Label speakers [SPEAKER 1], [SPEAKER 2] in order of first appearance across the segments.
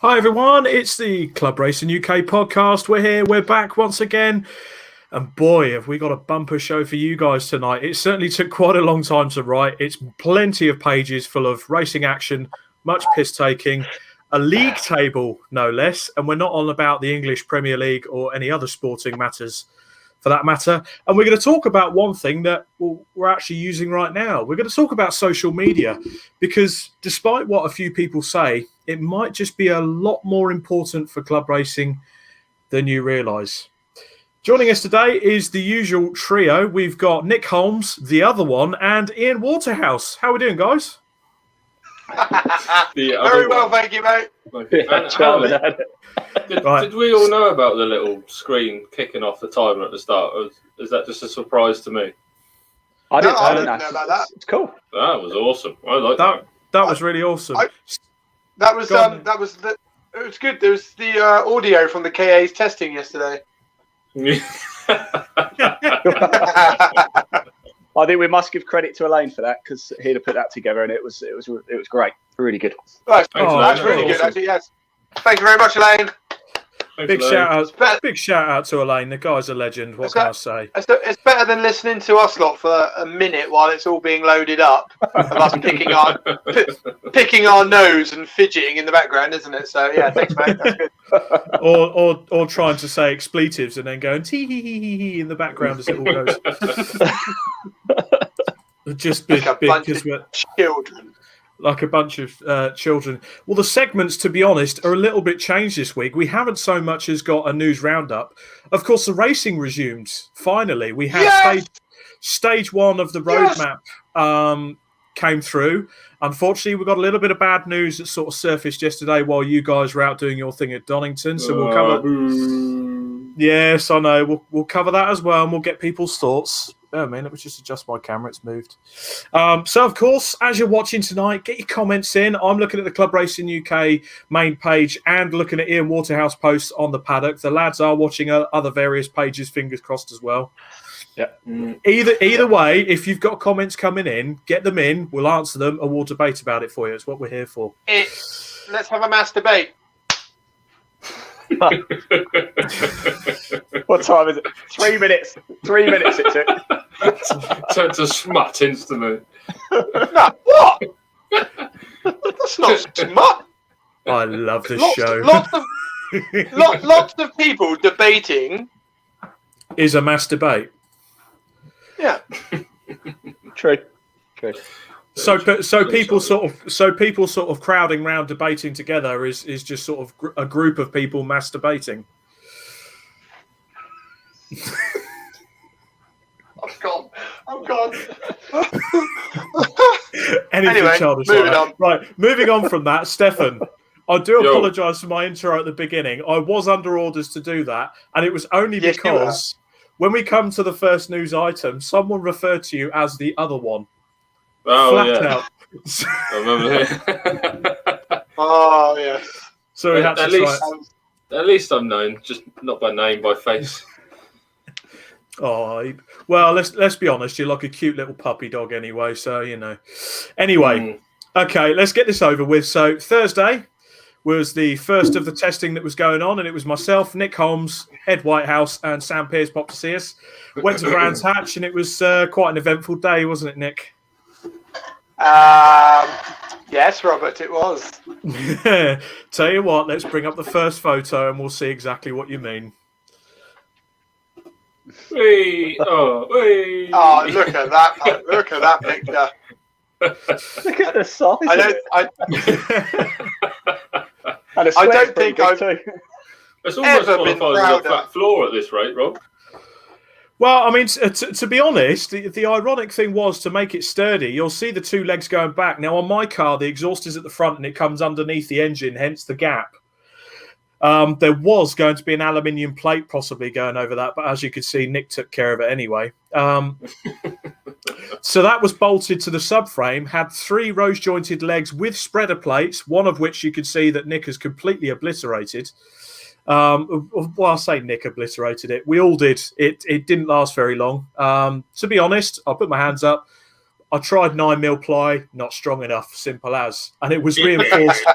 [SPEAKER 1] Hi everyone, it's the Club Racing UK podcast. We're here, we're back once again. And boy, have we got a bumper show for you guys tonight. It certainly took quite a long time to write. It's plenty of pages full of racing action, much piss-taking, a league table, no less. And we're not on about the English Premier League or any other sporting matters for that matter. And we're going to talk about one thing that we're actually using right now. We're going to talk about social media because despite what a few people say, it might just be a lot more important for club racing than you realise. Joining us today is the usual trio. We've got Nick Holmes, the other one, and Ian Waterhouse. How are we doing, guys?
[SPEAKER 2] Very well, thank you, mate.
[SPEAKER 3] Did we all know about the little screen kicking off the timer at the start? Or is that just a surprise to me?
[SPEAKER 2] I didn't know about that.
[SPEAKER 4] It's cool.
[SPEAKER 3] That was awesome. I like that.
[SPEAKER 1] That was really awesome.
[SPEAKER 2] It was good. There was the audio from the KA's testing yesterday.
[SPEAKER 4] I think we must give credit to Elaine for that because he'd have put that together, and it was great, really good.
[SPEAKER 2] That's really good, actually. Yes, thank you very much, Elaine.
[SPEAKER 1] Big shout out to Elaine. The guy's a legend. What can I say?
[SPEAKER 2] It's better than listening to us lot for a minute while it's all being loaded up of us picking our nose and fidgeting in the background, isn't it? So yeah, thanks, mate. That's good.
[SPEAKER 1] or trying to say expletives and then going tee hee hee hee hee in the background as it all goes. Just big because we're
[SPEAKER 2] children.
[SPEAKER 1] Like a bunch of children. Well, the segments, to be honest, are a little bit changed this week. We haven't so much as got a news roundup. Of course, the racing resumed. Finally, we had stage one of the roadmap came through. Unfortunately, we got a little bit of bad news that sort of surfaced yesterday while you guys were out doing your thing at Donington. So we'll cover. Yes, I know. We'll cover that as well, and we'll get people's thoughts. Oh, man, let me just adjust my camera. It's moved. So, of course, as you're watching tonight, get your comments in. I'm looking at the Club Racing UK main page and looking at Ian Waterhouse posts on the paddock. The lads are watching other various pages, fingers crossed as well.
[SPEAKER 4] Yeah.
[SPEAKER 1] Either way, if you've got comments coming in, get them in. We'll answer them and we'll debate about it for you. It's what we're here for.
[SPEAKER 2] Let's have a mass debate.
[SPEAKER 4] What time is it? 3 minutes. 3 minutes it took.
[SPEAKER 3] Turned to smut instantly.
[SPEAKER 2] No, what? That's not smut.
[SPEAKER 1] I love this show.
[SPEAKER 2] Lots of people debating
[SPEAKER 1] is a mass debate.
[SPEAKER 2] Yeah.
[SPEAKER 4] True.
[SPEAKER 1] So people sort of crowding round debating together is just sort of a group of people masturbating.
[SPEAKER 2] I'm gone.
[SPEAKER 1] Anyway, childish moving on. Right, moving on from that, Stefan. I do apologise for my intro at the beginning. I was under orders to do that, and it was only because when we come to the first news item, someone referred to you as the other one.
[SPEAKER 3] Oh,
[SPEAKER 1] flat
[SPEAKER 3] yeah.
[SPEAKER 1] out.
[SPEAKER 3] I remember that.
[SPEAKER 2] Oh, yes.
[SPEAKER 1] So
[SPEAKER 3] at least I'm known, just not by name, by face.
[SPEAKER 1] Oh, well, let's be honest. You're like a cute little puppy dog anyway, so, you know. Anyway, okay, let's get this over with. So Thursday was the first of the testing that was going on, and it was myself, Nick Holmes, Ed Whitehouse, and Sam Pearce popped to see us. Went to Brands Hatch, and it was quite an eventful day, wasn't it, Nick?
[SPEAKER 2] Yes, Robert, it was.
[SPEAKER 1] Tell you what, let's bring up the first photo, and we'll see exactly what you mean.
[SPEAKER 2] Oh, look at that! Look at that picture.
[SPEAKER 4] Look at the size.
[SPEAKER 3] It's almost
[SPEAKER 2] been
[SPEAKER 3] qualified as a flat floor at this rate, Rob.
[SPEAKER 1] Well, I mean, to be honest, the ironic thing was to make it sturdy. You'll see the two legs going back. Now, on my car, the exhaust is at the front and it comes underneath the engine, hence the gap. There was going to be an aluminium plate possibly going over that, but as you could see, Nick took care of it anyway. So that was bolted to the subframe, had 3 rose-jointed legs with spreader plates, one of which you could see that Nick has completely obliterated. Well, I say Nick obliterated it. We all did. It didn't last very long. To be honest, I'll put my hands up. I tried 9mm ply, not strong enough, simple as. And it was reinforced.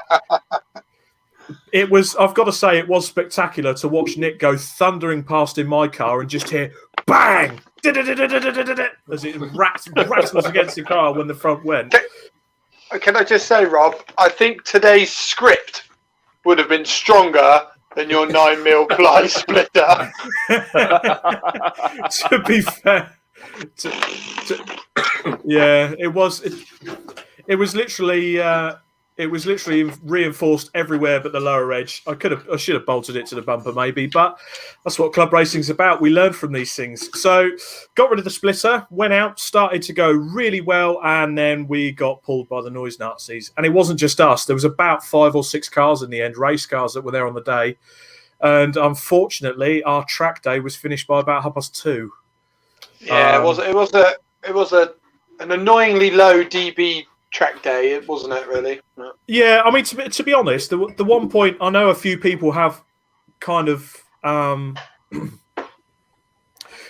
[SPEAKER 1] It was. I've got to say, it was spectacular to watch Nick go thundering past in my car and just hear bang as it rattles against the car when the front went.
[SPEAKER 2] Can I just say, Rob? I think today's script would have been stronger than your 9mm ply splitter.
[SPEAKER 1] To be fair, yeah, it was. It was literally. It was literally reinforced everywhere but the lower edge. I should have bolted it to the bumper maybe, but that's what club racing's about. We learn from these things. So got rid of the splitter, went out, started to go really well, and then we got pulled by the noise Nazis. And it wasn't just us. There was about 5 or 6 cars in the end, race cars that were there on the day. And unfortunately, our track day was finished by about 2:30.
[SPEAKER 2] Yeah, it was an annoyingly low dB track day, wasn't it? Really?
[SPEAKER 1] Yeah, I mean, to be honest, the one point I know a few people have kind of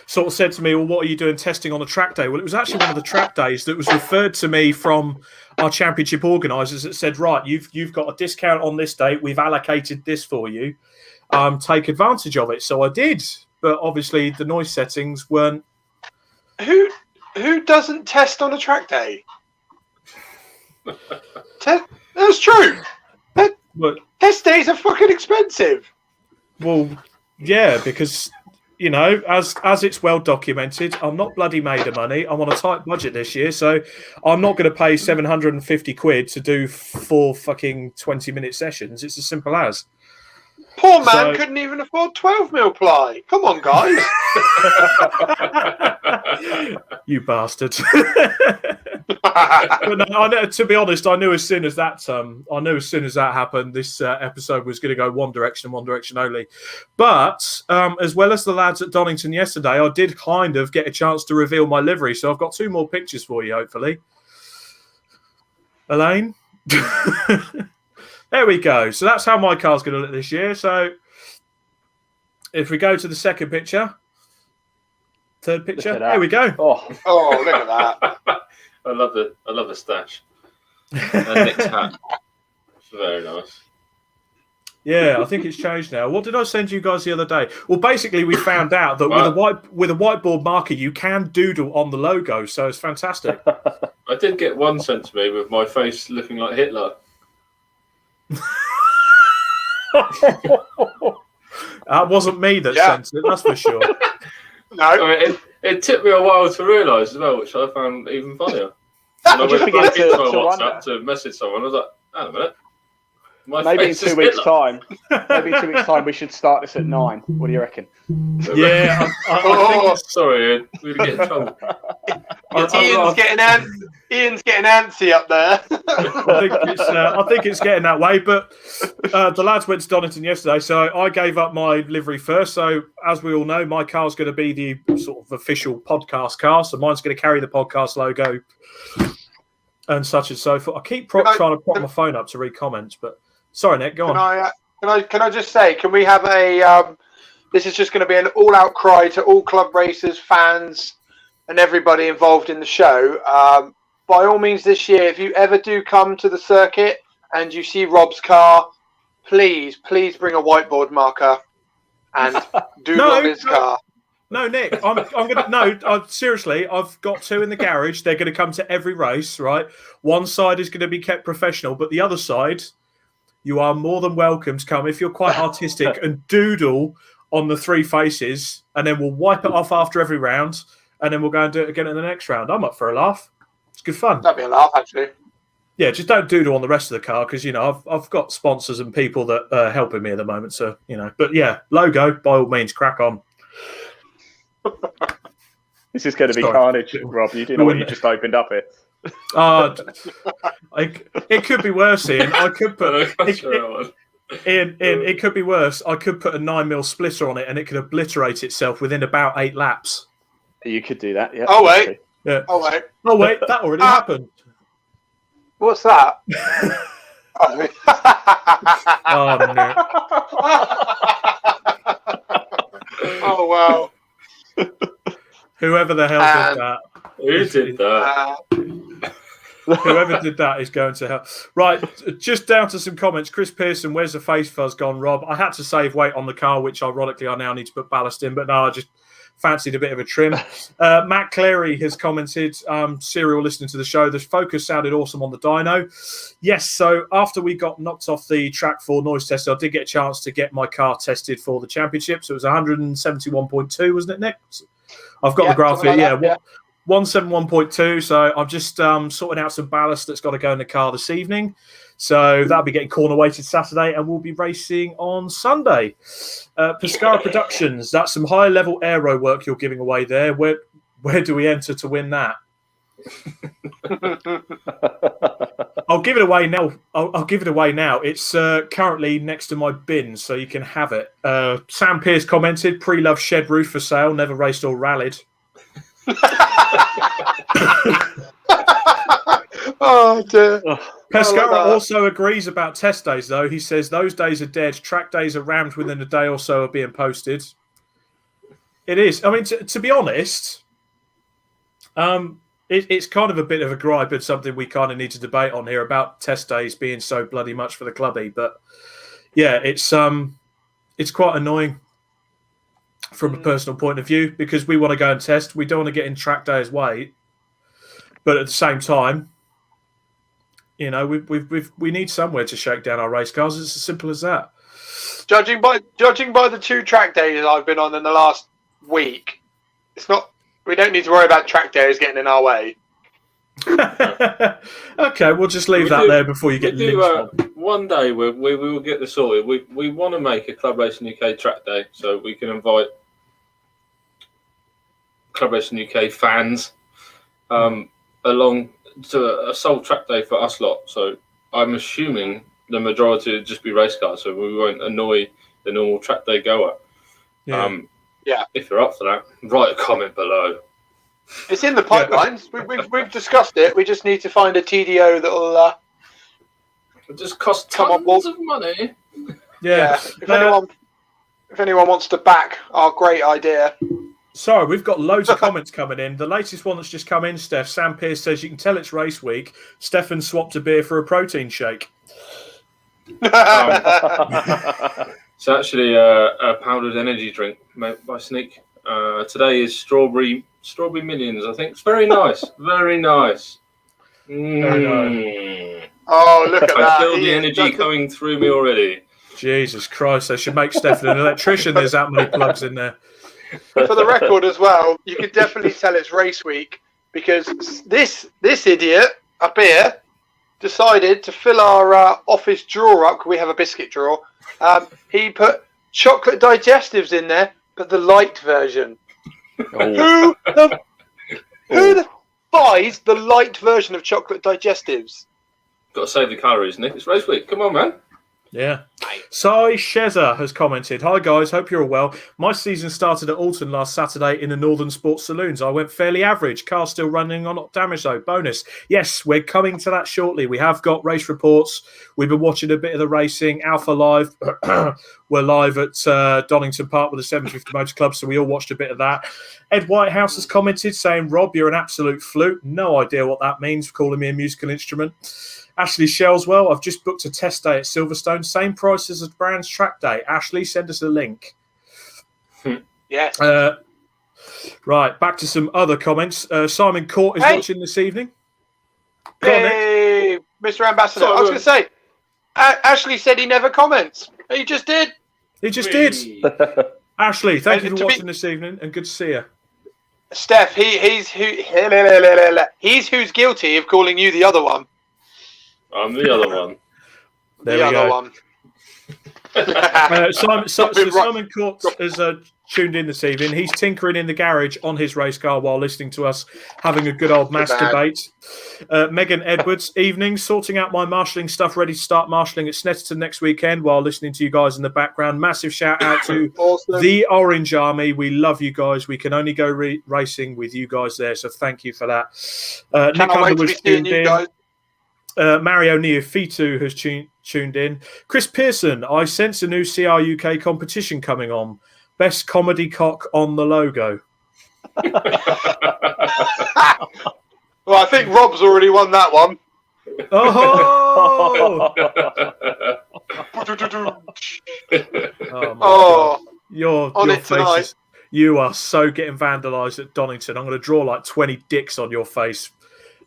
[SPEAKER 1] sort of said to me, "Well, what are you doing testing on a track day?" Well, it was actually one of the track days that was referred to me from our championship organisers that said, "Right, you've got a discount on this date. We've allocated this for you. Take advantage of it." So I did, but obviously the noise settings weren't.
[SPEAKER 2] Who doesn't test on a track day? That's true. Test days are fucking expensive.
[SPEAKER 1] Well, yeah, because as it's well documented, I'm not bloody made of money. I'm on a tight budget this year, so I'm not going to pay 750 quid to do 4 fucking 20-minute sessions. It's as simple as.
[SPEAKER 2] Poor man couldn't even afford 12mm ply. Come on, guys.
[SPEAKER 1] You bastard. But no, to be honest, I knew as soon as that happened, this episode was going to go one direction and one direction only. But as well as the lads at Donington yesterday, I did kind of get a chance to reveal my livery. So I've got 2 more pictures for you, hopefully. Elaine? There we go. So that's how my car's going to look this year. So if we go to the second picture, third picture, there we go.
[SPEAKER 2] Oh, look at that.
[SPEAKER 3] I love the stash. And Nick's hat. Very nice.
[SPEAKER 1] Yeah, I think it's changed now. What did I send you guys the other day? Well, basically, we found out that with a whiteboard marker, you can doodle on the logo, so it's fantastic.
[SPEAKER 3] I did get one sent to me with my face looking like Hitler.
[SPEAKER 1] That wasn't me that sent it, that's for sure.
[SPEAKER 2] No.
[SPEAKER 3] I mean, it took me a while to realise as well, which I found even funnier. And I went back into my WhatsApp to message someone. I was like, hang on a minute.
[SPEAKER 4] Maybe in 2 weeks' time. Maybe in 2 weeks' time, we should start this at 9. What do you reckon?
[SPEAKER 1] Yeah. I think
[SPEAKER 3] sorry, we're getting in trouble.
[SPEAKER 2] Ian's getting antsy up there.
[SPEAKER 1] I think it's getting that way. But the lads went to Donington yesterday, so I gave up my livery first. So as we all know, my car's going to be the sort of official podcast car. So mine's going to carry the podcast logo and such and so forth. I keep trying to prop my phone up to read comments, but sorry, Nick, go on.
[SPEAKER 2] Can I just say, can we have a? This is just going to be an all-out cry to all club racers, fans, and everybody involved in the show. By all means, this year, if you ever do come to the circuit and you see Rob's car, please bring a whiteboard marker and doodle his car.
[SPEAKER 1] No, Nick, I'm gonna seriously. I've got 2 in the garage. They're going to come to every race, right? One side is going to be kept professional, but the other side, you are more than welcome to come if you're quite artistic and doodle on the 3 faces, and then we'll wipe it off after every round, and then we'll go and do it again in the next round. I'm up for a laugh. It's good fun.
[SPEAKER 2] That'd be a laugh, actually.
[SPEAKER 1] Yeah, just don't doodle on the rest of the car because I've got sponsors and people that are helping me at the moment. So but yeah, logo by all means, crack on.
[SPEAKER 4] This is going to be carnage, Rob. You do know what you just opened up here.
[SPEAKER 1] It could be worse, Ian. I could put Ian, it could be worse. I could put a 9mm splitter on it, and it could obliterate itself within about 8 laps.
[SPEAKER 4] You could do that, yeah.
[SPEAKER 2] Oh wait,
[SPEAKER 1] yeah.
[SPEAKER 2] Oh wait,
[SPEAKER 1] that already happened.
[SPEAKER 2] What's that?
[SPEAKER 1] Oh no!
[SPEAKER 2] Oh wow!
[SPEAKER 1] Whoever the hell did that?
[SPEAKER 3] Who did that?
[SPEAKER 1] Whoever did that is going to hell. Right, just down to some comments. Chris Pearson, where's the face fuzz gone, Rob? I had to save weight on the car, which ironically I now need to put ballast in, but no, I just fancied a bit of a trim. Matt Clary has commented, serial listening to the show, the Focus sounded awesome on the dyno. Yes, so after we got knocked off the track for noise test, I did get a chance to get my car tested for the championship. So it was 171.2, wasn't it, Nick? I've got the graph here. Yeah. 171.2. So I'm just sorting out some ballast that's got to go in the car this evening. So that'll be getting corner weighted Saturday, and we'll be racing on Sunday. Pescara Productions, that's some high level aero work you're giving away there. Where do we enter to win that? I'll give it away now. I'll give it away now. It's currently next to my bin, so you can have it. Sam Pierce commented, pre-love shed roof for sale, never raced or rallied.
[SPEAKER 2] Oh dear.
[SPEAKER 1] Pescara also agrees about test days, though. He says those days are dead. Track days are rammed within a day or so of being posted. It is. I mean, to be honest, it's kind of a bit of a gripe and something we kind of need to debate on here about test days being so bloody much for the clubby. But yeah, it's quite annoying from a personal point of view, because we want to go and test. We don't want to get in track days way, but at the same time, you know, we need somewhere to shake down our race cars. It's as simple as that.
[SPEAKER 2] Judging by the 2 track days I've been on in the last week, it's not. We don't need to worry about track days getting in our way.
[SPEAKER 1] Okay, we'll just leave that there before you get lynched.
[SPEAKER 3] One day we will get this sorted. We want to make a Club Racing UK track day, so we can invite Club Racing UK fans along to a sole track day for us lot. So I'm assuming the majority would just be race cars, so we won't annoy the normal track day goer.
[SPEAKER 1] Yeah.
[SPEAKER 3] If you're up for that, write a comment below.
[SPEAKER 2] It's in the pipelines. We've discussed it. We just need to find a TDO that'll.
[SPEAKER 3] It just costs tons of money.
[SPEAKER 1] Yeah.
[SPEAKER 2] If anyone wants to back our great idea.
[SPEAKER 1] Sorry, we've got loads of comments coming in. The latest one that's just come in, Steph. Sam Pierce says you can tell it's race week. Stefan swapped a beer for a protein shake.
[SPEAKER 3] It's actually a powdered energy drink made by Sneak. Today is strawberry millions. I think it's very nice. Very nice.
[SPEAKER 1] Very nice.
[SPEAKER 2] Oh, look at that!
[SPEAKER 3] I feel the energy coming through me already.
[SPEAKER 1] Jesus Christ! They should make Stefan an electrician. There's that many plugs in there.
[SPEAKER 2] For the record as well, you could definitely tell it's race week, because this idiot up here decided to fill our office drawer up. We have a biscuit drawer. He put chocolate digestives in there, but the light version.
[SPEAKER 3] Oh.
[SPEAKER 2] Who buys the light version of chocolate digestives?
[SPEAKER 3] Got to save the calories, Nick. It's race week. Come on, man.
[SPEAKER 1] Yeah. Sai Sheza has commented, "Hi guys, hope you're all well. My season started at Alton last Saturday in the Northern Sports Saloons. I went fairly average. Car still running on, not damaged though. Bonus. Yes, we're coming to that shortly. We have got race reports. We've been watching a bit of the racing. Alpha Live. We're live at Donington Park with the 750 Motor Club, so we all watched a bit of that. Ed Whitehouse has commented saying, Rob, you're an absolute flute. No idea what that means, calling me a musical instrument. Ashley Shellswell, I've just booked a test day at Silverstone. Same price as the Brands track day. Ashley, send us a link.
[SPEAKER 2] Yes.
[SPEAKER 1] Right, back to some other comments. Simon Court is watching this evening.
[SPEAKER 2] Hey, Mr. Ambassador. I was going to say, Ashley said he never comments. He just did.
[SPEAKER 1] He just did. Ashley, thank you for watching this evening, and good to see you.
[SPEAKER 2] Steph, he's who's guilty of calling you the other one.
[SPEAKER 3] I'm the other one.
[SPEAKER 1] There we go. Simon Court has tuned in this evening. He's tinkering in the garage on his race car while listening to us having a good old mass debate. Megan Edwards, evening, sorting out my marshalling stuff, ready to start marshalling at Snetterton next weekend while listening to you guys in the background. Massive shout out to the Orange Army. We love you guys. We can only go racing with you guys there, so thank you for that. Nick Underwood's tuned in. Guys. Mario Neofitu has tuned in. Chris Pearson, I sense a new CRUK competition coming on. Best comedy cock on the logo.
[SPEAKER 2] Well, I think Rob's already won that one.
[SPEAKER 1] Oh! Oh, my God. Your
[SPEAKER 2] it tonight.
[SPEAKER 1] faces. You are so getting vandalised at Donington. I'm going to draw like 20 dicks on your face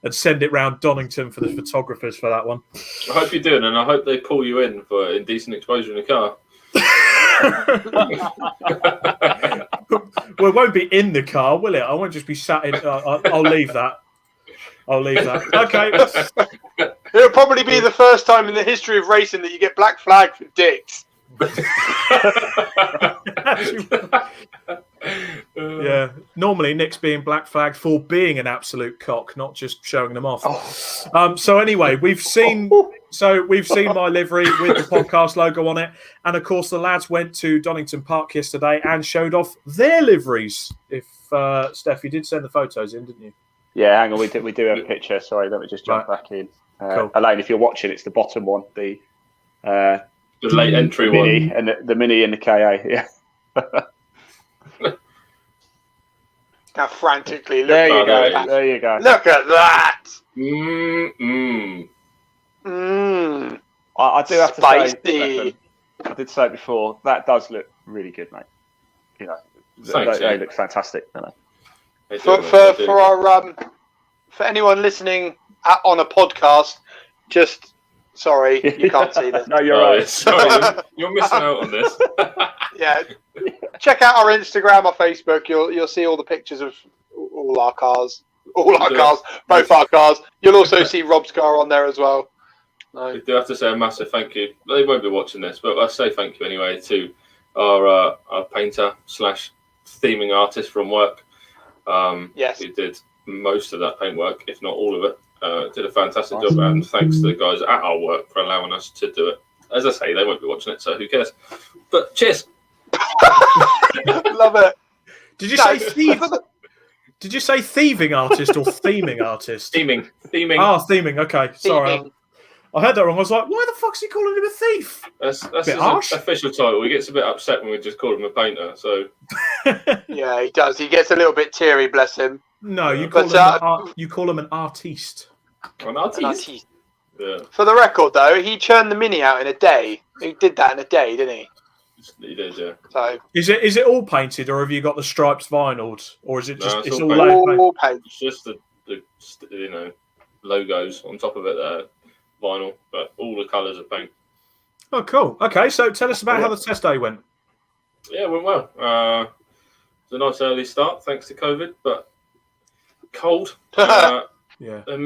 [SPEAKER 1] and send it round Donington for the photographers for that one.
[SPEAKER 3] I hope you're doing, and I hope they pull you in for indecent exposure in a car.
[SPEAKER 1] Well, it won't be in the car, will it? I won't just be sat in. I'll leave that. Okay.
[SPEAKER 2] It'll probably be the first time in the history of racing that you get black flagged for dicks.
[SPEAKER 1] Yeah. Normally, Nick's being black flagged for being an absolute cock, not just showing them off. So anyway, we've seen my livery with the podcast logo on it, and of course, the lads went to Donington Park yesterday and showed off their liveries. If Steph, you did send the photos in, didn't you?
[SPEAKER 4] Yeah, hang on, we do have a picture. Sorry, let me just jump back in.
[SPEAKER 1] Cool.
[SPEAKER 4] Elaine, if you're watching, it's the bottom one, the
[SPEAKER 3] late entry
[SPEAKER 4] mini
[SPEAKER 3] one,
[SPEAKER 4] and the mini and the KA. Yeah.
[SPEAKER 2] Now frantically look.
[SPEAKER 4] There you
[SPEAKER 3] Oh,
[SPEAKER 4] go.
[SPEAKER 3] there
[SPEAKER 4] There you go.
[SPEAKER 2] Look at that.
[SPEAKER 4] I do have to
[SPEAKER 2] Spicy.
[SPEAKER 4] say, Stefan, I did say it before, that does look really good, mate. You know,
[SPEAKER 3] Thanks,
[SPEAKER 4] they
[SPEAKER 3] yeah.
[SPEAKER 4] look fantastic, don't they?
[SPEAKER 2] For our for anyone listening on a podcast, just sorry you can't see this.
[SPEAKER 4] No, you're right.
[SPEAKER 3] Sorry, you're missing out on this.
[SPEAKER 2] Yeah, check out our Instagram or Facebook. You'll see all the pictures of all our cars, both our cars. You'll also see Rob's car on there as well.
[SPEAKER 3] We do have to say a massive thank you. They won't be watching this, but I say thank you anyway to our painter / theming artist from work.
[SPEAKER 2] Yes,
[SPEAKER 3] Who did most of that paintwork, if not all of it. Did a fantastic job, and thanks to the guys at our work for allowing us to do it. As I say, they won't be watching it, so who cares? But cheers.
[SPEAKER 2] love it.
[SPEAKER 1] Did you say thief? Did you say thieving artist or theming artist?
[SPEAKER 3] Theming.
[SPEAKER 1] Ah, theming. Okay, sorry.
[SPEAKER 2] Theming.
[SPEAKER 1] I heard that wrong. I was like, why the fuck's he calling him a thief?
[SPEAKER 3] That's
[SPEAKER 1] Bit
[SPEAKER 3] his
[SPEAKER 1] harsh.
[SPEAKER 3] official title. He gets a bit upset when we just call him a painter. So
[SPEAKER 2] Yeah, he does. He gets a little bit teary, bless him.
[SPEAKER 1] No, you
[SPEAKER 2] But,
[SPEAKER 1] call him an artiste.
[SPEAKER 3] an artiste. Yeah,
[SPEAKER 2] For the record, though, he churned the Mini out in a day. He did that in a day, didn't he?
[SPEAKER 3] he did. Yeah.
[SPEAKER 2] So
[SPEAKER 1] Is it all painted, or have you got the stripes vinyled, or is it just
[SPEAKER 3] No,
[SPEAKER 1] it's
[SPEAKER 3] it's
[SPEAKER 1] all
[SPEAKER 3] all
[SPEAKER 1] laid paint?
[SPEAKER 2] all paint.
[SPEAKER 3] It's just the logos on top of it there, vinyl, but all the colours are paint.
[SPEAKER 1] Oh, cool. Okay, so tell us about how the test day went.
[SPEAKER 3] Yeah, it went well. It's a nice early start, thanks to COVID, but cold.
[SPEAKER 1] Yeah.
[SPEAKER 3] The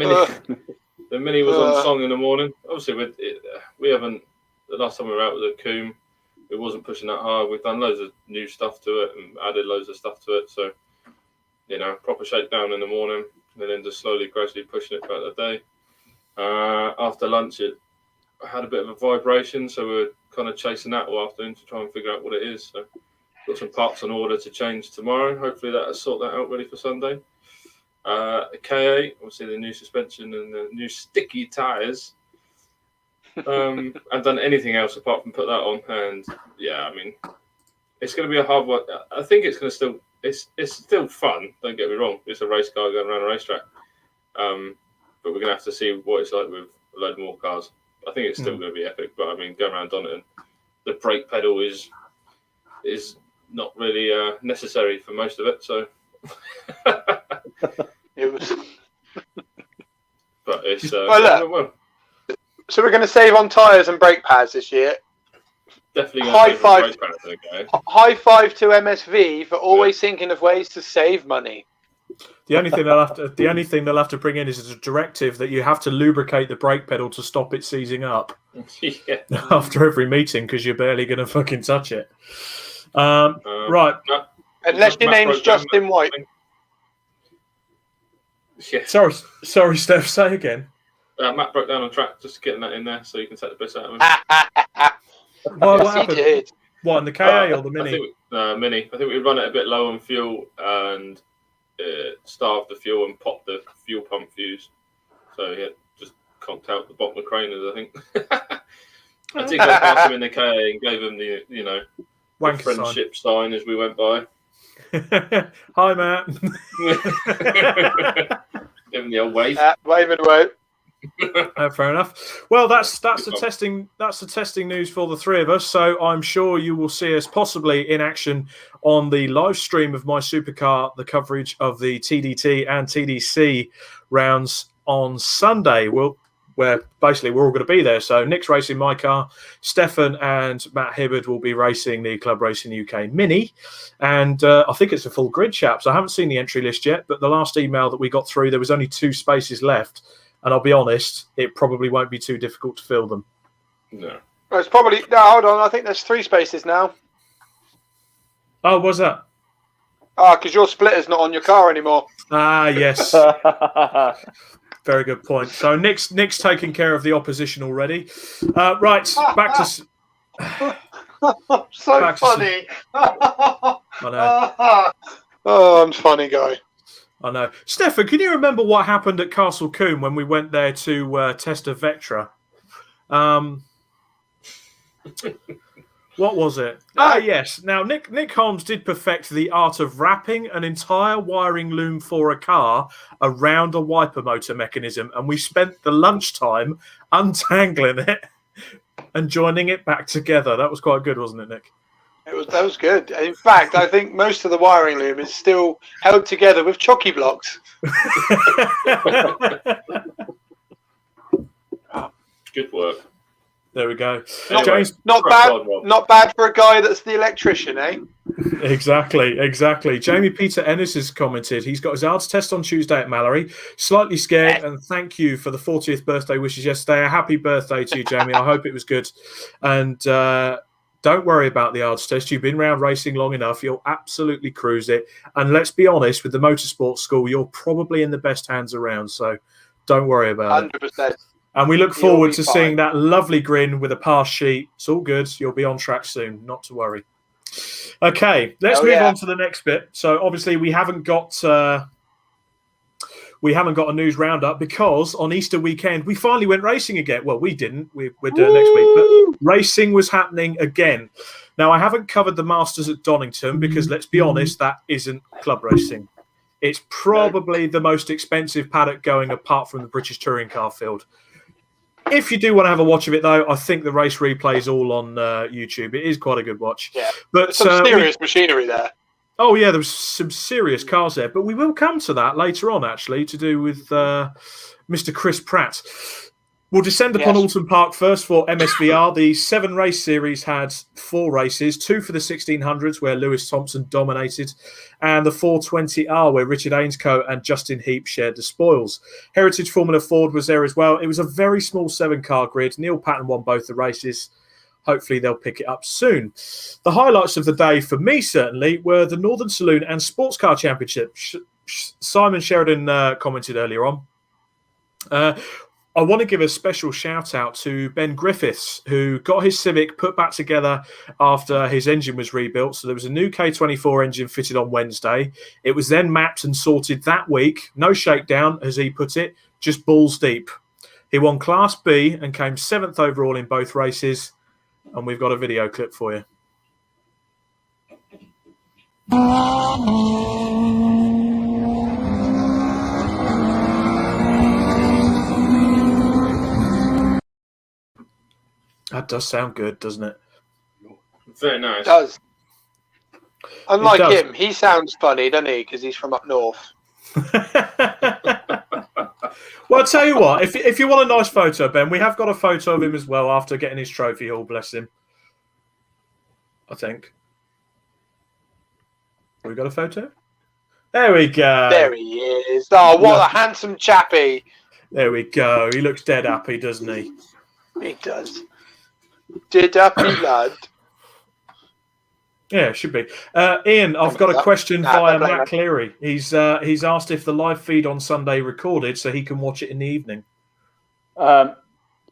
[SPEAKER 3] mini was on song in the morning. Obviously, we haven't. The last time we were out with the Coombe, it wasn't pushing that hard. We've done loads of new stuff to it and added loads of stuff to it. So, proper shakedown in the morning, and then just slowly, gradually pushing it throughout the day. After lunch, it had a bit of a vibration, so we were kind of chasing that all afternoon to try and figure out what it is. So, got some parts on order to change tomorrow. Hopefully, that'll sort that out ready for Sunday. KA, obviously the new suspension and the new sticky tyres. I've done anything else apart from put that on, and yeah, I mean, it's going to be a hard one. I think it's going to it's still fun. Don't get me wrong. It's a race car going around a racetrack, but we're going to have to see what it's like with a load more cars. I think it's still going to be epic, but I mean, going around Donington, the brake pedal is not really necessary for most of it, so.
[SPEAKER 2] It was.
[SPEAKER 3] But it's
[SPEAKER 2] Well, So we're going to save on tyres and brake pads this year.
[SPEAKER 3] definitely
[SPEAKER 2] High
[SPEAKER 3] going to
[SPEAKER 2] five.
[SPEAKER 3] brake pads, okay.
[SPEAKER 2] High five to MSV for always thinking of ways to save money.
[SPEAKER 1] The only thing they'll have to bring in is a directive that you have to lubricate the brake pedal to stop it seizing up
[SPEAKER 3] Yeah.
[SPEAKER 1] after every meeting, because you're barely going to fucking touch it. Right.
[SPEAKER 2] Unless your name's Justin White.
[SPEAKER 3] Yeah.
[SPEAKER 1] Sorry, Steph. Say again.
[SPEAKER 3] Matt broke down on track, just getting that in there so you can take the piss out of him.
[SPEAKER 1] What
[SPEAKER 2] Yes, he
[SPEAKER 1] happened?
[SPEAKER 2] did.
[SPEAKER 1] What, in the KA or the Mini?
[SPEAKER 3] I think we run it a bit low on fuel and starved the fuel and popped the fuel pump fuse. So yeah, just conked out the bottom of Craners, I think. I did go past him in the KA and gave him the the
[SPEAKER 1] Wanker
[SPEAKER 3] friendship sign as we went by.
[SPEAKER 1] Hi, Matt.
[SPEAKER 3] Give him the old wave.
[SPEAKER 2] Wave and wave.
[SPEAKER 1] Fair enough. Well, that's the testing news for the three of us. So I'm sure you will see us possibly in action on the live stream of My Supercar, the coverage of the TDT and TDC rounds on Sunday. Where basically we're all going to be there. So Nick's racing my car, Stefan and Matt Hibbard will be racing the Club Racing UK Mini, and I think it's a full grid, chaps. I haven't seen the entry list yet, but the last email that we got through, there was only 2 spaces left. And I'll be honest, it probably won't be too difficult to fill them.
[SPEAKER 3] No.
[SPEAKER 2] Well, it's probably... No, hold on. I think there's 3 spaces now.
[SPEAKER 1] Oh, what's that?
[SPEAKER 2] Because your splitter's not on your car anymore.
[SPEAKER 1] Yes. Very good point. So Nick's taking care of the opposition already. Right, back to...
[SPEAKER 2] So
[SPEAKER 1] back
[SPEAKER 2] funny.
[SPEAKER 1] I know.
[SPEAKER 2] Oh, I'm a funny guy.
[SPEAKER 1] I know. Stefan, can you remember what happened at Castle Combe when we went there to test a Vectra? What was it? Yes. Now, Nick Holmes did perfect the art of wrapping an entire wiring loom for a car around a wiper motor mechanism, and we spent the lunchtime untangling it and joining it back together. That was quite good, wasn't it, Nick?
[SPEAKER 2] That was good. In fact, I think most of the wiring loom is still held together with chocky blocks.
[SPEAKER 3] Good work.
[SPEAKER 1] There we go.
[SPEAKER 2] Not,
[SPEAKER 1] James,
[SPEAKER 2] not bad for a guy that's the electrician, eh?
[SPEAKER 1] Exactly. Jamie Peter Ennis has commented. He's got his ARDS test on Tuesday at Mallory. Slightly scared, and thank you for the 40th birthday wishes yesterday. A happy birthday to you, Jamie. I hope it was good. And don't worry about the ARDS test. You've been around racing long enough. You'll absolutely cruise it. And let's be honest, with the motorsport school, you're probably in the best hands around. So don't worry about it.
[SPEAKER 2] 100%.
[SPEAKER 1] And we look forward to seeing that lovely grin with a pass sheet. It's all good. You'll be on track soon. Not to worry. Okay, let's move on to the next bit. So obviously we haven't got a news roundup because on Easter weekend we finally went racing again. Well, we didn't. We're doing next week, but racing was happening again. Now I haven't covered the Masters at Donington because let's be honest, that isn't club racing. It's probably the most expensive paddock going apart from the British Touring Car Field. If you do want to have a watch of it, though, I think the race replay is all on YouTube. It is quite a good watch. Yeah,
[SPEAKER 2] but some serious machinery there.
[SPEAKER 1] Oh, yeah, there was some serious cars there. But we will come to that later on, actually, to do with Mr. Chris Pratt. We'll descend upon Alton Park first for MSVR. The 7-race series had 4 races, 2 for the 1600s, where Lewis Thompson dominated, and the 420R, where Richard Ainscoe and Justin Heap shared the spoils. Heritage Formula Ford was there as well. It was a very small 7-car grid. Neil Patton won both the races. Hopefully they'll pick it up soon. The highlights of the day, for me certainly, were the Northern Saloon and Sports Car Championship. Simon Sheridan commented earlier on. I want to give a special shout out to Ben Griffiths, who got his Civic put back together after his engine was rebuilt. So there was a new K24 engine fitted on Wednesday. It was then mapped and sorted that week. No shakedown, as he put it, just balls deep. He won Class B and came 7th overall in both races. And we've got a video clip for you. That does sound good, doesn't it?
[SPEAKER 3] Very nice.
[SPEAKER 2] It does. Unlike him, he sounds funny, doesn't he? Because he's from up north.
[SPEAKER 1] Well, I'll tell you what. If you want a nice photo, Ben, we have got a photo of him as well after getting his trophy haul, bless him. I think. Have we got a photo? There we go.
[SPEAKER 2] There he is. Oh, what a handsome chappy.
[SPEAKER 1] There we go. He looks dead happy, doesn't he?
[SPEAKER 2] He does. Dead happy lad.
[SPEAKER 1] Yeah, should be. Ian, I've got a question via Matt Cleary. He's asked if the live feed on Sunday recorded so he can watch it in the evening.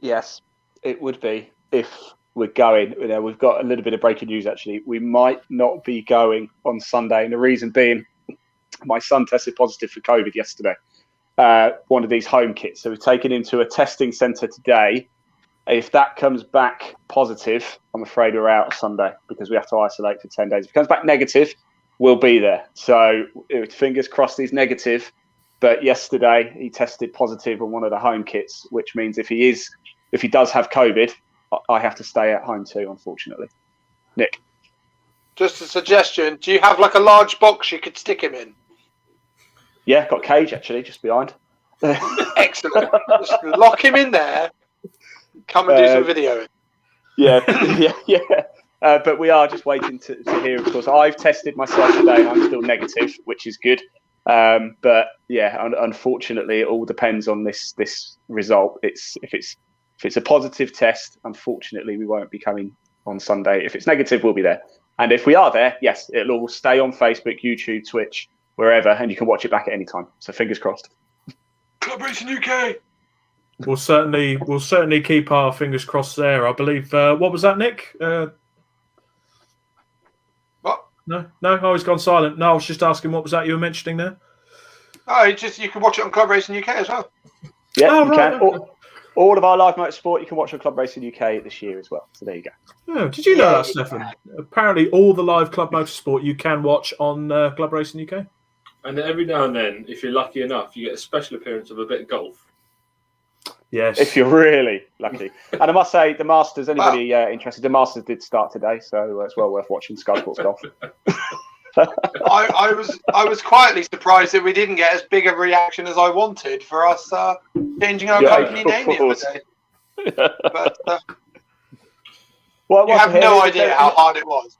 [SPEAKER 4] Yes, it would be if we're going. You know, we've got a little bit of breaking news, actually. We might not be going on Sunday, and the reason being my son tested positive for COVID yesterday. One of these home kits. So we've taken him to a testing centre today. If that comes back positive, I'm afraid we're out Sunday because we have to isolate for 10 days. If it comes back negative, we'll be there. So fingers crossed he's negative. But yesterday he tested positive on one of the home kits, which means if he does have COVID, I have to stay at home too, unfortunately. Nick?
[SPEAKER 2] Just a suggestion. Do you have like a large box you could stick him in?
[SPEAKER 4] Yeah, got a cage actually, just behind.
[SPEAKER 2] Excellent. Just lock him in there. Come and do some videoing.
[SPEAKER 4] Yeah. But we are just waiting to hear, of course. I've tested myself today and I'm still negative, which is good. But yeah, unfortunately, it all depends on this result. If it's a positive test, unfortunately, we won't be coming on Sunday. If it's negative, we'll be there. And if we are there, yes, it'll all stay on Facebook, YouTube, Twitch, wherever, and you can watch it back at any time. So fingers crossed.
[SPEAKER 2] Club Racing UK.
[SPEAKER 1] We'll certainly keep our fingers crossed there. I believe. What was that, Nick?
[SPEAKER 2] What?
[SPEAKER 1] No, I was gone silent. No, I was just asking what was that you were mentioning there.
[SPEAKER 2] Oh, you can watch it on Club Racing UK as well.
[SPEAKER 4] Yeah, you can. All of our live motorsport you can watch on Club Racing UK this year as well. So there you go.
[SPEAKER 1] Oh, did you know that, Stefan? Apparently, all the live Club Motorsport you can watch on Club Racing UK.
[SPEAKER 3] And every now and then, if you're lucky enough, you get a special appearance of a bit of golf.
[SPEAKER 1] Yes.
[SPEAKER 4] If you're really lucky. And I must say, the Masters, anybody interested, the Masters did start today, so it's well worth watching Sky Sports Golf.
[SPEAKER 2] I was quietly surprised that we didn't get as big a reaction as I wanted for us changing our company name the other day. But you have no idea how hard it was.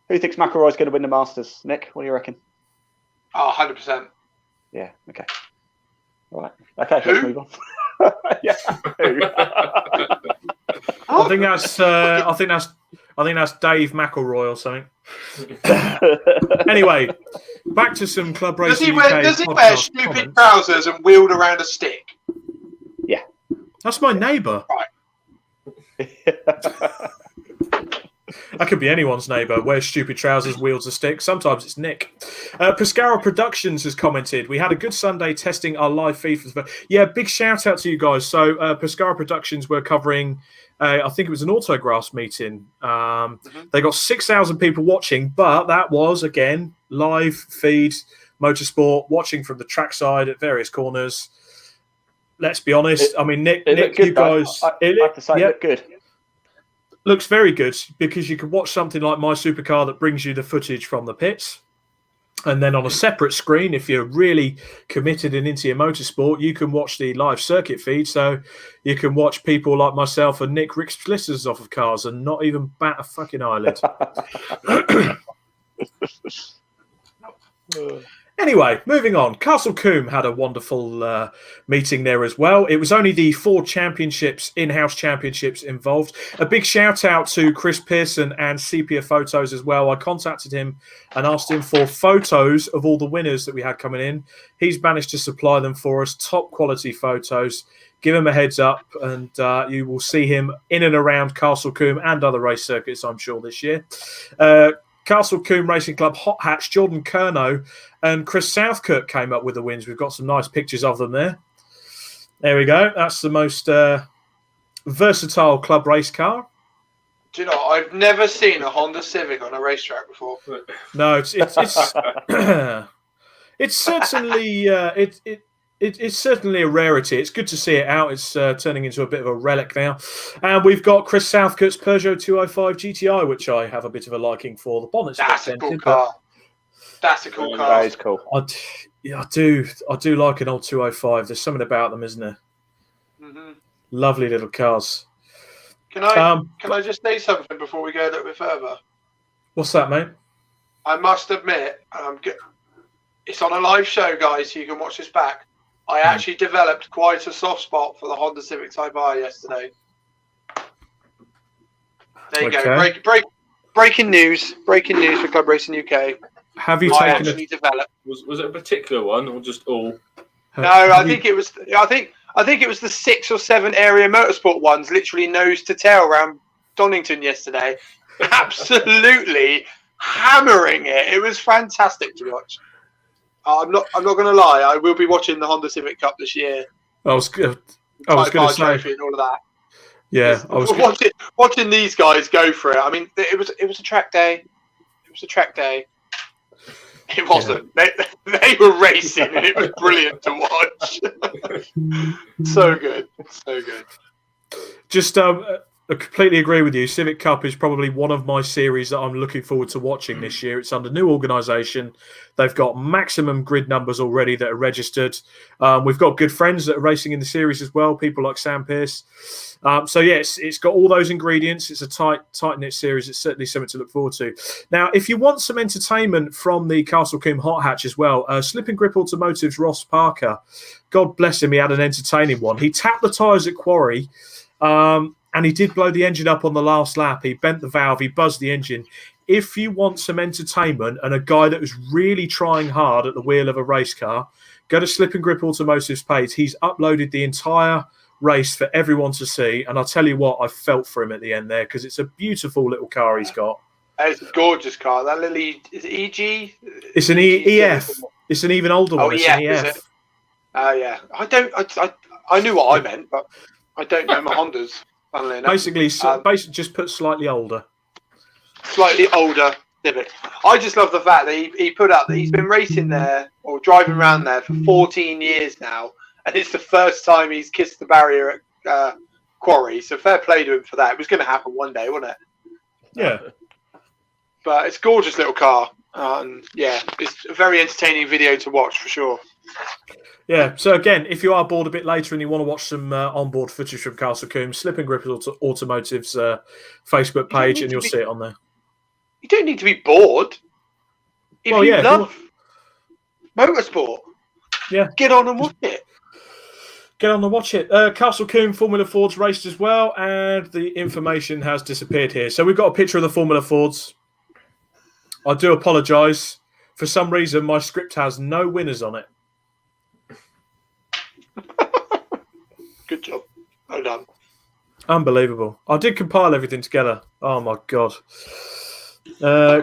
[SPEAKER 4] Who thinks McElroy's going to win the Masters? Nick, what do you reckon?
[SPEAKER 2] Oh, 100%.
[SPEAKER 4] Yeah, okay. All right. Okay, let's move on. Yeah.
[SPEAKER 1] I think that's Dave McElroy or something. Anyway, back to some Club Racing UK.
[SPEAKER 2] Does he wear stupid trousers and wield around a stick?
[SPEAKER 4] Yeah.
[SPEAKER 1] That's my neighbour.
[SPEAKER 2] Right.
[SPEAKER 1] That could be anyone's neighbour. Wears stupid trousers, wields a stick. Sometimes it's Nick. Pescara Productions has commented, we had a good Sunday testing our live feed. Big shout out to you guys. So Pescara Productions were covering, I think it was an autographs meeting. They got 6,000 people watching, but that was, again, live feed, motorsport, watching from the trackside at various corners. Let's be honest. Nick, you guys...
[SPEAKER 4] I have to say, it looked good.
[SPEAKER 1] Looks very good because you can watch something like My Supercar that brings you the footage from the pits. And then on a separate screen, if you're really committed and into your motorsport, you can watch the live circuit feed. So you can watch people like myself and Nick rip splitters off of cars and not even bat a fucking eyelid. Anyway, moving on. Castle Combe had a wonderful meeting there as well. It was only the 4 championships, in-house championships involved. A big shout out to Chris Pearson and Sepia Photos as well. I contacted him and asked him for photos of all the winners that we had coming in. He's managed to supply them for us, top quality photos. Give him a heads up and you will see him in and around Castle Combe and other race circuits, I'm sure, this year. Castle Combe Racing Club Hot Hatch, Jordan Curnow and Chris Southgate came up with the wins. We've got some nice pictures of them there. There we go. That's the most versatile club race car.
[SPEAKER 2] Do you know, I've never seen a Honda Civic on a racetrack before.
[SPEAKER 1] No, it's it's certainly it's certainly a rarity. It's good to see it out. It's turning into a bit of a relic now. And we've got Chris Southgate's Peugeot 205 GTI, which I have a bit of a liking for. The bonnet's
[SPEAKER 2] That's a cool car. That's a cool car.
[SPEAKER 4] That is cool.
[SPEAKER 1] I do like an old 205. There's something about them, isn't there?
[SPEAKER 2] Mm-hmm.
[SPEAKER 1] Lovely little cars.
[SPEAKER 2] Can I just say something before we go a little bit further?
[SPEAKER 1] What's that, mate?
[SPEAKER 2] I must admit, it's on a live show, guys, so you can watch this back. I actually developed quite a soft spot for the Honda Civic Type R yesterday. There you go. Breaking news for Club Racing UK.
[SPEAKER 1] Have you
[SPEAKER 2] taken it? Developed.
[SPEAKER 3] Was it a particular one or just all?
[SPEAKER 2] No, I think it was the 6 or 7 area motorsport ones, literally nose to tail around Donington yesterday. Absolutely hammering it. It was fantastic to watch. I'm not going to lie. I will be watching the Honda Civic Cup this year.
[SPEAKER 1] I was going to say
[SPEAKER 2] and all of that.
[SPEAKER 1] Yeah, I was
[SPEAKER 2] watching these guys go for it. I mean, it was a track day. It was a track day. It wasn't. Yeah. They were racing, and it was brilliant to watch. So good.
[SPEAKER 1] Just I completely agree with you. Civic Cup is probably one of my series that I'm looking forward to watching this year. It's under new organisation. They've got maximum grid numbers already that are registered. We've got good friends that are racing in the series as well, people like Sam Pearce. So, yes, it's got all those ingredients. It's a tight-knit series. It's certainly something to look forward to. Now, if you want some entertainment from the Castle Combe Hot Hatch as well, Slip and Grip Automotive's Ross Parker, God bless him, he had an entertaining one. He tapped the tyres at Quarry, and he did blow the engine up on the last lap. He bent the valve. He buzzed the engine. If you want some entertainment and a guy that was really trying hard at the wheel of a race car, go to Slip and Grip Automotive's page. He's uploaded the entire race for everyone to see. And I'll tell you what, I felt for him at the end there because it's a beautiful little car he's got.
[SPEAKER 2] It's a gorgeous car. That little is it EG?
[SPEAKER 1] It's an EF. It's an even older one. It's an EF.
[SPEAKER 2] Yeah. I knew what I meant, but I don't know my Hondas.
[SPEAKER 1] Basically, just put slightly older.
[SPEAKER 2] Slightly older Civic. I just love the fact that he put up that he's been racing there or driving around there for 14 years now, and it's the first time he's kissed the barrier at Quarry. So fair play to him for that. It was going to happen one day, wasn't it?
[SPEAKER 1] Yeah.
[SPEAKER 2] But it's a gorgeous little car. Yeah, it's a very entertaining video to watch for sure.
[SPEAKER 1] Yeah, so again, if you are bored a bit later and you want to watch some onboard footage from Castle Combe, Slip and Grip Automotive's Facebook page, and you'll see it on there.
[SPEAKER 2] You don't need to be bored. If you love motorsport, get on and watch it.
[SPEAKER 1] Get on and watch it. Castle Combe Formula Fords raced as well, and the information has disappeared here. So we've got a picture of the Formula Fords. I do apologise. For some reason, my script has no winners on it.
[SPEAKER 2] Good job. Well done.
[SPEAKER 1] Unbelievable. I did compile everything together. Oh, my God.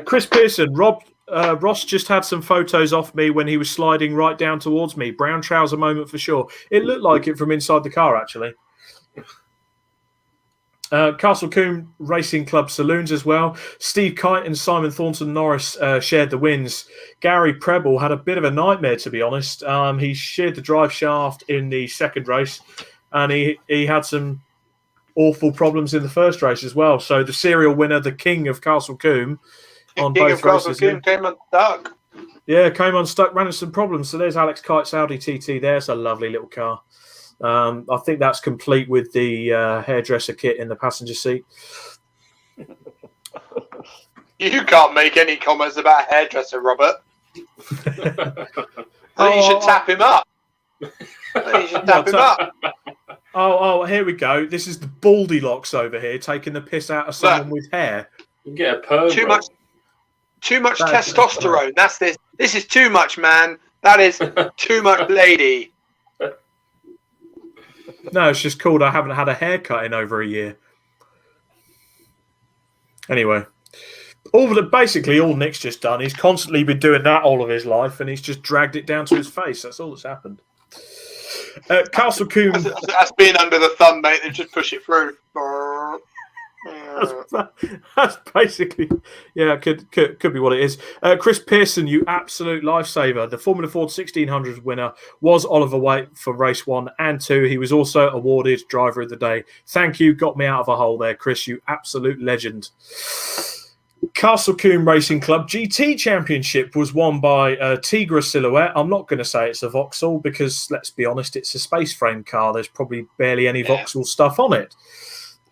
[SPEAKER 1] Chris Pearson, Ross just had some photos off me when he was sliding right down towards me. Brown trouser moment for sure. It looked like it from inside the car, actually. Castle Combe Racing Club Saloons as well. Steve Kite and Simon Thornton Norris shared the wins. Gary Preble had a bit of a nightmare, to be honest. He shared the drive shaft in the second race, and he had some awful problems in the first race as well. So the serial winner, the king of Castle Combe, on
[SPEAKER 2] king
[SPEAKER 1] both
[SPEAKER 2] of
[SPEAKER 1] races.
[SPEAKER 2] Castle Combe came unstuck.
[SPEAKER 1] Yeah, came unstuck, ran into some problems. So there's Alex Kite's Audi TT there. It's a lovely little car. I think that's complete with the hairdresser kit in the passenger seat.
[SPEAKER 2] You can't make any comments about hairdresser, Robert. I think you should tap him up.
[SPEAKER 1] Oh, here we go. This is the Baldylocks over here taking the piss out of someone with hair.
[SPEAKER 3] You can get a perm.
[SPEAKER 2] Too much testosterone. That's this. This is too much, man. That is too much, lady.
[SPEAKER 1] No, it's just called I haven't had a haircut in over a year. Anyway, basically all Nick's just done, he's constantly been doing that all of his life, and he's just dragged it down to his face. That's all that's happened. Castle Combe.
[SPEAKER 2] That's been under the thumb, mate. They just push it through.
[SPEAKER 1] That's basically, could be what it is. Chris Pearson, you absolute lifesaver. The Formula Ford 1600 winner was Oliver White for race 1 and 2. He was also awarded driver of the day. Thank you. Got me out of a hole there, Chris. You absolute legend. Castle Combe Racing Club GT Championship was won by Tigra Silhouette. I'm not going to say it's a Vauxhall because, let's be honest, it's a space frame car. There's probably barely any Vauxhall stuff on it.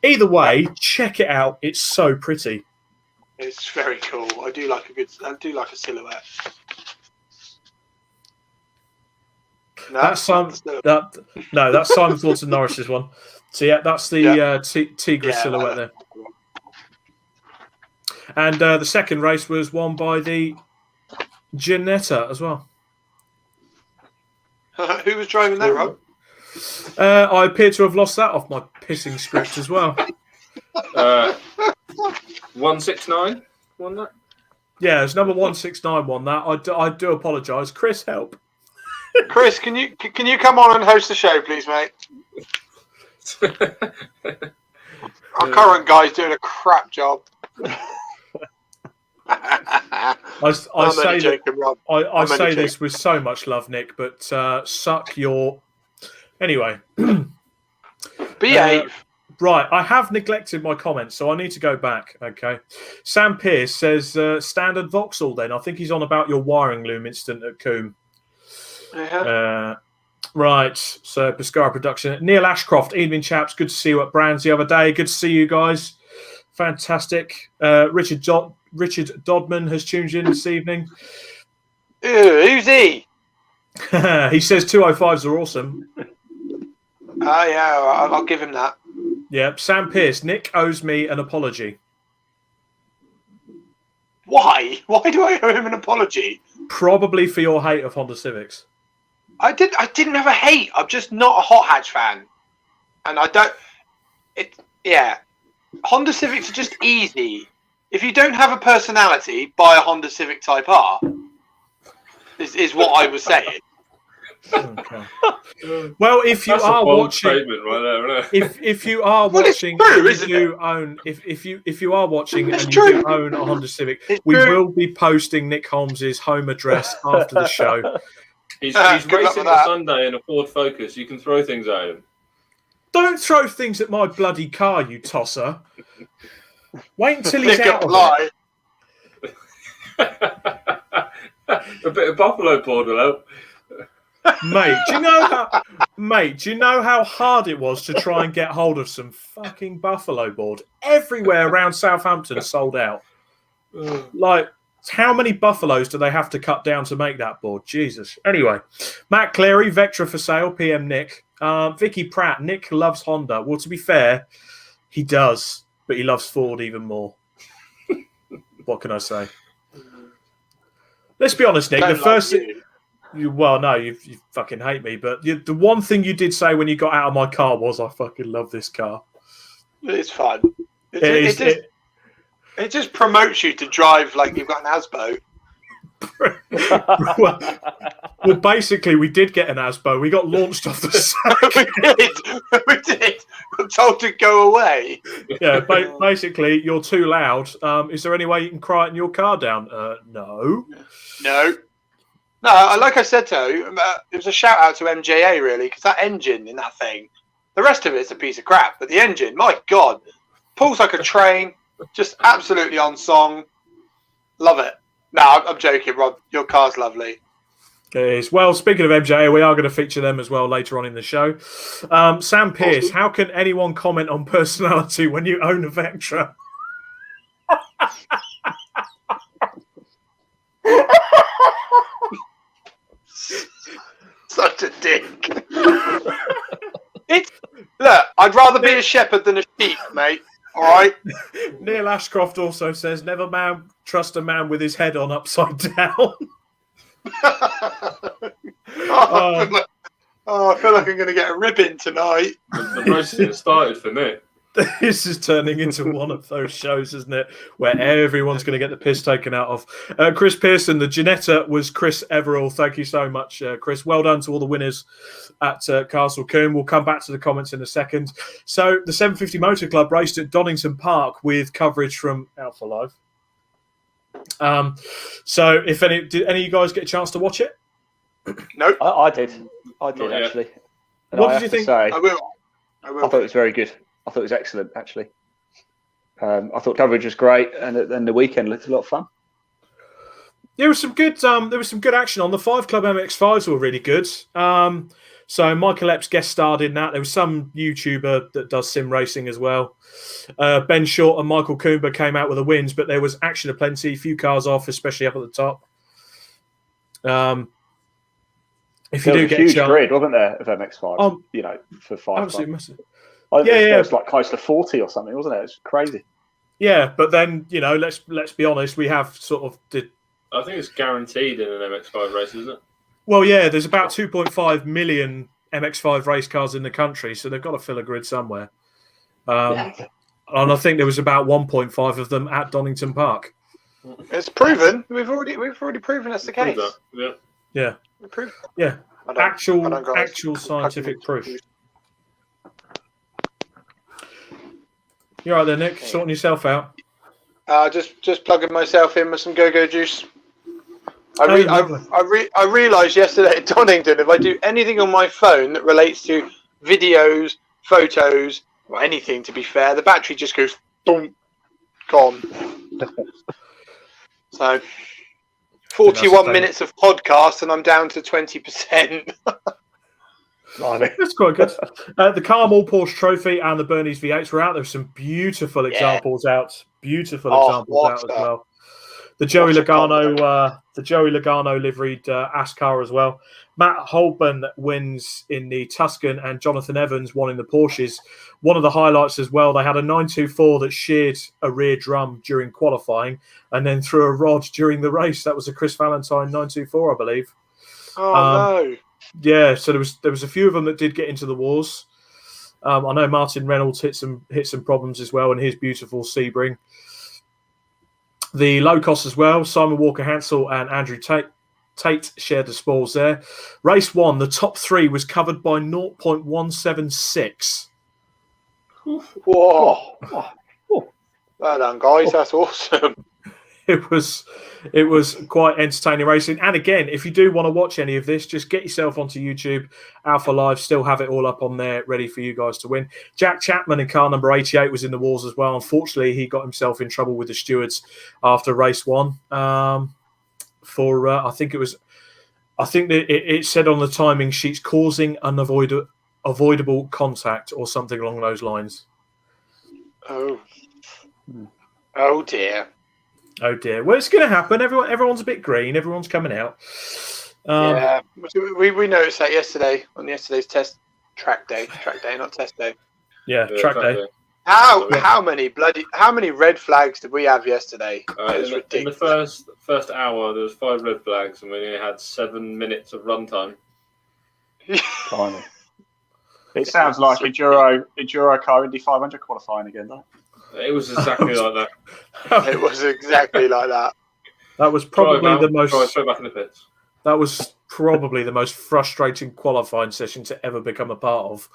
[SPEAKER 1] Either way, check it out. It's so pretty.
[SPEAKER 2] It's very cool. I do like a silhouette. No,
[SPEAKER 1] that's Simon Thornton Norris's one. So yeah, that's the Tigra silhouette there. And the second race was won by the Ginetta as well.
[SPEAKER 2] Who was driving that, Rob?
[SPEAKER 1] I appear to have lost that off my pissing script as well.
[SPEAKER 3] 169 won that?
[SPEAKER 1] Yeah, it's number 169 won that. I do apologise. Chris, help.
[SPEAKER 2] Chris, can you come on and host the show, please, mate? Our current guy's doing a crap job.
[SPEAKER 1] I say
[SPEAKER 2] joking, Rob.
[SPEAKER 1] I say this with so much love, Nick, but suck your. Anyway,
[SPEAKER 2] behave.
[SPEAKER 1] Right, I have neglected my comments, so I need to go back. Okay, Sam Pearce says standard Vauxhall. Then I think he's on about your wiring loom incident at Coombe. Right, so Pescara Production. Neil Ashcroft, evening chaps. Good to see you at Brands the other day. Good to see you guys. Fantastic. Richard Dodman has tuned in this evening.
[SPEAKER 2] Who's he?
[SPEAKER 1] He says 205s are awesome.
[SPEAKER 2] Yeah, I'll give him that.
[SPEAKER 1] Yeah, Sam Pearce. Nick owes me an apology.
[SPEAKER 2] Why? Why do I owe him an apology?
[SPEAKER 1] Probably for your hate of Honda Civics.
[SPEAKER 2] I didn't have a hate. I'm just not a hot hatch fan, and I don't. Honda Civics are just easy. If you don't have a personality, buy a Honda Civic Type R. Is what I was saying.
[SPEAKER 1] Okay. Well, if you are watching,
[SPEAKER 3] right there,
[SPEAKER 1] if you are watching,
[SPEAKER 2] true,
[SPEAKER 1] and you do own, if you are watching
[SPEAKER 2] It's
[SPEAKER 1] and
[SPEAKER 2] true.
[SPEAKER 1] you do own a Honda Civic,
[SPEAKER 2] It's
[SPEAKER 1] we
[SPEAKER 2] true.
[SPEAKER 1] will be posting Nick Holmes's home address after the show.
[SPEAKER 3] He's
[SPEAKER 2] Good luck
[SPEAKER 3] racing
[SPEAKER 2] with
[SPEAKER 3] on
[SPEAKER 2] that.
[SPEAKER 3] Sunday in a Ford Focus. You can throw things at him.
[SPEAKER 1] Don't throw things at my bloody car, you tosser. Wait until he's
[SPEAKER 2] Nick
[SPEAKER 1] out of it.
[SPEAKER 2] apply.
[SPEAKER 3] A bit of buffalo board will help.
[SPEAKER 1] Mate, do you know how hard it was to try and get hold of some fucking buffalo board? Everywhere around Southampton sold out. Like, how many buffaloes do they have to cut down to make that board? Jesus. Anyway, Matt Cleary, Vectra for sale, PM Nick. Vicky Pratt, Nick loves Honda. Well, to be fair, he does, but he loves Ford even more. What can I say? Let's be honest, Nick.
[SPEAKER 2] Don't
[SPEAKER 1] The first
[SPEAKER 2] like
[SPEAKER 1] thing...
[SPEAKER 2] you.
[SPEAKER 1] Well, no, you fucking hate me. But the one thing you did say when you got out of my car was, "I fucking love this car."
[SPEAKER 2] It's fun.
[SPEAKER 1] It
[SPEAKER 2] It just promotes you to drive like you've got an ASBO.
[SPEAKER 1] well, basically, we did get an ASBO. We got launched off the side.
[SPEAKER 2] We did. We're told to go away.
[SPEAKER 1] Yeah, basically, you're too loud. Is there any way you can quieten your car down? No.
[SPEAKER 2] No, like I said to you, it was a shout out to MJA really, because that engine in that thing, the rest of it's a piece of crap, but the engine, my God, pulls like a train, just absolutely on song. Love it. No, I'm joking, Rob. Your car's lovely.
[SPEAKER 1] It is. Well, speaking of MJA, we are going to feature them as well later on in the show. Sam Pearce, how can anyone comment on personality when you own a Vectra?
[SPEAKER 2] Such a dick. Look, I'd rather be a shepherd than a sheep, mate. All right.
[SPEAKER 1] Neil Ashcroft also says, "Never trust a man with his head on upside down."
[SPEAKER 2] I feel like I'm going to get a ribbon tonight.
[SPEAKER 3] The roasting started for me.
[SPEAKER 1] This is turning into one of those shows, isn't it, where everyone's going to get the piss taken out of. Chris Pearson, the Ginetta was Chris Everall. Thank you so much, Chris. Well done to all the winners at Castle Combe. We'll come back to the comments in a second. So the 750 Motor Club raced at Donington Park with coverage from Alpha Live. So did any of you guys get a chance to watch it?
[SPEAKER 2] Nope.
[SPEAKER 4] I did actually. And
[SPEAKER 1] What did you think?
[SPEAKER 2] I will.
[SPEAKER 4] I thought it was very good. I thought it was excellent, actually. I thought coverage was great, and then the weekend looked a lot of fun.
[SPEAKER 1] There was some good. There was some good action on the 5 Club MX5s. Were really good. So Michael Epps guest starred in that. There was some YouTuber that does sim racing as well. Ben Short and Michael Coomber came out with the wins, but there was action aplenty. A few cars off, especially up at the top. If you do get
[SPEAKER 4] huge
[SPEAKER 1] a chance,
[SPEAKER 4] grid, wasn't there, of MX5? For 5
[SPEAKER 1] absolutely massive.
[SPEAKER 4] It was like close to 40 or something, wasn't it? It's crazy.
[SPEAKER 1] Yeah, but then let's be honest. We have sort of
[SPEAKER 3] I think it's guaranteed in an MX5 race, isn't it?
[SPEAKER 1] Well, yeah. There's about 2.5 million MX5 race cars in the country, so they've got to fill a grid somewhere. And I think there was about 1.5 of them at Donington Park.
[SPEAKER 2] It's proven. We've already proven that's the case.
[SPEAKER 3] Yeah.
[SPEAKER 1] Yeah.
[SPEAKER 2] We've proven.
[SPEAKER 1] Yeah.
[SPEAKER 2] I don't,
[SPEAKER 1] Actual scientific proof. You're right there, Nick.
[SPEAKER 2] Okay.
[SPEAKER 1] Sorting yourself out.
[SPEAKER 2] Just plugging myself in with some go-go juice.
[SPEAKER 1] Lovely.
[SPEAKER 2] I realised yesterday at Donington, if I do anything on my phone that relates to videos, photos, or anything, to be fair, the battery just goes boom, gone. So 41 minutes of podcast, and I'm down to 20%.
[SPEAKER 1] That's quite good. The Carmel Porsche Trophy and the Bernese V8s were out. There's some beautiful examples out. Beautiful examples out as well. The Joey Logano liveried Ascar as well. Matt Holborn wins in the Tuscan, and Jonathan Evans won in the Porsches. One of the highlights as well, they had a 924 that sheared a rear drum during qualifying and then threw a rod during the race. That was a Chris Valentine 924, I believe.
[SPEAKER 2] Oh, no.
[SPEAKER 1] Yeah, so there was a few of them that did get into the wars. I know Martin Reynolds hit some problems as well in his beautiful Sebring. The low cost as well. Simon Walker Hansel and Andrew Tate shared the spoils there. Race 1, the top 3 was covered by 0.176.
[SPEAKER 2] Whoa! Well done, guys. That's awesome.
[SPEAKER 1] It was quite entertaining racing. And again, if you do want to watch any of this, just get yourself onto YouTube. Alpha Live still have it all up on there, ready for you guys to win. Jack Chapman in car number 88 was in the wars as well. Unfortunately, he got himself in trouble with the stewards after race 1. I think that it said on the timing sheets causing avoidable contact or something along those lines.
[SPEAKER 2] Oh dear.
[SPEAKER 1] Oh dear. Well, it's going to happen. Everyone's a bit green. Everyone's coming out.
[SPEAKER 2] Yeah, we noticed that yesterday on yesterday's track day, not test day.
[SPEAKER 1] Yeah, track day.
[SPEAKER 2] How many red flags did we have yesterday?
[SPEAKER 3] In the first hour, there was 5 red flags, and we only had 7 minutes of runtime.
[SPEAKER 4] Finally. It sounds like Enduro car Indy 500 qualifying again, though.
[SPEAKER 3] It was exactly like that.
[SPEAKER 2] It was exactly like that.
[SPEAKER 1] That was probably the most.
[SPEAKER 3] Straight back in the pits.
[SPEAKER 1] That was probably the most frustrating qualifying session to ever become a part of.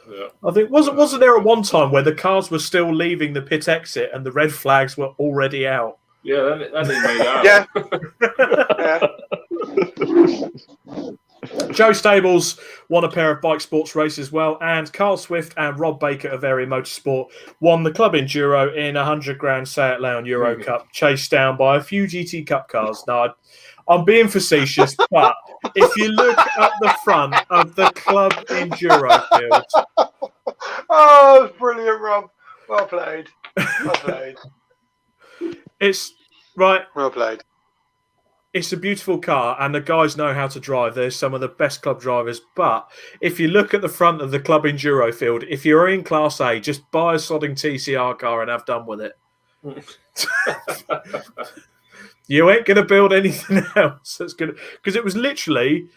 [SPEAKER 3] Yeah.
[SPEAKER 1] I think wasn't there at one time where the cars were still leaving the pit exit and the red flags were already out?
[SPEAKER 3] Yeah, that didn't make it out.
[SPEAKER 2] Yeah.
[SPEAKER 1] Joe Stables won a pair of bike sports races as well, and Carl Swift and Rob Baker of Area Motorsport won the Club Enduro in a 100 grand Seat Leon Euro Cup, chased down by a few GT Cup cars. Now, I'm being facetious, but if you look at the front of the Club Enduro field...
[SPEAKER 2] Oh, brilliant, Rob. Well played.
[SPEAKER 1] It's... Right.
[SPEAKER 2] Well played.
[SPEAKER 1] It's a beautiful car, and the guys know how to drive. They're some of the best club drivers. But if you look at the front of the Club Enduro field, if you're in Class A, just buy a sodding TCR car and have done with it. You ain't going to build anything else that's going to... Because it was literally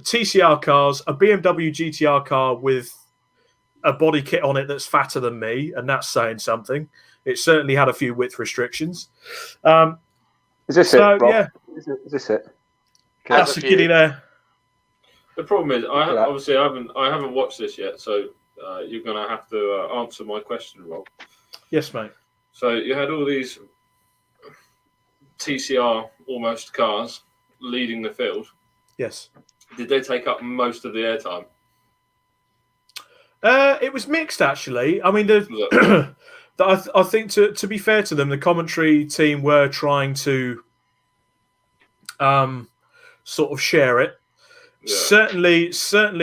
[SPEAKER 1] TCR cars, a BMW GTR car with a body kit on it that's fatter than me, and that's saying something. It certainly had a few width restrictions.
[SPEAKER 4] Is this it, Rob?
[SPEAKER 1] Yeah.
[SPEAKER 4] Is this it?
[SPEAKER 1] That's the kitty there.
[SPEAKER 3] The problem is, I haven't watched this yet, so you're going to have to answer my question, Rob.
[SPEAKER 1] Yes, mate.
[SPEAKER 3] So you had all these TCR almost cars leading the field.
[SPEAKER 1] Yes.
[SPEAKER 3] Did they take up most of the airtime?
[SPEAKER 1] It was mixed, actually. I mean, I think to be fair to them, the commentary team were trying to sort of share it. Yeah. Certainly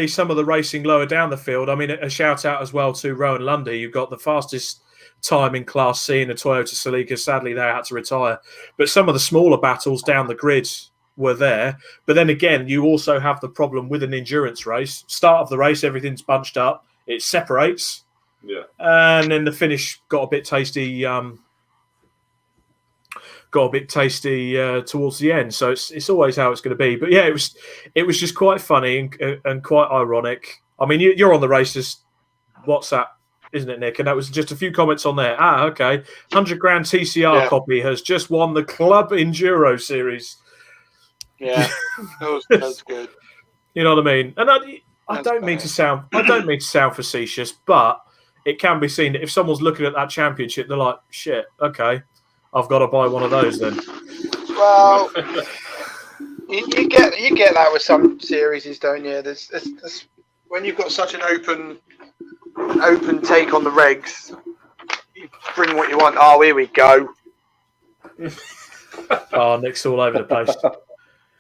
[SPEAKER 1] some of the racing lower down the field. I mean, a shout out as well to Rowan Lundy. You've got the fastest time in Class C in a Toyota Celica. Sadly, they had to retire. But some of the smaller battles down the grid were there. But then again, you also have the problem with an endurance race. Start of the race, everything's bunched up. It separates.
[SPEAKER 3] Yeah. And
[SPEAKER 1] then the finish got a bit tasty. Towards the end, so it's always how it's going to be. But yeah, it was just quite funny and quite ironic. I mean, you're on the races WhatsApp, isn't it, Nick? And that was just a few comments on there. Okay, 100 grand TCR copy has just won the Club Enduro Series.
[SPEAKER 2] Yeah, that's good.
[SPEAKER 1] You know what I mean? And I don't mean to sound facetious, but it can be seen that if someone's looking at that championship, they're like, shit, okay. I've got to buy one of those then.
[SPEAKER 2] Well, you get that with some series, don't you? There's when you've got such an open take on the regs, you bring what you want. Oh, here we go.
[SPEAKER 1] Oh, Nick's all over the place.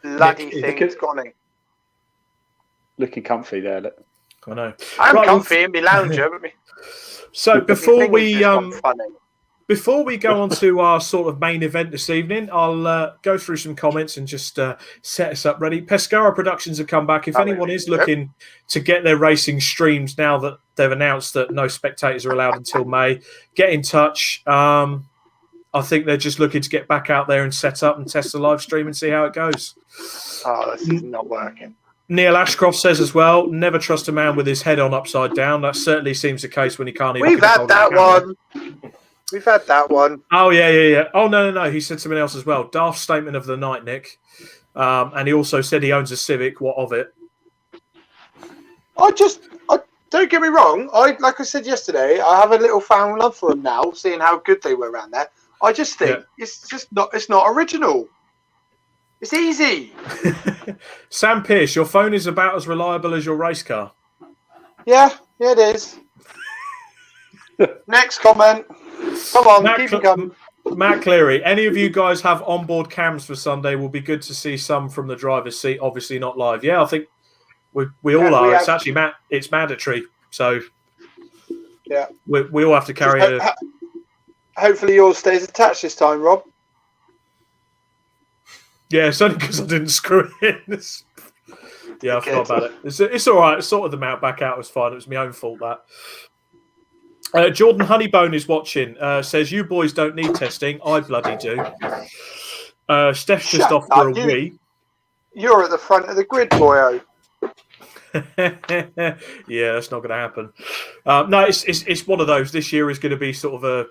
[SPEAKER 2] Bloody
[SPEAKER 1] Nick,
[SPEAKER 2] thing's gone.
[SPEAKER 4] Looking comfy there. Look.
[SPEAKER 1] I know.
[SPEAKER 2] I'm
[SPEAKER 1] Right,
[SPEAKER 2] comfy in my lounger. But
[SPEAKER 1] So before we
[SPEAKER 2] funny.
[SPEAKER 1] Before we go on to our sort of main event this evening, I'll go through some comments and just set us up ready. Pescara Productions have come back. If anyone is looking to get their racing streams now that they've announced that no spectators are allowed until May, get in touch. I think they're just looking to get back out there and set up and test the live stream and see how it goes.
[SPEAKER 2] Oh, this is not working.
[SPEAKER 1] Neil Ashcroft says as well, never trust a man with his head on upside down. That certainly seems the case when he can't even...
[SPEAKER 2] We've had that one. We've had that one.
[SPEAKER 1] Oh, yeah. Oh, no. He said something else as well. Daft statement of the night, Nick. And he also said he owns a Civic. What of it?
[SPEAKER 2] I don't get me wrong. Like I said yesterday, I have a little found love for them now, seeing how good they were around there. I just think it's not original. It's easy.
[SPEAKER 1] Sam Pierce, your phone is about as reliable as your race car.
[SPEAKER 2] Yeah, it is. Next comment. Come on, keep it coming.
[SPEAKER 1] Matt Cleary, any of you guys have onboard cams for Sunday? Will be good to see some from the driver's seat. Obviously not live. Yeah, I think we all are. It's actually it's mandatory. So
[SPEAKER 2] yeah,
[SPEAKER 1] we all have to carry it.
[SPEAKER 2] Hopefully yours stays attached this time, Rob.
[SPEAKER 1] Yeah, it's only because I didn't screw it in. Yeah, I forgot about it. It's all right. I sorted them out back out. It was fine. It was my own fault, that. Jordan Honeybone is watching. Says, you boys don't need testing. I bloody do. Steph's just off for a wee.
[SPEAKER 2] You're at the front of the grid, boyo.
[SPEAKER 1] Yeah, that's not going to happen. No, it's one of those. This year is going to be sort of a...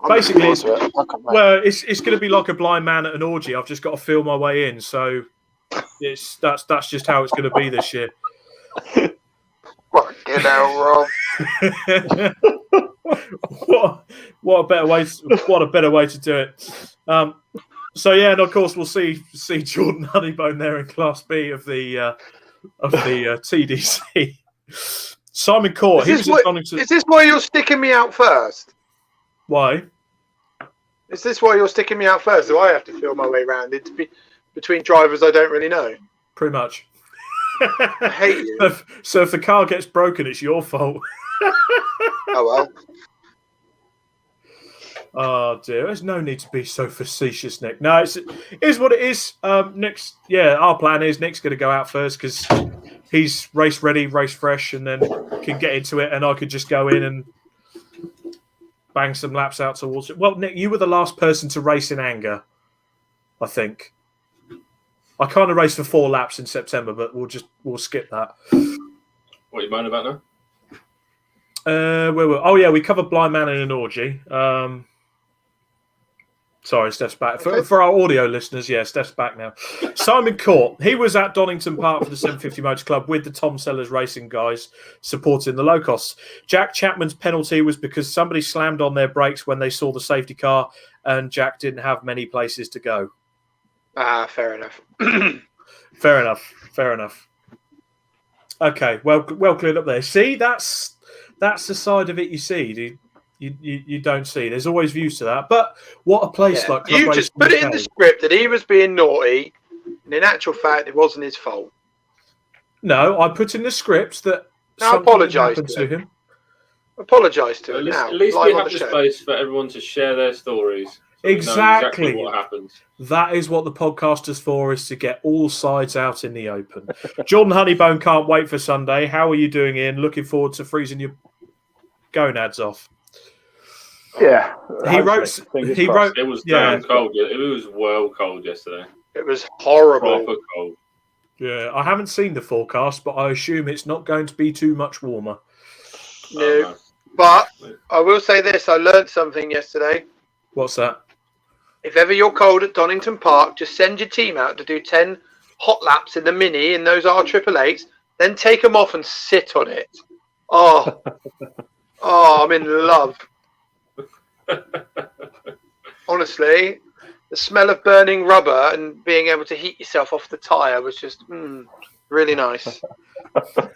[SPEAKER 1] Basically, it's going to be like a blind man at an orgy. I've just got to feel my way in. So that's just how it's going to be this year.
[SPEAKER 2] Fucking hell, Rob.
[SPEAKER 1] What a better way to do it. So yeah, and of course we'll see Jordan Honeybone there in Class B of the TDC. Simon Court.
[SPEAKER 2] Is this why you're sticking me out first?
[SPEAKER 1] Why?
[SPEAKER 2] Is this why you're sticking me out first? Do I have to feel my way around between drivers I don't really know?
[SPEAKER 1] Pretty much.
[SPEAKER 2] I hate you.
[SPEAKER 1] So if the car gets broken, it's your fault.
[SPEAKER 2] Oh well.
[SPEAKER 1] Oh dear, there's no need to be so facetious, Nick. No, it is what it is. Nick's our plan is Nick's going to go out first because he's race ready, race fresh, and then can get into it, and I could just go in and bang some laps out towards it. Well, Nick, you were the last person to race in anger, I think. I kind of raced for 4 laps in September, but we'll skip that.
[SPEAKER 3] What are you moaning about now?
[SPEAKER 1] We covered Blind Man in an Orgy. Sorry, Steph's back. For our audio listeners, Steph's back now. Simon Court, he was at Donington Park for the 750 Motor Club with the Tom Sellers Racing guys supporting the low costs. Jack Chapman's penalty was because somebody slammed on their brakes when they saw the safety car and Jack didn't have many places to go.
[SPEAKER 2] Fair enough.
[SPEAKER 1] Fair enough. Okay, well cleared up there. See, that's the side of it you see. You don't see. There's always views to that. But what a place like Club
[SPEAKER 2] you just put it in the script that he was being naughty, and in actual fact, it wasn't his fault.
[SPEAKER 1] No, I put in the script that
[SPEAKER 2] something happened
[SPEAKER 1] to him.
[SPEAKER 2] Apologise to him now.
[SPEAKER 3] At least we have the space for everyone to share their stories. So
[SPEAKER 1] exactly
[SPEAKER 3] what happens.
[SPEAKER 1] That is what the podcaster's for, is to get all sides out in the open. Jordan Honeybone can't wait for Sunday. How are you doing, Ian? Looking forward to freezing your gonads off.
[SPEAKER 4] Yeah.
[SPEAKER 1] He wrote.
[SPEAKER 3] It was damn cold. It was well cold yesterday.
[SPEAKER 2] It was horrible.
[SPEAKER 3] Proper cold.
[SPEAKER 1] Yeah, I haven't seen the forecast, but I assume it's not going to be too much warmer.
[SPEAKER 2] No. But I will say this. I learned something yesterday.
[SPEAKER 1] What's that?
[SPEAKER 2] If ever you're cold at Donington Park, just send your team out to do 10 hot laps in the Mini in those R888s, then take them off and sit on it. Oh, I'm in love. honestly, the smell of burning rubber and being able to heat yourself off the tyre was just really nice. I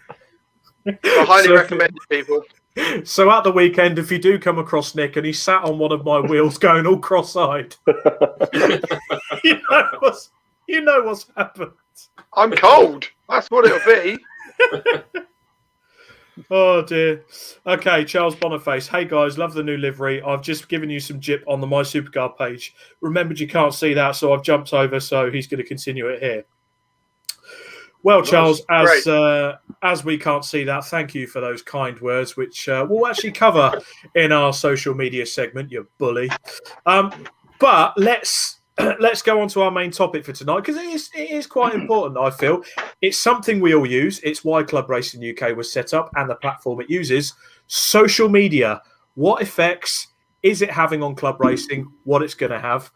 [SPEAKER 2] highly recommend it, people.
[SPEAKER 1] So at the weekend, if you do come across Nick and he sat on one of my wheels going all cross-eyed, you know what's happened.
[SPEAKER 2] I'm cold. That's what it'll be.
[SPEAKER 1] Oh dear. Okay, Charles Boniface. Hey guys, love the new livery. I've just given you some jip on the My Supercar page. Remembered you can't see that, so I've jumped over. So he's going to continue it here. Well, Charles, as we can't see that, thank you for those kind words, which we'll actually cover in our social media segment. You bully. But let's go on to our main topic for tonight, because it is quite important. I feel it's something we all use. It's why Club Racing UK was set up and the platform it uses. Social media. What effects is it having on club racing? What it's going to have?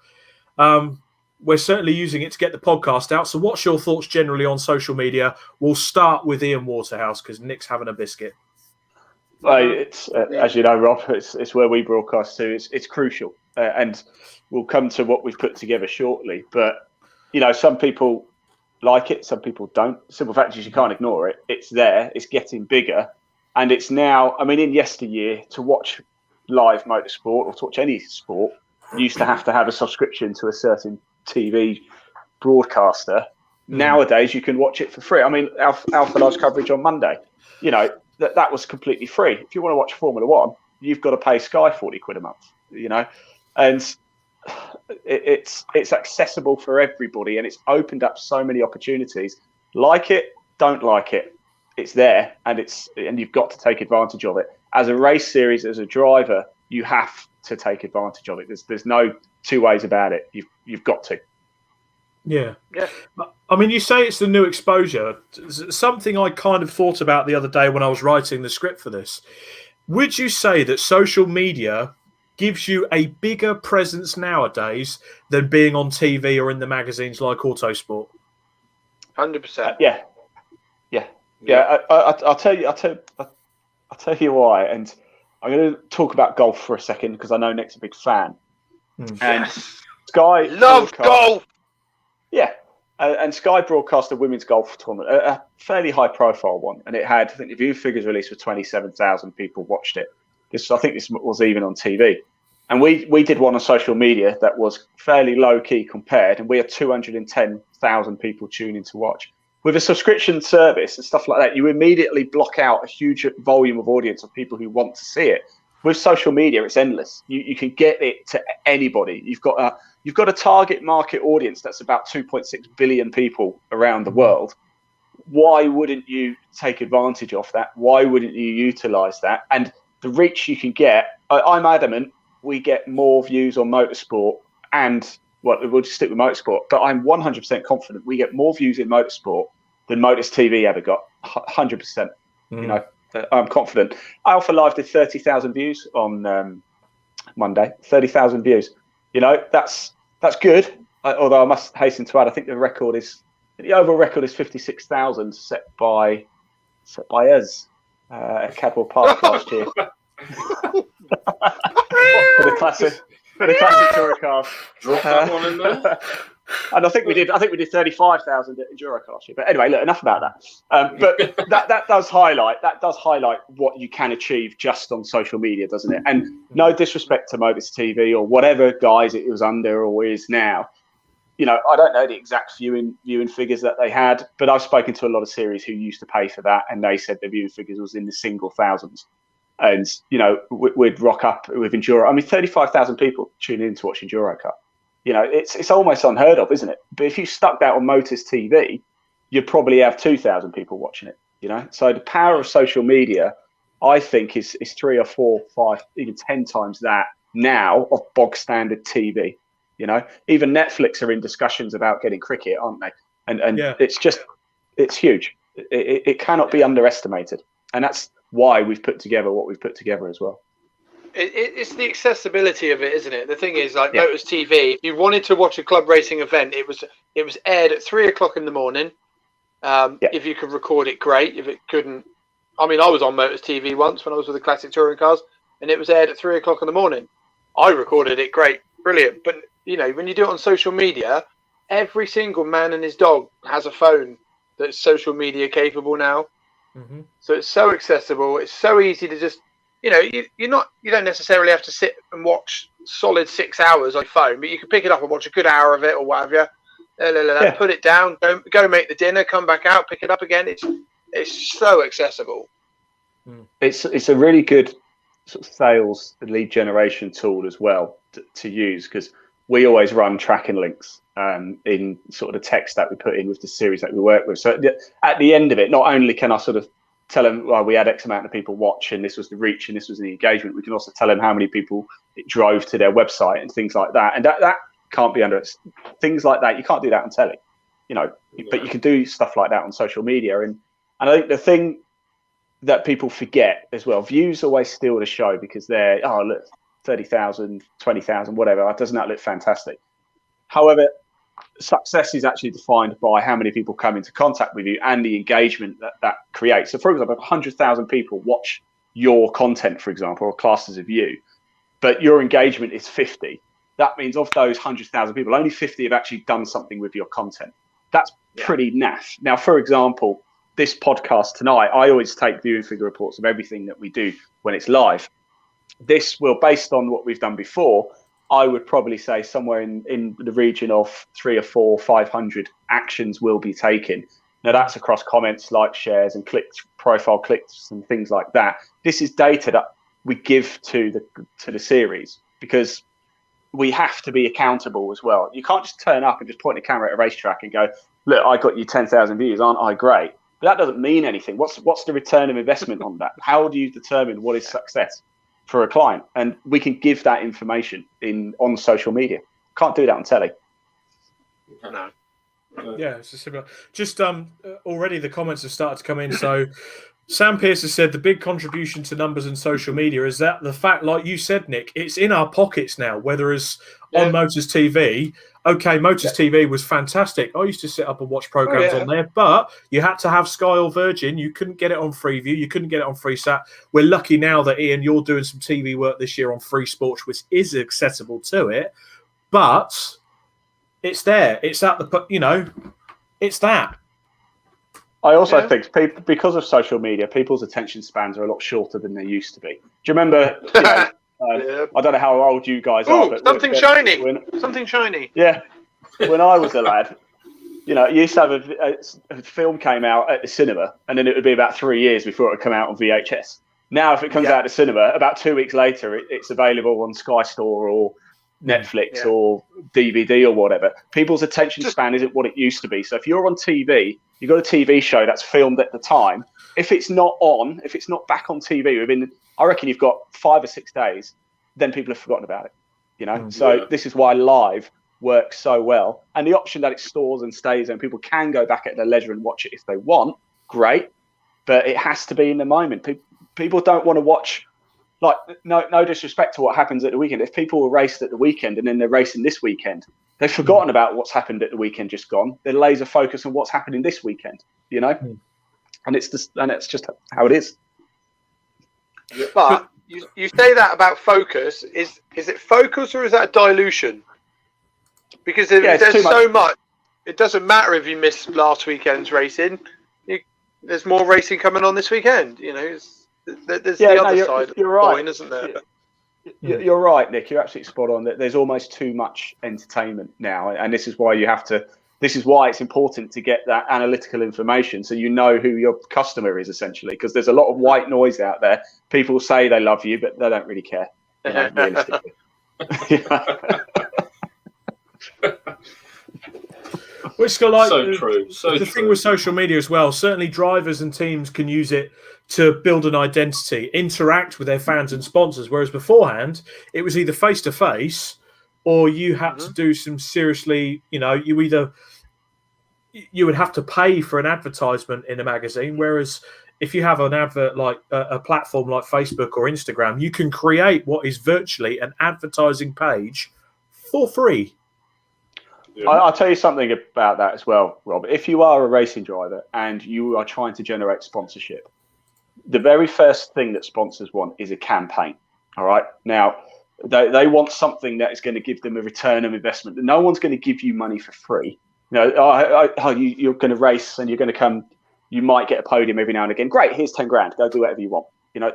[SPEAKER 1] We're certainly using it to get the podcast out. So what's your thoughts generally on social media? We'll start with Ian Waterhouse because Nick's having a biscuit.
[SPEAKER 4] Well, it's as you know, Rob, it's where we broadcast to. It's crucial, and we'll come to what we've put together shortly. But you know, some people like it, some people don't. Simple fact is you can't ignore it. It's there. It's getting bigger, and it's now. I mean, in yesteryear, to watch live motorsport or to watch any sport, you used to have a subscription to a certain TV broadcaster. Nowadays, you can watch it for free. I mean, Alpha Live's coverage on Monday, you know, that was completely free. If you want to watch Formula One, you've got to pay Sky 40 quid a month, you know, and it's accessible for everybody, and it's opened up so many opportunities. Like it, don't like it, it's there, and you've got to take advantage of it. As a race series, as a driver, you have to take advantage of it. There's no two ways about it. You've got to.
[SPEAKER 1] Yeah. I mean, you say it's the new exposure. Something I kind of thought about the other day when I was writing the script for this. Would you say that social media gives you a bigger presence nowadays than being on TV or in the magazines like Autosport?
[SPEAKER 2] 100%.
[SPEAKER 4] Yeah. I'll tell you why, and I'm going to talk about golf for a second because I know Nick's a big fan. And Sky
[SPEAKER 2] love golf.
[SPEAKER 4] Yeah, and Sky broadcast a women's golf tournament, a fairly high-profile one, and it had, I think, the view figures released for 27,000 people watched it. I think this was even on TV, and we did one on social media that was fairly low-key compared, and we had 210,000 people tuning to watch. With a subscription service and stuff like that, you immediately block out a huge volume of audience of people who want to see it. With social media, it's endless. You can get it to anybody. You've got a target market audience that's about 2.6 billion people around the world. Why wouldn't you take advantage of that? Why wouldn't you utilize that? And the reach you can get, I'm adamant we get more views on motorsport, and we'll just stick with motorsport, but I'm 100% confident we get more views in motorsport than Motors TV ever got. 100%. You know, I'm confident. Alpha Live did 30,000 views on Monday. 30,000 views. You know, that's good. Although I must hasten to add, I think the overall record is 56,000 set by us at Cadwell Park last year. for the classic tourer car.
[SPEAKER 3] Drop that one in there.
[SPEAKER 4] And I think we did 35,000 at Enduro last year. But anyway, look, enough about that. But that does highlight what you can achieve just on social media, doesn't it? And no disrespect to Motors TV or whatever guise it was under or is now. You know, I don't know the exact viewing figures that they had, but I've spoken to a lot of series who used to pay for that, and they said the viewing figures was in the single thousands. And you know, we'd rock up with Enduro. I mean, 35,000 people tune in to watch Enduro Cup. You know, it's almost unheard of, isn't it? But if you stuck that on Motors TV, you'd probably have 2,000 people watching it. You know, so the power of social media, I think, is 3 or 4, 5, even 10 times that now of bog standard TV. You know, even Netflix are in discussions about getting cricket, aren't they? And yeah. it's huge. It cannot be underestimated, and that's why we've put together what we've put together as well.
[SPEAKER 2] It's the accessibility of it, isn't it? The thing is, like Motors TV, if you wanted to watch a club racing event, it was aired at 3 o'clock in the morning. If you could record it, great. If it couldn't, I mean, I was on Motors TV once when I was with the classic touring cars, and it was aired at 3 o'clock in the morning. I recorded it, great. brilliant. But when you do it on social media, every single man and his dog has a phone that's social media capable now.
[SPEAKER 1] Mm-hmm.
[SPEAKER 2] So it's so accessible. It's so easy to just, you don't necessarily have to sit and watch solid 6 hours on your phone, but you can pick it up and watch a good hour of it or whatever. Put it down, go make the dinner, come back out, pick it up again. It's so accessible.
[SPEAKER 4] It's a really good sort of sales and lead generation tool as well to use, because we always run tracking links in sort of the text that we put in with the series that we work with. So at the end of it, not only can I sort of tell them, well, we had X amount of people watch and this was the reach and this was the engagement, we can also tell them how many people it drove to their website and things like that. And that can't be under things like that. You can't do that on telly, but you can do stuff like that on social media. And I think the thing that people forget as well, views always steal the show because they're, look, 30,000, 20,000, whatever. Doesn't that look fantastic? However, success is actually defined by how many people come into contact with you and the engagement that creates. So, for example, if 100,000 people watch your content, for example, or classes of you, but your engagement is 50, that means of those 100,000 people, only 50 have actually done something with your content. That's pretty naff. Now, for example, this podcast tonight, I always take viewing figure reports of everything that we do when it's live. This will, based on what we've done before, I would probably say somewhere in the region of 300 or 400, 500 actions will be taken. Now that's across comments, likes, shares, and clicks, profile clicks, and things like that. This is data that we give to the series because we have to be accountable as well. You can't just turn up and just point a camera at a racetrack and go, "Look, I got you 10,000 views, aren't I great?" But that doesn't mean anything. What's the return of investment on that? How do you determine what is success for a client? And we can give that information on social media. Can't do that on telly.
[SPEAKER 2] No.
[SPEAKER 1] Yeah, it's a similar. Just already the comments have started to come in. So Sam Pierce has said the big contribution to numbers and social media is that the fact, like you said, Nick, it's in our pockets now. Whether it's on Motors TV. Okay, Motors TV was fantastic. I used to sit up and watch programs on there, but you had to have Sky or Virgin. You couldn't get it on Freeview. You couldn't get it on FreeSat. We're lucky now that, Ian, you're doing some TV work this year on Free Sports, which is accessible to it. But it's there. It's at the, it's that.
[SPEAKER 4] I also think because of social media, people's attention spans are a lot shorter than they used to be. Do you remember? I don't know how old you guys are, but
[SPEAKER 2] something shiny. Something shiny.
[SPEAKER 4] Yeah, when I was a lad, you used to have a film came out at the cinema, and then it would be about 3 years before it would come out on VHS. Now, if it comes out at the cinema, about 2 weeks later, it's available on Sky Store or Netflix or DVD or whatever. People's attention span isn't what it used to be. So if you're on TV, you've got a TV show that's filmed at the time. If it's not back on TV within, I reckon you've got 5 or 6 days, then people have forgotten about it. So this is why live works so well. And the option that it stores and stays and people can go back at their leisure and watch it if they want, great. But it has to be in the moment. People don't want to watch, like, no disrespect to what happens at the weekend. If people were raced at the weekend and then they're racing this weekend, they've forgotten about what's happened at the weekend just gone. They're laser focused on what's happening this weekend, And it's just how it is.
[SPEAKER 2] But you say that about focus. Is it focus or is that a dilution? Because there's so much, it doesn't matter if you miss last weekend's racing. There's more racing coming on this weekend. There's the other side of the coin, isn't there?
[SPEAKER 4] You're right, Nick. You're absolutely spot on. There's almost too much entertainment now, and this is why you have to. This is why it's important to get that analytical information so you know who your customer is, essentially, because there's a lot of white noise out there. People say they love you, but they don't really care, realistically.
[SPEAKER 1] Which got like
[SPEAKER 3] so true.
[SPEAKER 1] The thing with social media as well, certainly drivers and teams can use it to build an identity, interact with their fans and sponsors, whereas beforehand it was either face-to-face or you had to do some seriously, you would have to pay for an advertisement in a magazine, whereas if you have an advert like a platform like Facebook or Instagram, you can create what is virtually an advertising page for free.
[SPEAKER 4] Yeah. I'll tell you something about that as well, Rob. If you are a racing driver and you are trying to generate sponsorship, the very first thing that sponsors want is a campaign. All right. Now, They want something that is going to give them a return of investment. No one's going to give you money for free. You're going to race and you're going to come. You might get a podium every now and again. Great, here's 10 grand. Go do whatever you want.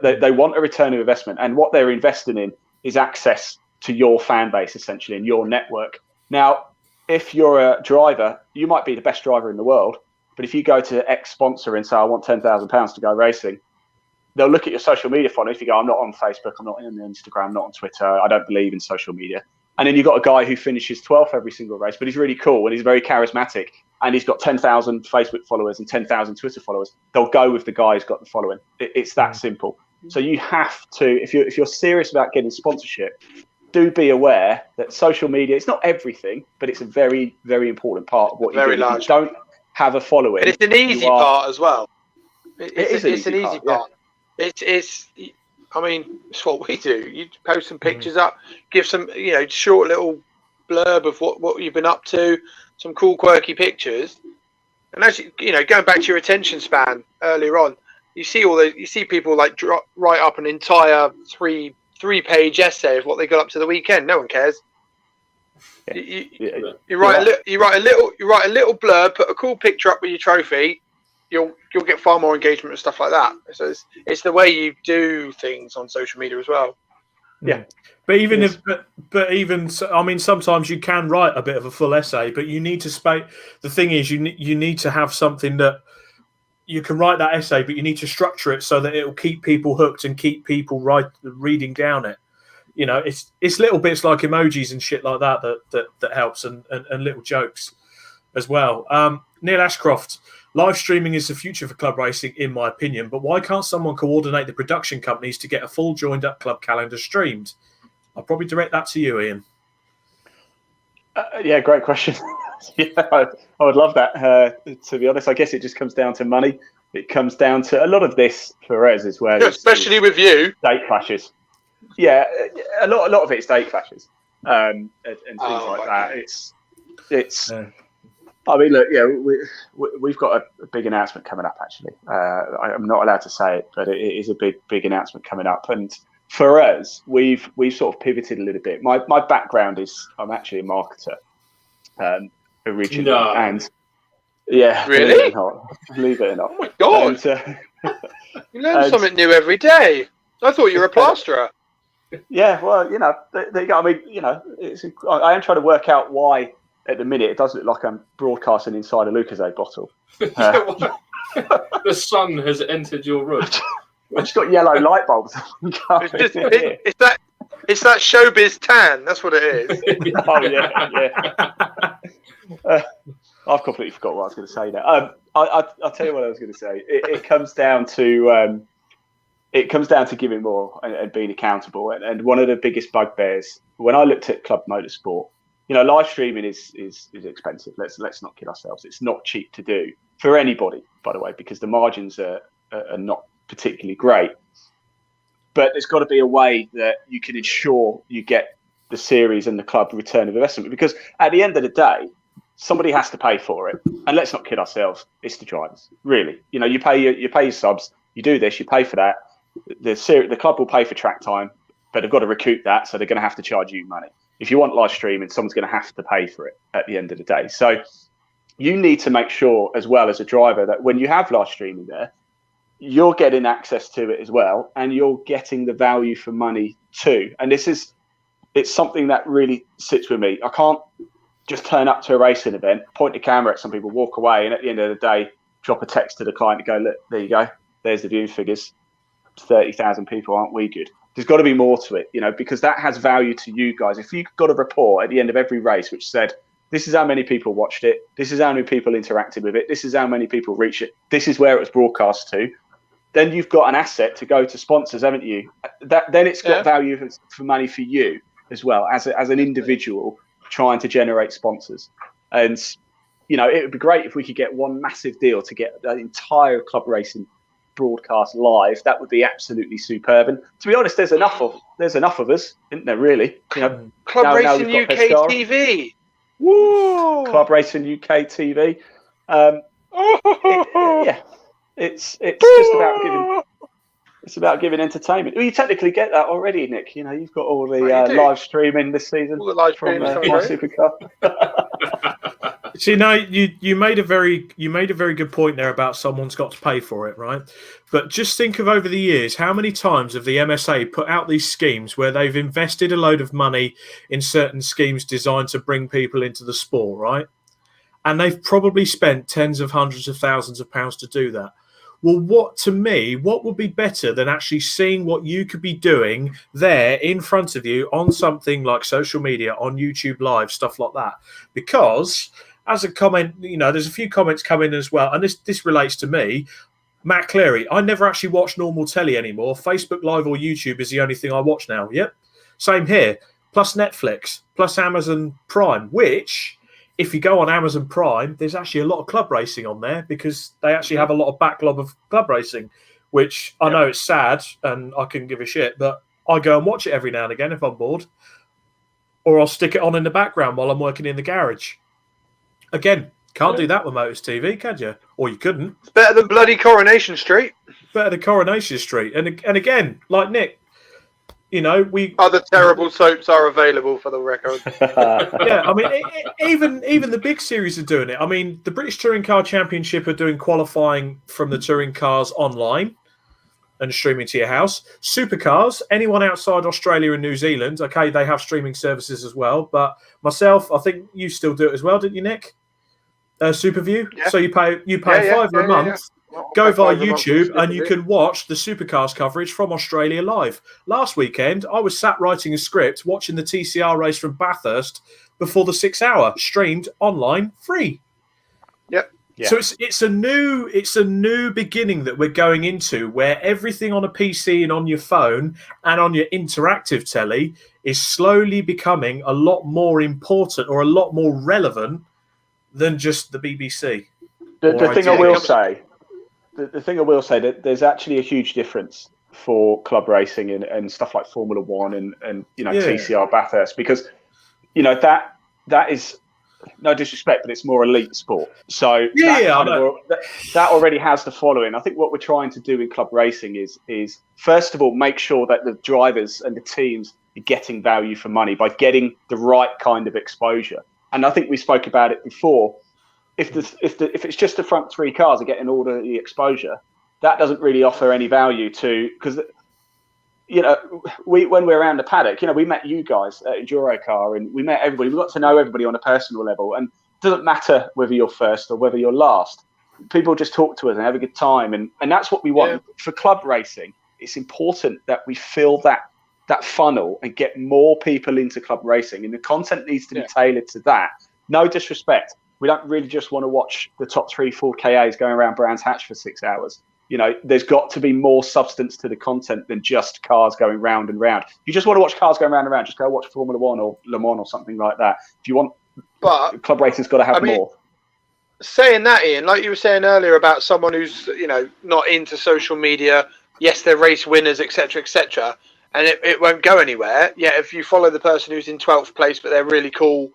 [SPEAKER 4] They want a return of investment, and what they're investing in is access to your fan base, essentially, and your network. Now, if you're a driver, you might be the best driver in the world, but if you go to X sponsor and say, I want £10,000 to go racing, they'll look at your social media following. If you go, I'm not on Facebook, I'm not on Instagram, I'm not on Twitter, I don't believe in social media. And then you've got a guy who finishes 12th every single race, but he's really cool and he's very charismatic and he's got 10,000 Facebook followers and 10,000 Twitter followers. They'll go with the guy who's got the following. It's that simple. So you have to, if you're serious about getting sponsorship, do be aware that social media, it's not everything, but it's a very, very important part of what you do. If you don't have a following.
[SPEAKER 2] And it's an easy part as well. It's an easy part.
[SPEAKER 4] Yeah.
[SPEAKER 2] It's I mean, it's what we do. You post some pictures up, give some, short little blurb of what you've been up to, some cool, quirky pictures. And as going back to your attention span earlier on, you see people like write up an entire three-page essay of what they got up to the weekend. No one cares. You write a little blurb, put a cool picture up with your trophy. You'll get far more engagement and stuff like that. So it's the way you do things on social media as well.
[SPEAKER 1] Yeah, but even I mean, sometimes you can write a bit of a full essay, but you need to the thing is, you need to have something that you can write that essay, but you need to structure it so that it will keep people hooked and keep people reading down it. It's little bits like emojis and shit like that helps, and little jokes as well. Neil Ashcroft. Live streaming is the future for club racing, in my opinion, but why can't someone coordinate the production companies to get a full joined-up club calendar streamed? I'll probably direct that to you, Ian.
[SPEAKER 4] Yeah, great question. I would love that. To be honest, I guess it just comes down to money. It comes down to a lot of this for us as well.
[SPEAKER 2] Especially with you.
[SPEAKER 4] Date clashes. Yeah, a lot of it is date clashes and things like that. It's. I mean, look, we've got a big announcement coming up, actually. I'm not allowed to say it, but it is a big announcement coming up. And for us, we've sort of pivoted a little bit. My background is I'm actually a marketer originally.
[SPEAKER 3] No.
[SPEAKER 4] And yeah.
[SPEAKER 2] Really?
[SPEAKER 4] Believe it or not.
[SPEAKER 2] Oh, my God.
[SPEAKER 4] And,
[SPEAKER 2] you learn something new every day. I thought you were a plasterer.
[SPEAKER 4] Yeah, well, there you go. I mean, I am trying to work out why. At the minute, it does look like I'm broadcasting inside a Lucozade bottle.
[SPEAKER 3] The sun has entered your room.
[SPEAKER 4] I've just got yellow light bulbs.
[SPEAKER 2] It's that showbiz tan. That's what it is.
[SPEAKER 4] Oh yeah. I've completely forgot what I was going to say now. I'll tell you what I was going to say. It comes down to giving more and being accountable. And one of the biggest bugbears when I looked at Club Motorsport. Live streaming is expensive. Let's not kid ourselves. It's not cheap to do for anybody, by the way, because the margins are not particularly great. But there's got to be a way that you can ensure you get the series and the club return of investment. Because at the end of the day, somebody has to pay for it. And let's not kid ourselves. It's the drivers, really. You pay your subs. You do this. You pay for that. The club will pay for track time, but they've got to recoup that, so they're going to have to charge you money. If you want live streaming, someone's going to have to pay for it at the end of the day. So you need to make sure, as well as a driver, that when you have live streaming there, you're getting access to it as well, and you're getting the value for money too. And it's something that really sits with me. I can't just turn up to a racing event, point the camera at some people, walk away, and at the end of the day, drop a text to the client and go, look, there you go. There's the viewing figures. 30,000 people, aren't we good? There's got to be more to it, because that has value to you guys. If you've got a report at the end of every race which said, this is how many people watched it, this is how many people interacted with it, this is how many people reached it, this is where it was broadcast to, then you've got an asset to go to sponsors, haven't you? Then it's got value for money for you as well, as an individual trying to generate sponsors. And, it would be great if we could get one massive deal to get the entire club racing broadcast live. That would be absolutely superb. And to be honest, there's enough of us, isn't there? Really,
[SPEAKER 2] Club Racing UK TV.
[SPEAKER 4] Woo! Club Racing UK TV. It's just about giving. It's about giving entertainment. Well, you technically get that already, Nick. You know, you've got all the live streaming this season.
[SPEAKER 2] All the live
[SPEAKER 4] from
[SPEAKER 2] streaming
[SPEAKER 4] My Supercar.
[SPEAKER 1] See, now you made a very good point there about someone's got to pay for it, right? But just think of over the years, how many times have the MSA put out these schemes where they've invested a load of money in certain schemes designed to bring people into the sport, right? And they've probably spent tens of hundreds of thousands of pounds to do that. Well, what would be better than actually seeing what you could be doing there in front of you on something like social media, on YouTube Live, stuff like that? Because as a comment, you know, there's a few comments coming as well, and this relates to me. Matt Cleary, I never actually watch normal telly anymore. Facebook Live or YouTube is the only thing I watch now. Yep. Same here. Plus Netflix, plus Amazon Prime, which, if you go on Amazon Prime, there's actually a lot of club racing on there because they actually have a lot of backlog of club racing, which I know it's sad and I couldn't give a shit, but I go and watch it every now and again if I'm bored. Or I'll stick it on in the background while I'm working in the garage. Again, can't do that with Motors TV, can you? Or you couldn't.
[SPEAKER 2] It's better than bloody Coronation Street.
[SPEAKER 1] Better than Coronation Street. And again, like Nick, you know,
[SPEAKER 2] other terrible soaps are available for the record.
[SPEAKER 1] Yeah, I mean, even the big series are doing it. I mean, the British Touring Car Championship are doing qualifying from the touring cars online and streaming to your house. Supercars, anyone outside Australia and New Zealand, okay, they have streaming services as well. But myself, I think you still do it as well, didn't you, Nick? Superview. Yeah. So you pay $5 a month. Yeah. Go via YouTube and you can watch the Supercars coverage from Australia live. Last weekend, I was sat writing a script, watching the TCR race from Bathurst before the 6 hour, streamed online, free.
[SPEAKER 2] Yep.
[SPEAKER 1] Yeah. So it's a new beginning that we're going into, where everything on a PC and on your phone and on your interactive telly is slowly becoming a lot more important or a lot more relevant than just the BBC.
[SPEAKER 4] The thing I will say. The thing I will say, that there's actually a huge difference for club racing and stuff like Formula One and you know, TCR Bathurst, because you know that is, no disrespect, but it's more elite sport. So that already has the following. I think what we're trying to do in club racing is first of all make sure that the drivers and the teams are getting value for money by getting the right kind of exposure. And I think we spoke about it before. If it's just the front three cars are getting all the exposure, that doesn't really offer any value to, because you know, when we're around the paddock, you know, we met you guys at EnduroCar and we met everybody. We got to know everybody on a personal level, and it doesn't matter whether you're first or whether you're last. People just talk to us and have a good time, and that's what we want. Yeah. For club racing, it's important that we fill that funnel and get more people into club racing, and the content needs to be tailored to that. No disrespect. We don't really just want to watch the top 3-4 KAs going around Brands Hatch for 6 hours. You know, there's got to be more substance to the content than just cars going round and round. If you just want to watch cars going round and round, just go watch Formula One or Le Mans or something like that. If you want, but club racing's got to have more.
[SPEAKER 2] Saying that, Ian, like you were saying earlier about someone who's, you know, not into social media. Yes, they're race winners, etc., etc., and it won't go anywhere. Yeah, if you follow the person who's in 12th place, but they're really cool,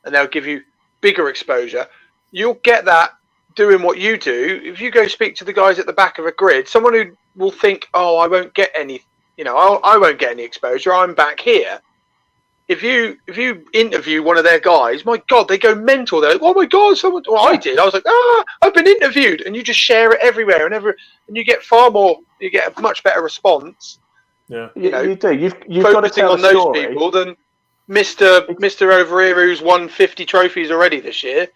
[SPEAKER 2] and they'll give you bigger exposure, you'll get that doing what you do. If you go speak to the guys at the back of a grid, someone who will think, oh, I won't get any, you know, I won't get any exposure, I'm back here. If you interview one of their guys, my God, they go mental. They're like, oh my God, someone. Well, I did. I was like, I've been interviewed, and you just share it everywhere, and you get far more. You get a much better response.
[SPEAKER 4] Yeah,
[SPEAKER 2] you know,
[SPEAKER 4] you do. You've got to tell
[SPEAKER 2] on
[SPEAKER 4] the
[SPEAKER 2] those
[SPEAKER 4] story.
[SPEAKER 2] people than Mr. Over here who's won 50 trophies already this year.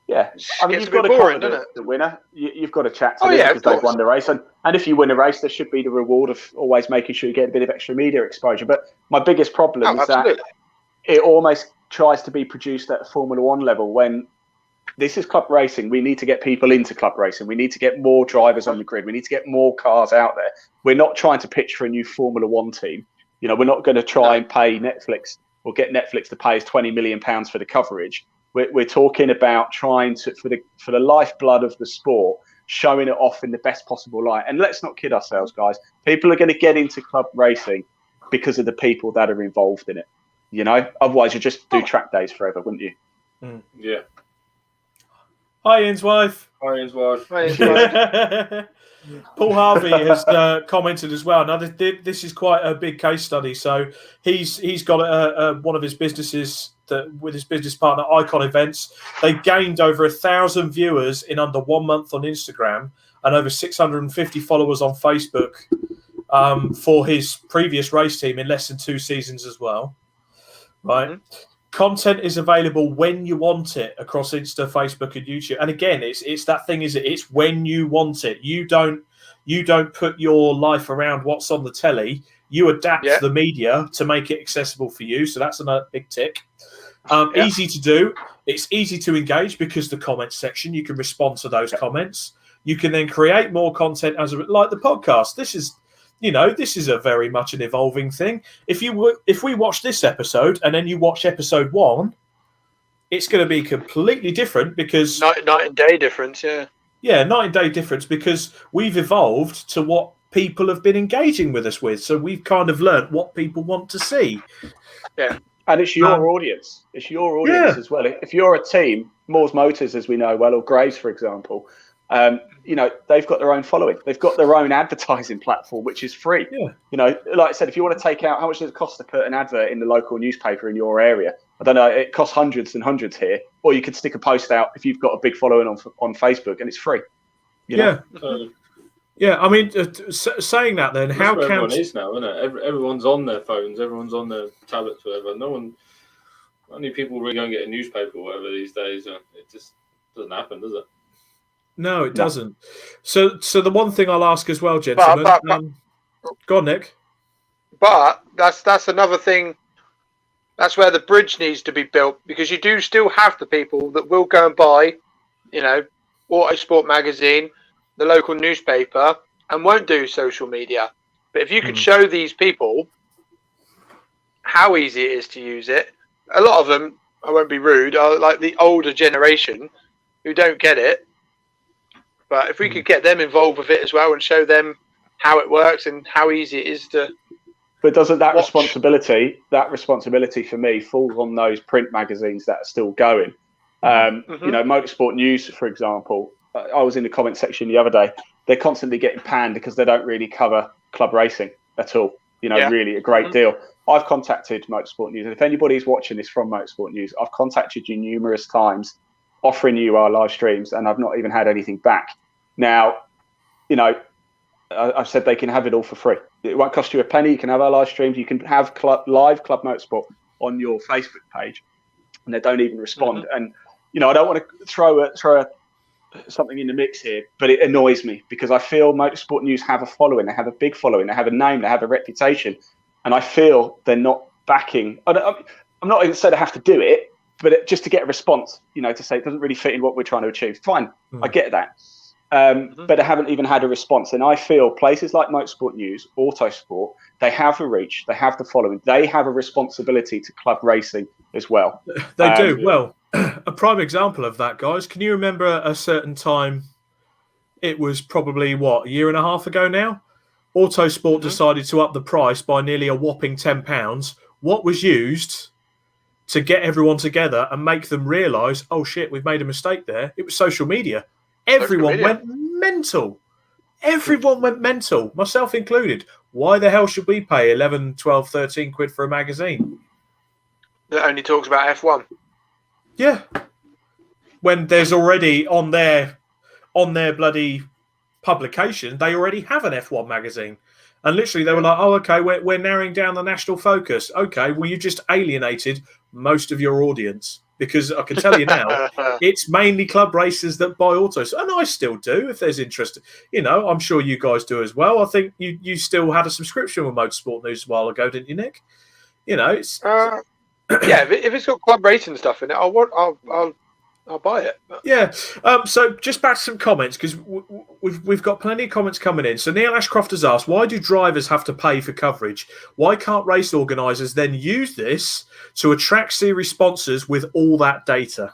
[SPEAKER 4] Yeah, I mean, you've got to
[SPEAKER 2] boring,
[SPEAKER 4] cover the winner. You've got to chat to them because they've won the race. And if you win a race, there should be the reward of always making sure you get a bit of extra media exposure. But my biggest problem is that it almost tries to be produced at a Formula One level when this is club racing. We need to get people into club racing. We need to get more drivers on the grid. We need to get more cars out there. We're not trying to pitch for a new Formula One team. You know, we're not going to try and pay Netflix or get Netflix to pay us £20 million for the coverage. We're talking about trying to, for the lifeblood of the sport, showing it off in the best possible light. And let's not kid ourselves, guys. People are going to get into club racing because of the people that are involved in it. You know, otherwise you just do track days forever, wouldn't you?
[SPEAKER 3] Yeah.
[SPEAKER 1] Hi, Ian's wife.
[SPEAKER 3] Ian's wife.
[SPEAKER 2] Right, it's right.
[SPEAKER 1] Paul Harvey has commented as well. Now, this is quite a big case study. So he's got one of his businesses with his business partner, Icon Events. They gained over 1,000 viewers in under 1 month on Instagram and over 650 followers on Facebook for his previous race team in less than 2 seasons as well. Right. Mm-hmm. Content is available when you want it across Insta, Facebook, and YouTube. And again, it's that thing, is it? It's when you want it. You don't put your life around what's on the telly. You adapt the media to make it accessible for you. So that's another big tick. Easy to do. It's easy to engage because the comments section, you can respond to those comments. You can then create more content like the podcast. This is a very much an evolving thing. If we watch this episode and then you watch episode 1, it's going to be completely different because
[SPEAKER 2] night and day difference.
[SPEAKER 1] Yeah, night and day difference because we've evolved to what people have been engaging with us with. So we've kind of learnt what people want to see.
[SPEAKER 2] Yeah,
[SPEAKER 4] and it's your audience. It's your audience as well. If you're a team, Moore's Motors, as we know well, or Graves, for example. They've got their own following. They've got their own advertising platform, which is free. Yeah. Like I said, if you want to take out, how much does it cost to put an advert in the local newspaper in your area? I don't know. It costs hundreds and hundreds here. Or you could stick a post out if you've got a big following on Facebook, and it's free.
[SPEAKER 1] Yeah. I mean, saying that, then how can
[SPEAKER 3] everyone is now, isn't it? Everyone's on their phones. Everyone's on their tablets, whatever. Not many people really go and get a newspaper or whatever these days. It just doesn't happen, does it?
[SPEAKER 1] No, it doesn't. So the one thing I'll ask as well, gentlemen. Go on, Nick. But
[SPEAKER 2] that's another thing. That's where the bridge needs to be built, because you do still have the people that will go and buy, Autosport magazine, the local newspaper, and won't do social media. But if you could show these people how easy it is to use it, a lot of them, I won't be rude, are like the older generation who don't get it. But if we could get them involved with it as well and show them how it works and how easy it is to.
[SPEAKER 4] But doesn't that responsibility for me falls on those print magazines that are still going? Motorsport News, for example. I was in the comment section the other day. They're constantly getting panned because they don't really cover club racing at all. Really a great deal. I've contacted Motorsport News, and if anybody's watching this from Motorsport News, I've contacted you numerous times, offering you our live streams, and I've not even had anything back. Now, I've said they can have it all for free. It won't cost you a penny. You can have our live streams. You can have live Club Motorsport on your Facebook page, and they don't even respond. And I don't want to throw something in the mix here, but it annoys me because I feel Motorsport News have a following. They have a big following. They have a name. They have a reputation, and I feel they're not backing. I'm not even saying they have to do it, but just to get a response, to say it doesn't really fit in what we're trying to achieve. Fine, I get that. But I haven't even had a response. And I feel places like Motorsport News, Autosport, they have a reach, they have the following, they have a responsibility to club racing as well.
[SPEAKER 1] They do. Well, a prime example of that, guys, can you remember a certain time, it was probably, a year and a half ago now? Autosport decided to up the price by nearly a whopping £10. What was used to get everyone together and make them realise, oh shit, we've made a mistake there? It was social media. Everyone went mental. Everyone went mental, myself included. Why the hell should we pay 11, 12, 13 quid for a magazine
[SPEAKER 2] that only talks about F1?
[SPEAKER 1] Yeah. When there's already on their bloody publication, they already have an F1 magazine. And literally they were like, oh, okay, we're narrowing down the national focus. Okay, well, you just alienated most of your audience. Because I can tell you now, it's mainly club racers that buy autos. And I still do, if there's interest. I'm sure you guys do as well. I think you still had a subscription with Motorsport News a while ago, didn't you, Nick? It's...
[SPEAKER 2] if it's got club racing stuff in it, I'll buy it.
[SPEAKER 1] Yeah. So just back to some comments, because we've got plenty of comments coming in. So Neil Ashcroft has asked, why do drivers have to pay for coverage? Why can't race organisers then use this to attract series sponsors with all that data?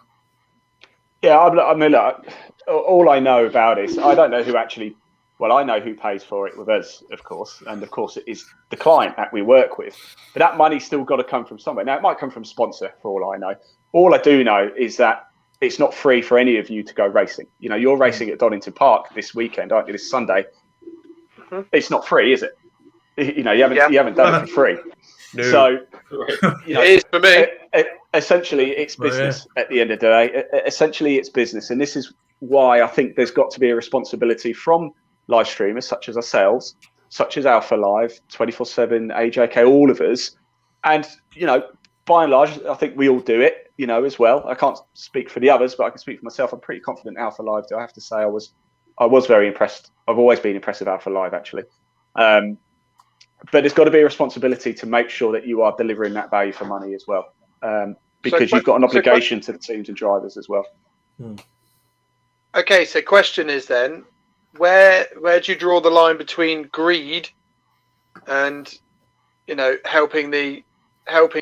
[SPEAKER 4] Yeah, I mean, look, all I know about is I don't know who actually. Well, I know who pays for it with us, of course, and of course it is the client that we work with. But that money's still got to come from somewhere. Now, it might come from sponsor, for all I know. All I do know is that it's not free for any of you to go racing. You know, you're racing at Donington Park this weekend, aren't you? This Sunday. It's not free, is it? You know, you haven't done it for free.
[SPEAKER 1] No.
[SPEAKER 4] So, you know,
[SPEAKER 2] it is for me.
[SPEAKER 4] Essentially, it's business at the end of the day. Essentially, it's business. And this is why I think there's got to be a responsibility from live streamers such as ourselves, such as Alpha Live, 24/7, AJK, all of us. And, you know, by and large, I think we all do it, you know, as well. I can't speak for the others, but I can speak for myself. I'm pretty confident Alpha Live do. I have to say I was very impressed. I've always been impressed with Alpha Live, actually. But it's got to be a responsibility to make sure that you are delivering that value for money as well. Because you've got an obligation to the teams and drivers as well.
[SPEAKER 2] Okay, so question is then, where do you draw the line between greed and, you know, helping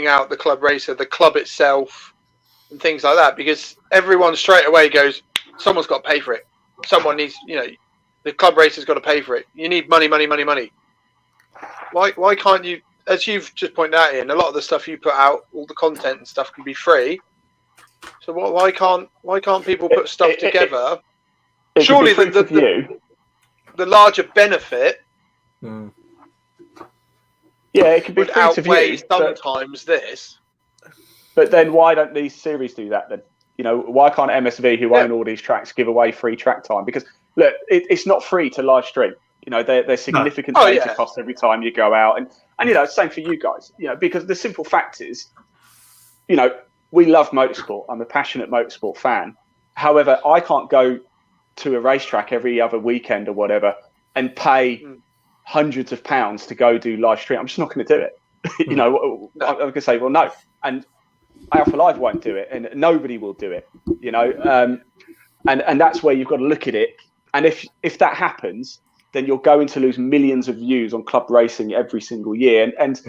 [SPEAKER 2] out the club racer, the club itself, and things like that? Because everyone straight away goes, someone's got to pay for it. Someone needs, you know, the club racer's got to pay for it. You need money. Why can't you, as you've just pointed out, Ian, a lot of the stuff you put out, all the content and stuff can be free. So why can't people put stuff together? Surely the larger benefit
[SPEAKER 4] it could be
[SPEAKER 2] would
[SPEAKER 4] free to
[SPEAKER 2] outweigh
[SPEAKER 4] view,
[SPEAKER 2] sometimes this.
[SPEAKER 4] But then why don't these series do that then? You know, why can't MSV, who own all these tracks, give away free track time? Because look, it's not free to live stream. You know, there's significant data costs every time you go out, and you know, same for you guys. You know, because the simple fact is, you know, we love motorsport. I'm a passionate motorsport fan. However, I can't go to a racetrack every other weekend or whatever and pay hundreds of pounds to go do live stream. I'm just not going to do it. You know, I'm going to say, well, no, and Alpha Live won't do it, and nobody will do it. You know, and that's where you've got to look at it. And if that happens, then you're going to lose millions of views on club racing every single year. And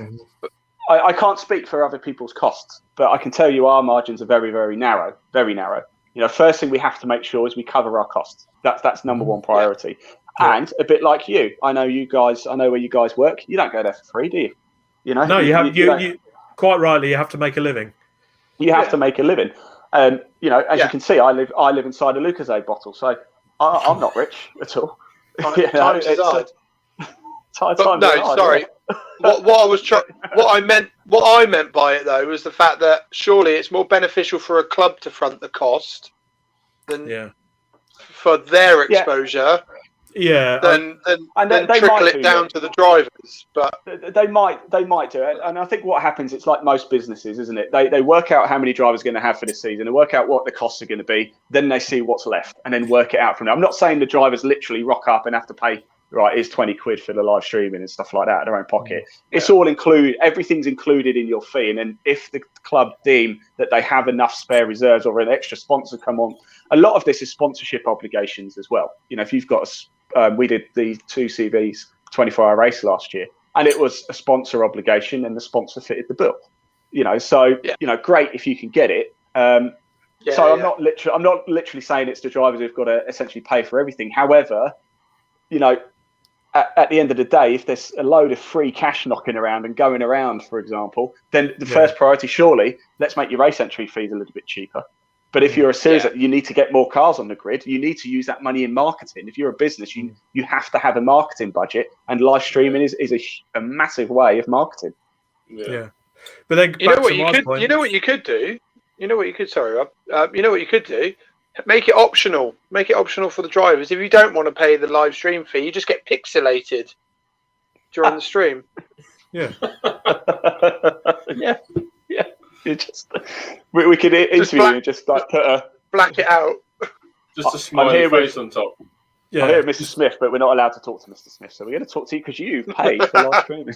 [SPEAKER 4] I can't speak for other people's costs, but I can tell you our margins are very, very narrow, very narrow. You know, first thing we have to make sure is we cover our costs. That's number one priority. And a bit like you, I know where you guys work. You don't go there for free, do you? You know,
[SPEAKER 1] no, you quite rightly, you have to make a living.
[SPEAKER 4] You have to make a living. You know, as you can see, I live inside a Lucozade bottle, so I'm not rich at all.
[SPEAKER 2] Times is hard. Sorry. What I meant by it though was the fact that surely it's more beneficial for a club to front the cost than for their exposure. Than trickle it down to the drivers. But
[SPEAKER 4] they might do it. And I think what happens, it's like most businesses, isn't it? They work out how many drivers are going to have for this season, they work out what the costs are going to be, then they see what's left and then work it out from there. I'm not saying the drivers literally rock up and have to pay, right, here's 20 quid for the live streaming and stuff like that out of their own pocket. It's all included, everything's included in your fee. And then if the club deem that they have enough spare reserves or an extra sponsor come on, a lot of this is sponsorship obligations as well. You know, if you've got we did the 2CVs 24-hour race last year, and it was a sponsor obligation, and the sponsor fitted the bill. You know, so you know, great if you can get it. I'm not literally saying it's the drivers who've got to essentially pay for everything. However, you know, at the end of the day, if there's a load of free cash knocking around and going around, for example, then the first priority, surely, let's make your race entry fees a little bit cheaper. But if you're a series that you need to get more cars on the grid, you need to use that money in marketing. If you're a business, you have to have a marketing budget, and live streaming is a massive way of marketing.
[SPEAKER 1] But then
[SPEAKER 2] you know what you could do. Sorry, Rob. You know what you could do. Make it optional. Make it optional for the drivers. If you don't want to pay the live stream fee, you just get pixelated during the stream.
[SPEAKER 4] Yeah. You just we could interview you, just like put a
[SPEAKER 2] black it out.
[SPEAKER 3] Just a smiley face on top.
[SPEAKER 4] I'm here with Mr. Smith, but we're not allowed to talk to Mr. Smith, so we're going to talk to you because you paid for live streaming.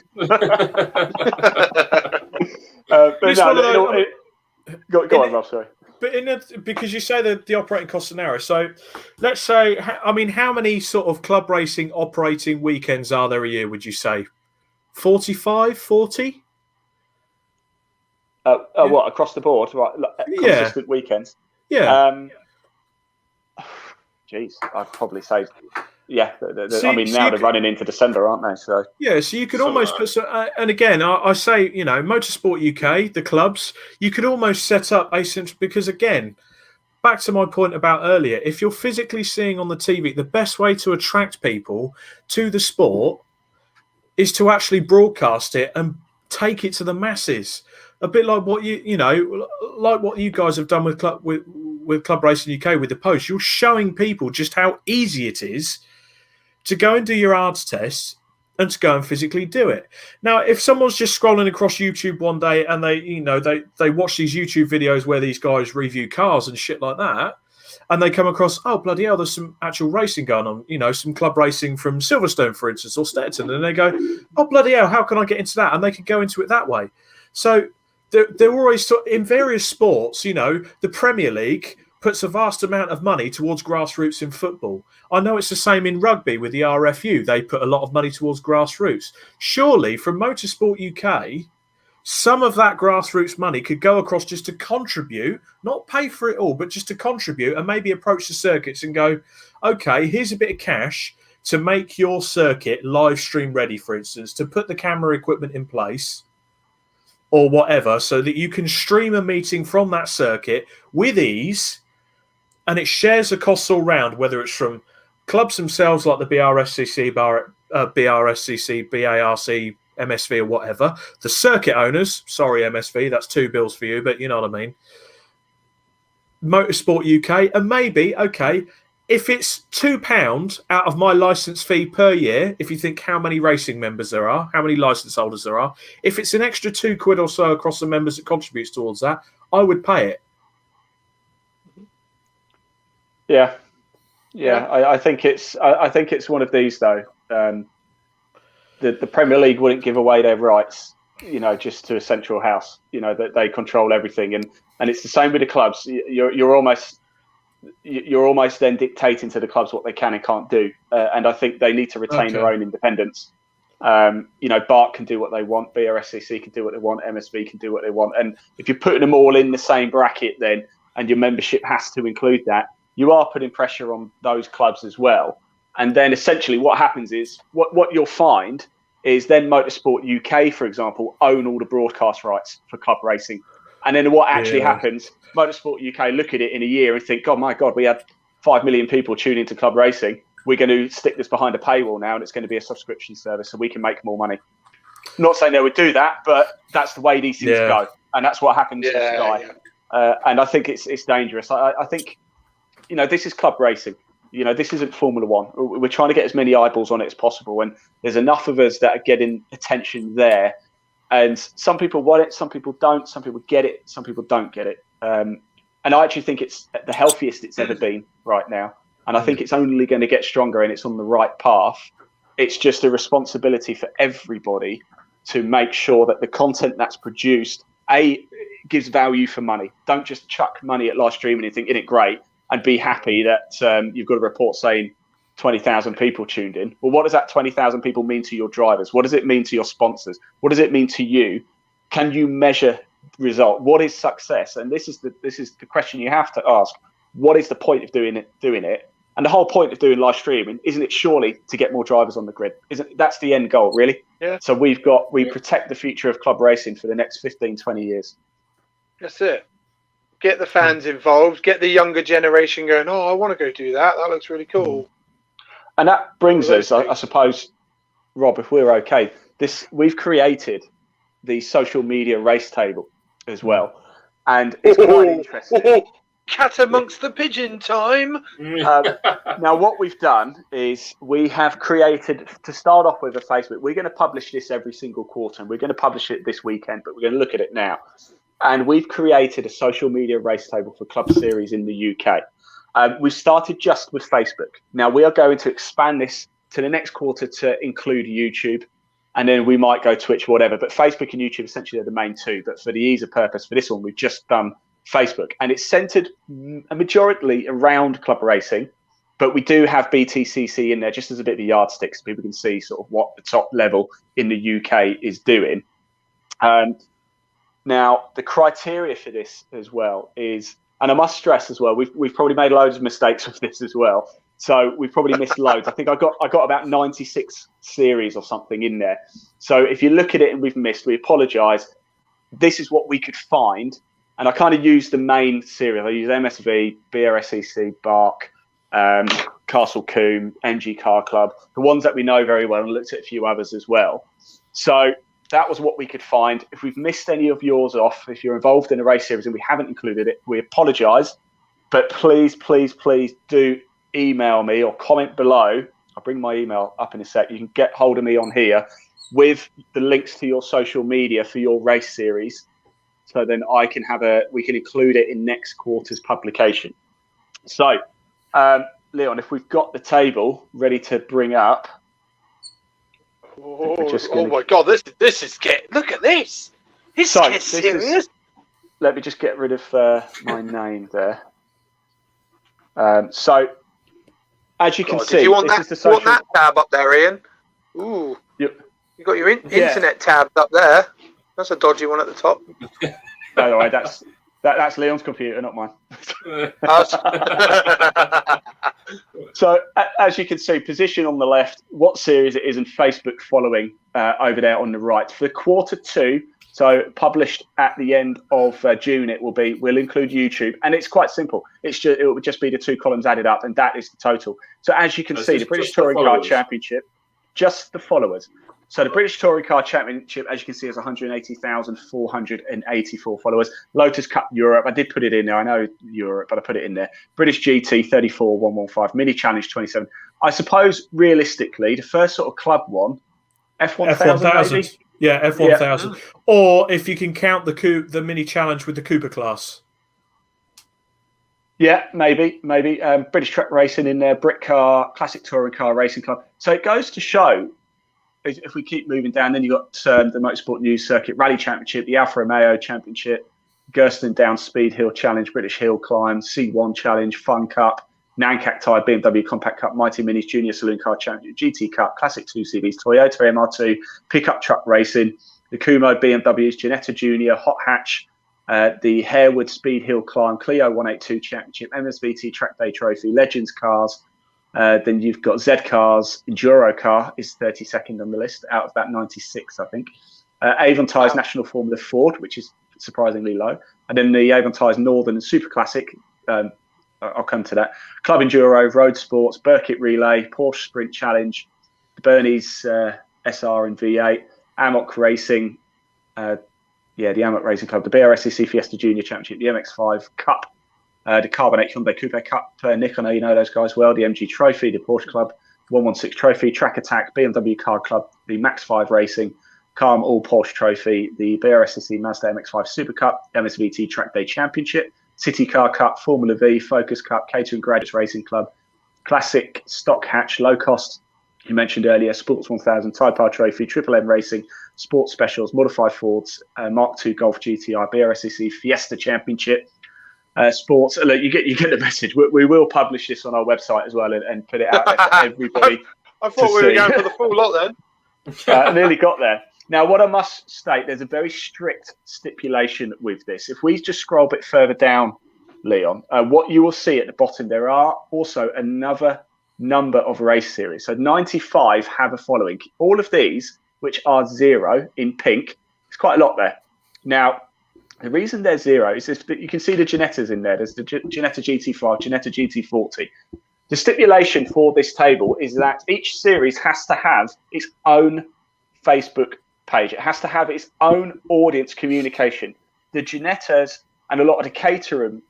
[SPEAKER 4] Go on, Rob. Sorry.
[SPEAKER 1] But because you say that the operating costs are narrow, so let's say, I mean, how many sort of club racing operating weekends are there a year? Would you say 45, 40?
[SPEAKER 4] What, across the board? Right, consistent weekends?
[SPEAKER 1] Yeah.
[SPEAKER 4] Geez, I'd probably say, now they're running into December, aren't they? So
[SPEAKER 1] so you could almost put some, and again, I say, Motorsport UK, the clubs, you could almost set up because again, back to my point about earlier, if you're physically seeing on the TV, the best way to attract people to the sport is to actually broadcast it and take it to the masses. A bit like what like what you guys have done with Club Racing UK with the post. You're showing people just how easy it is to go and do your ARDS test and to go and physically do it. Now, if someone's just scrolling across YouTube one day and they watch these YouTube videos where these guys review cars and shit like that, and they come across, oh, bloody hell, there's some actual racing going on, some club racing from Silverstone, for instance, or Stetton, and they go, oh, bloody hell, how can I get into that? And they can go into it that way. So they're always, in various sports, the Premier League puts a vast amount of money towards grassroots in football. I know it's the same in rugby with the RFU. They put a lot of money towards grassroots. Surely, from Motorsport UK, some of that grassroots money could go across just to contribute, not pay for it all, but just to contribute and maybe approach the circuits and go, okay, here's a bit of cash to make your circuit live stream ready, for instance, to put the camera equipment in place or whatever, so that you can stream a meeting from that circuit with ease, and it shares the costs all round, whether it's from clubs themselves like the BRSCC, BARC, MSV or whatever, the circuit owners, sorry MSV, that's 2 bills for you, but you know what I mean, Motorsport UK, and maybe, okay, if it's £2 out of my licence fee per year, if you think how many racing members there are, how many licence holders there are, if it's an extra £2 or so across the members that contributes towards that, I would pay it.
[SPEAKER 4] Yeah. I think it's one of these though. The Premier League wouldn't give away their rights, just to a central house. That they control everything, and it's the same with the clubs. You're almost then dictating to the clubs what they can and can't do, and I think they need to retain their own independence. BARC can do what they want, BRSCC can do what they want, MSV can do what they want, and if you're putting them all in the same bracket, then and your membership has to include that, you are putting pressure on those clubs as well. And then essentially what happens is what you'll find is then Motorsport UK, for example, own all the broadcast rights for club racing. And then what actually happens, Motorsport UK look at it in a year and think, oh my God, we had 5 million people tune into club racing. We're going to stick this behind a paywall now, and it's going to be a subscription service so we can make more money. I'm not saying they would do that, but that's the way these things go. And that's what happens to Sky. And I think it's dangerous. I think, this is club racing. This isn't Formula One. We're trying to get as many eyeballs on it as possible, and there's enough of us that are getting attention there. And some people want it, some people don't. Some people get it, some people don't get it. And I actually think it's the healthiest it's ever been right now. And I think it's only going to get stronger, and it's on the right path. It's just a responsibility for everybody to make sure that the content that's produced, gives value for money. Don't just chuck money at live streaming and think, isn't it great? And be happy that you've got a report saying 20,000 people tuned in. Well, what does that 20,000 people mean to your drivers? What does it mean to your sponsors? What does it mean to you? Can you measure result? What is success? And this is the question you have to ask. What is the point of doing it? And the whole point of doing live streaming, isn't it surely to get more drivers on the grid? That's the end goal, really? Yeah. So we protect the future of club racing for the next 15, 20 years.
[SPEAKER 2] That's it. Get the fans involved, get the younger generation going, oh, I want to go do that. That looks really cool.
[SPEAKER 4] And that brings us, I suppose, Rob, if we're okay, we've created the social media race table as well. And it's quite interesting.
[SPEAKER 2] Cat amongst the pigeon time.
[SPEAKER 4] Now, what we've done is we have created, to start off with, a Facebook. We're going to publish this every single quarter, and we're going to publish it this weekend, but we're going to look at it now. And we've created a social media race table for club series in the UK. We started just with Facebook. Now we are going to expand this to the next quarter to include YouTube, and then we might go Twitch, whatever. But Facebook and YouTube essentially are the main two. But for the ease of purpose for this one, we've just done Facebook, and it's centered majority around club racing. But we do have BTCC in there just as a bit of a yardstick, so people can see sort of what the top level in the UK is doing. Now, the criteria for this as well is, and I must stress as well, we've probably made loads of mistakes with this as well. So we've probably missed loads. I think I got about 96 series or something in there. So if you look at it and we've missed, we apologise. This is what we could find And I kind of use the main series. I use MSV, BRSCC, Bark, Castle Combe, MG Car Club, the ones that we know very well, and looked at a few others as well. So that was what we could find. If we've missed any of yours off, if you're involved in a race series and we haven't included it, we apologise. But please, please, please do email me or comment below. I'll bring my email up in a sec. You can get hold of me on here with the links to your social media for your race series. So then we can include it in next quarter's publication. So, Leon, if we've got the table ready to bring up.
[SPEAKER 2] Oh my God, this is look at this. This is serious.
[SPEAKER 4] Let me just get rid of my name there. So, as you can see,
[SPEAKER 2] you want that tab up there, Ian? Ooh, you got your internet tabs up there. That's a dodgy one at the top.
[SPEAKER 4] No, right, that's Leon's computer, not mine. So, as you can see, position on the left, what series it is, and Facebook following over there on the right. For quarter 2, so published at the end of June, we'll include YouTube, and it's quite simple. It would just be the 2 columns added up, and that is the total. So, as you can see, the British Touring Car Championship, just the followers. So the British Touring Car Championship, as you can see, is 180,484 followers. Lotus Cup Europe, I did put it in there. I know Europe, but I put it in there. British GT, 34,115. Mini Challenge, 27. I suppose, realistically, the first sort of club one, F1000 maybe?
[SPEAKER 1] Yeah, F1000. Yeah. Or if you can count the Mini Challenge with the Cooper class.
[SPEAKER 4] Yeah, maybe. British Truck Racing in there, Brit Car, Classic Touring Car Racing Club. So it goes to show, if we keep moving down, then you've got the Motorsport News Circuit Rally Championship, the Alfa Romeo Championship, Gerston Downs Speed Hill Challenge, British Hill Climb, C1 Challenge, Fun Cup, Nankak Tire, BMW Compact Cup, Mighty Minis Junior Saloon Car Championship, GT Cup, Classic 2 CVs, Toyota MR2, Pickup Truck Racing, the Kumo BMWs, Ginetta Junior, Hot Hatch, the Harewood Speed Hill Climb, Clio 182 Championship, MSVT Track Day Trophy, Legends Cars. Then you've got Z Cars, Enduro Car is 32nd on the list out of that 96, I think. Avon Tyres National Formula Ford, which is surprisingly low. And then the Avon Tyres Northern and Super Classic, I'll come to that. Club Enduro, Road Sports, Birkett Relay, Porsche Sprint Challenge, Bernie's SR and V8, Amok Racing, the Amok Racing Club, the BRSCC Fiesta Junior Championship, the MX-5 Cup, the Carbonate Hyundai Coupe Cup, Nick, I know you know those guys well, the MG Trophy, the Porsche Club, 116 Trophy, Track Attack, BMW Car Club, the Max 5 Racing, Calm All Porsche Trophy, the BRSCC Mazda MX-5 Super Cup, MSVT Track Day Championship, City Car Cup, Formula V, Focus Cup, Catering Graduates Racing Club, Classic Stock Hatch, Low Cost, you mentioned earlier, Sports 1000, Tide Power Trophy, Triple M Racing, Sports Specials, Modified Fords, Mark II Golf GTI, BRSCC Fiesta Championship, Sports. Look, you get the message. We will publish this on our website as well and put it out there for everybody.
[SPEAKER 2] I thought we were going for the full lot then.
[SPEAKER 4] I nearly got there. Now, what I must state, there's a very strict stipulation with this. If we just scroll a bit further down, Leon, what you will see at the bottom, there are also another number of race series. So 95 have a following. All of these, which are 0 in pink, it's quite a lot there. Now, the reason they're 0 is that you can see the Ginettas in there. There's the Ginetta GT5, Ginetta GT40. The stipulation for this table is that each series has to have its own Facebook page. It has to have its own audience communication. The Ginettas and a lot of the Caterham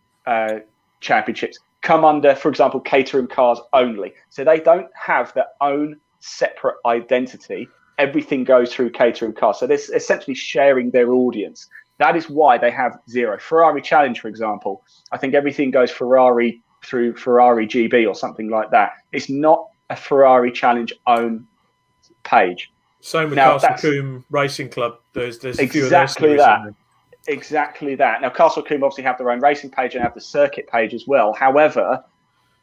[SPEAKER 4] championships come under, for example, Caterham Cars only. So they don't have their own separate identity. Everything goes through Caterham Cars. So they're essentially sharing their audience. That is why they have 0. Ferrari Challenge, for example, I think everything goes Ferrari through Ferrari GB or something like that. It's not a Ferrari Challenge own page.
[SPEAKER 1] Same with Castle Combe Racing Club. There's
[SPEAKER 4] exactly that. Exactly that. Now, Castle Combe obviously have their own racing page and have the circuit page as well. However,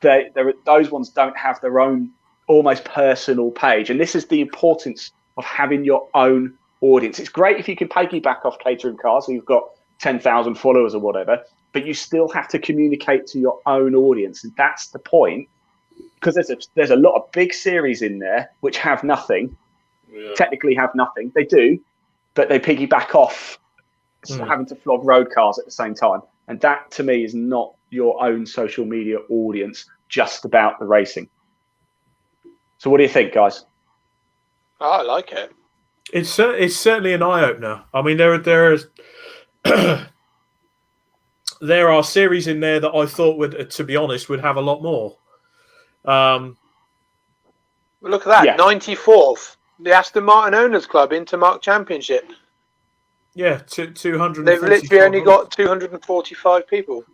[SPEAKER 4] those ones don't have their own almost personal page. And this is the importance of having your own audience. It's great if you can piggyback off Caterham Cars, so you've got 10,000 followers or whatever, but you still have to communicate to your own audience. And that's the point, because there's a lot of big series in there which have nothing, technically have nothing. They do, but they piggyback off having to flog road cars at the same time. And that, to me, is not your own social media audience just about the racing. So what do you think, guys?
[SPEAKER 2] Oh, I like it.
[SPEAKER 1] It's certainly an eye opener. I mean, there are series in there that I thought would, to be honest, would have a lot more.
[SPEAKER 2] Well, look at that, 94th, the Aston Martin Owners Club Intermark Championship.
[SPEAKER 1] Yeah, 200.
[SPEAKER 2] They've literally only got 245 people.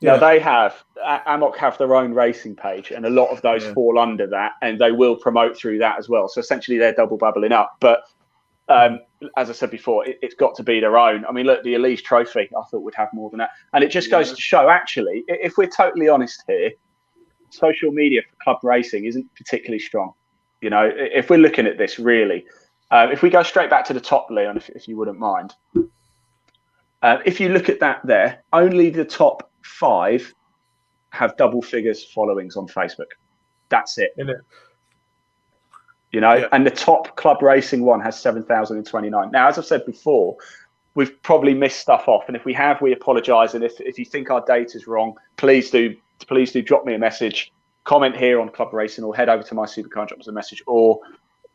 [SPEAKER 4] No, they have. AMOC have their own racing page, and a lot of those fall under that, and they will promote through that as well. So essentially, they're double bubbling up. But as I said before, it's got to be their own. I mean, look, the Elise Trophy, I thought would have more than that. And it just goes to show, actually, if we're totally honest here, social media for club racing isn't particularly strong. You know, if we're looking at this, really, if we go straight back to the top, Leon, if you wouldn't mind. If you look at that there, only the top 5 have double figures followings on Facebook. That's it. You know, and the top club racing one has 7,029. Now, as I've said before, we've probably missed stuff off, and if we have, we apologise. And if you think our data's wrong, please do drop me a message, comment here on Club Racing, or head over to my Supercar and drop us a message, or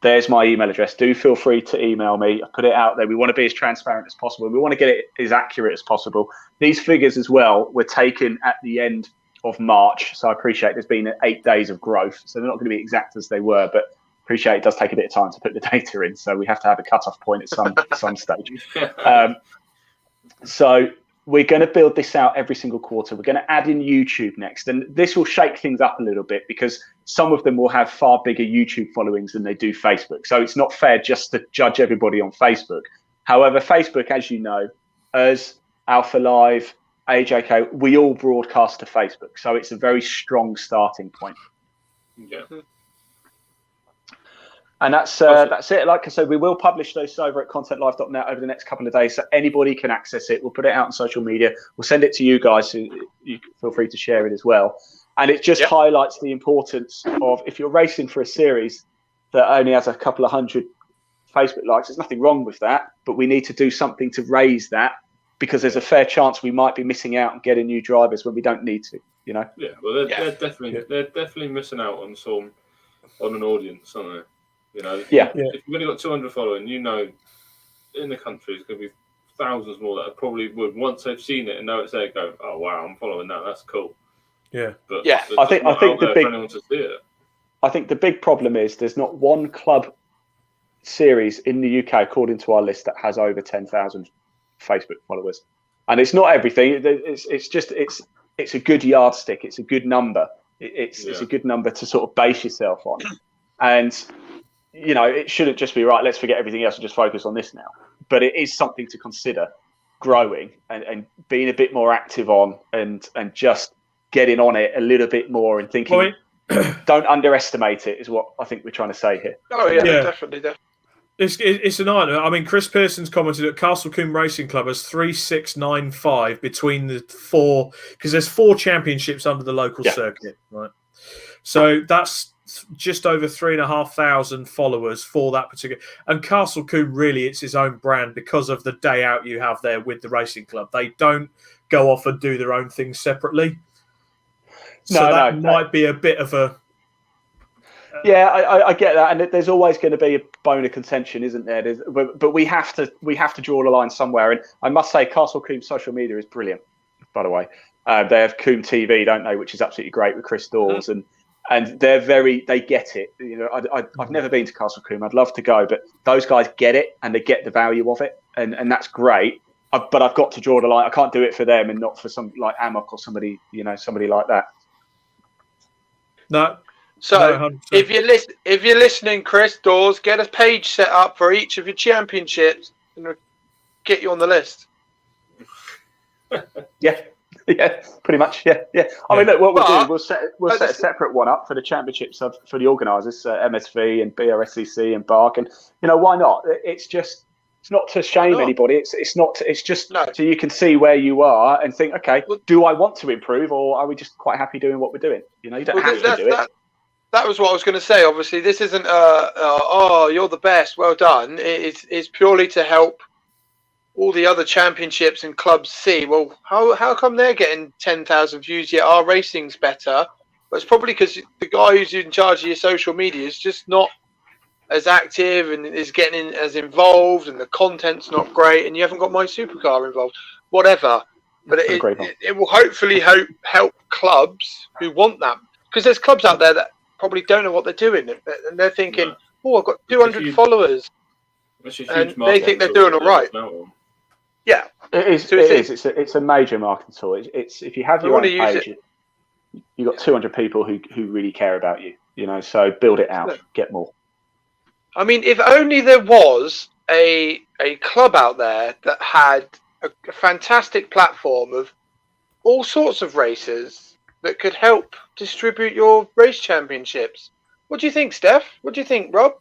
[SPEAKER 4] there's my email address. Do feel free to email me. I put it out there. We want to be as transparent as possible. We want to get it as accurate as possible. These figures as well were taken at the end of March, so I appreciate there's been 8 days of growth, so they're not going to be exact as they were, but appreciate it does take a bit of time to put the data in, so we have to have a cut-off point at some stage. So we're going to build this out every single quarter. We're going to add in YouTube next, and this will shake things up a little bit because some of them will have far bigger YouTube followings than they do Facebook. So it's not fair just to judge everybody on Facebook. However, Facebook, as you know, as Alpha Live, AJK, we all broadcast to Facebook. So it's a very strong starting point.
[SPEAKER 3] Yeah.
[SPEAKER 4] And that's it. Like I said, we will publish those over at contentlive.net over the next couple of days, so anybody can access it. We'll put it out on social media. We'll send it to you guys, so you feel free to share it as well. And it just highlights the importance of, if you're racing for a series that only has a couple of hundred Facebook likes, there's nothing wrong with that, but we need to do something to raise that, because there's a fair chance we might be missing out on getting new drivers when we don't need to, you know?
[SPEAKER 3] Yeah, well, they're definitely missing out on an audience, aren't they? You know, if you've only got 200 following, you know, in the country, it's going to be thousands more that probably would, once they've seen it and know it's there, go, oh wow, I'm following that. That's cool. Yeah, but
[SPEAKER 4] I think the big problem is there's not one club series in the UK, according to our list, that has over 10,000 Facebook followers, and it's not everything. It's a good yardstick. It's a good number. It's a good number to sort of base yourself on, and you know, it shouldn't just be right, let's forget everything else and just focus on this now. But it is something to consider growing and being a bit more active on, and just getting on it a little bit more and thinking, don't underestimate it, is what I think we're trying to say here.
[SPEAKER 2] Oh, yeah. Definitely.
[SPEAKER 1] It's an item. I mean, Chris Pearson's commented that Castle Combe Racing Club has 3,695 between the 4, because there's 4 championships under the local circuit, right? So that's just over 3,500 followers for that particular. And Castle Combe, really, it's his own brand because of the day out you have there with the racing club. They don't go off and do their own things separately. So that might be a bit of a.
[SPEAKER 4] I get that, and there's always going to be a bone of contention, isn't there? But we have to draw the line somewhere. And I must say, Castle Combe social media is brilliant. By the way, they have Combe TV, don't they? Which is absolutely great with Chris Dawes, and they get it. You know, I've never been to Castle Combe. I'd love to go, but those guys get it, and they get the value of it, and that's great. But I've got to draw the line. I can't do it for them and not for some like AMOC or somebody like that.
[SPEAKER 1] No.
[SPEAKER 2] So if you're listening, Chris Dawes, get a page set up for each of your championships and we'll get you on the list.
[SPEAKER 4] Yeah, pretty much. Yeah. I mean, look, what we'll do, we'll set a separate one up for the championships for the organisers, MSV and BRSCC and BARC, and you know, why not? It's not to shame anybody. It's just so you can see where you are and think, okay, do I want to improve, or are we just quite happy doing what we're doing? You know, you don't have to do it.
[SPEAKER 2] That was what I was going to say. Obviously, this isn't you're the best, well done. It's purely to help all the other championships and clubs see, well, how come they're getting 10,000 views yet our racing's better? Well, it's probably because the guy who's in charge of your social media is just not as active and is getting as involved, and the content's not great, and you haven't got My Supercar involved. Whatever. But it will hopefully help clubs who want that. Because there's clubs out there that probably don't know what they're doing, and they're thinking, I've got 200 followers. And they think they're doing all right. Yeah,
[SPEAKER 4] it is. It's a major marketing tool. It's if you have your own page, you've got 200 people who really care about you. So build it out, get more.
[SPEAKER 2] I mean, if only there was a club out there that had a fantastic platform of all sorts of races that could help distribute your race championships. What do you think, Steph? What do you think, Rob?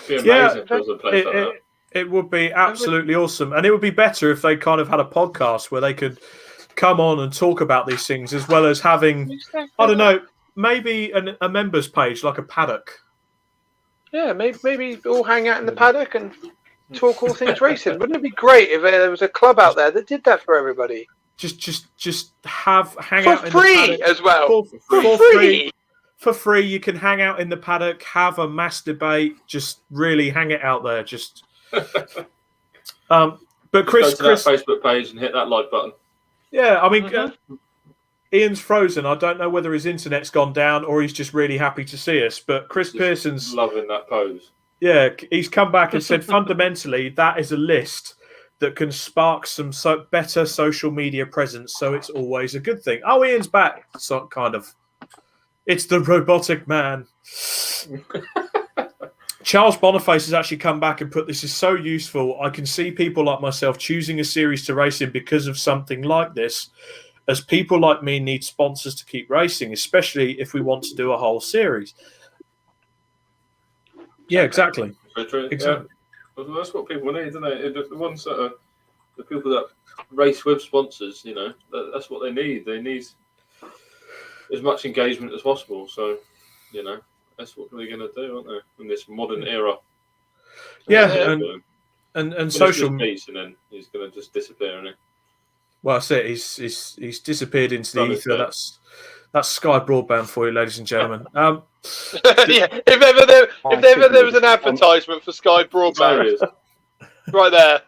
[SPEAKER 3] It'd be amazing if there was a place like that.
[SPEAKER 1] It would be absolutely awesome. And it would be better if they kind of had a podcast where they could come on and talk about these things, as well as having, I don't know, maybe a members page, like a paddock.
[SPEAKER 2] Yeah, maybe all hang out in the paddock and talk all things racing. Wouldn't it be great if there was a club out there that did that for everybody?
[SPEAKER 1] Just hang
[SPEAKER 2] for
[SPEAKER 1] out
[SPEAKER 2] free
[SPEAKER 1] in the paddock
[SPEAKER 2] as well.
[SPEAKER 1] For free. For free, you can hang out in the paddock, have a mass debate, just really hang it out there. Just, but Chris,
[SPEAKER 3] go to that Facebook page and hit that like button.
[SPEAKER 1] Yeah, I mean, Ian's frozen. I don't know whether his internet's gone down or he's just really happy to see us. But Chris Pearson's
[SPEAKER 3] loving that pose.
[SPEAKER 1] Yeah, he's come back and said fundamentally that is a list that can spark some better social media presence. So it's always a good thing. Oh, Ian's back. So kind of. It's the robotic man. Charles Boniface has actually come back and put, this is so useful. I can see people like myself choosing a series to race in because of something like this, as people like me need sponsors to keep racing, especially if we want to do a whole series. Yeah, exactly.
[SPEAKER 3] Exactly. Yeah. Well, that's what people need, isn't it? The ones that are the people that race with sponsors, that's what they need. They need as much engagement as possible. So, that's what we're going to do, aren't they? In this modern era.
[SPEAKER 1] Yeah, and social
[SPEAKER 3] media, and then he's going to just disappear, isn't he?
[SPEAKER 1] Well, that's it. He's disappeared into the ether. That's Sky Broadband for you, ladies and gentlemen.
[SPEAKER 2] Yeah, if ever there was an advertisement for Sky Broadband, right there.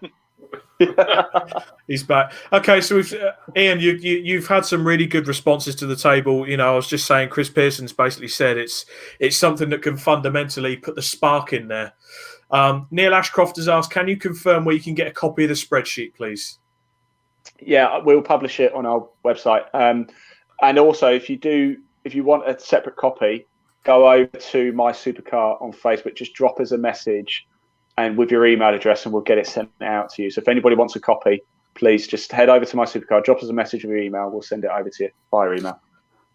[SPEAKER 1] He's back. Okay, so Ian, you've had some really good responses to the table. I was just saying, Chris Pearson's basically said it's something that can fundamentally put the spark in there. Neil Ashcroft has asked, can you confirm where you can get a copy of the spreadsheet, please?
[SPEAKER 4] Yeah, we'll publish it on our website. And also, if you want a separate copy, go over to My Supercar on Facebook. Just drop us a message and with your email address, and we'll get it sent out to you. So if anybody wants a copy, please just head over to My Supercar, drop us a message with your email. We'll send it over to you via email.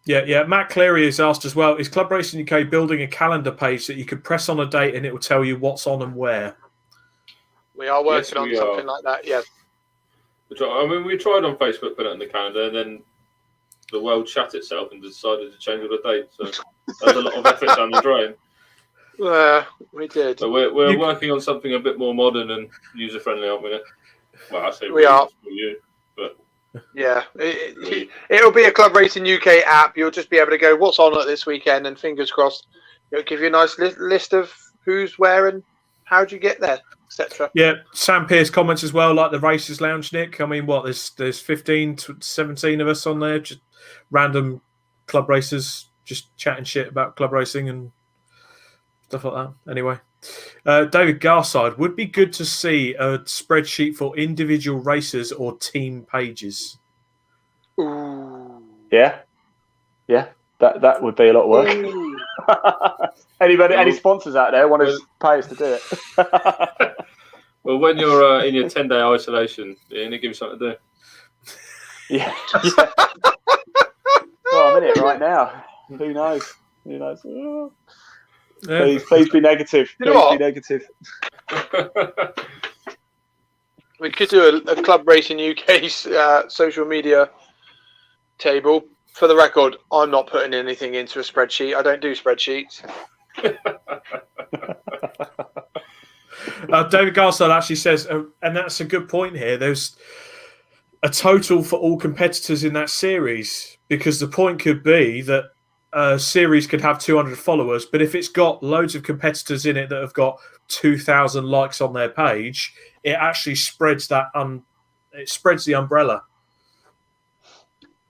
[SPEAKER 1] Yeah. Matt Cleary has asked as well, is Club Racing UK building a calendar page that you could press on a date and it will tell you what's on and where?
[SPEAKER 2] We are working on something like that, yes.
[SPEAKER 3] I mean, we tried on Facebook, put it in the calendar, and then the world shut itself and decided to change all the dates. So there's a lot of effort down the drain.
[SPEAKER 2] We did.
[SPEAKER 3] So we're working on something a bit more modern and user-friendly, aren't we? Well, I say
[SPEAKER 2] we are.
[SPEAKER 3] For you, but
[SPEAKER 2] yeah, it'll be a Club Racing UK app. You'll just be able to go, what's on at this weekend, and fingers crossed, it'll give you a nice list of who's where and how do you get there, etc.
[SPEAKER 1] Yeah, Sam Pierce comments as well, like the Racers Lounge, Nick. I mean, what, there's 15 to 17 of us on there, just random club racers, just chatting shit about club racing and stuff like that. Anyway, David Garside, would be good to see a spreadsheet for individual racers or team pages.
[SPEAKER 2] Ooh.
[SPEAKER 4] Yeah, that would be a lot of work. Any sponsors out there want to pay us to do it?
[SPEAKER 3] Well, when you're in your 10-day isolation, it gives you something to do.
[SPEAKER 4] Yeah. Well, I'm in it right now. Who knows?
[SPEAKER 1] Yeah.
[SPEAKER 4] Please be negative. Please be negative.
[SPEAKER 2] We could do a Club Racing UK social media table. For the record, I'm not putting anything into a spreadsheet. I don't do spreadsheets.
[SPEAKER 1] David Garside actually says, and that's a good point here. There's a total for all competitors in that series, because the point could be that a series could have 200 followers, but if it's got loads of competitors in it that have got 2,000 likes on their page, it actually spreads it spreads the umbrella.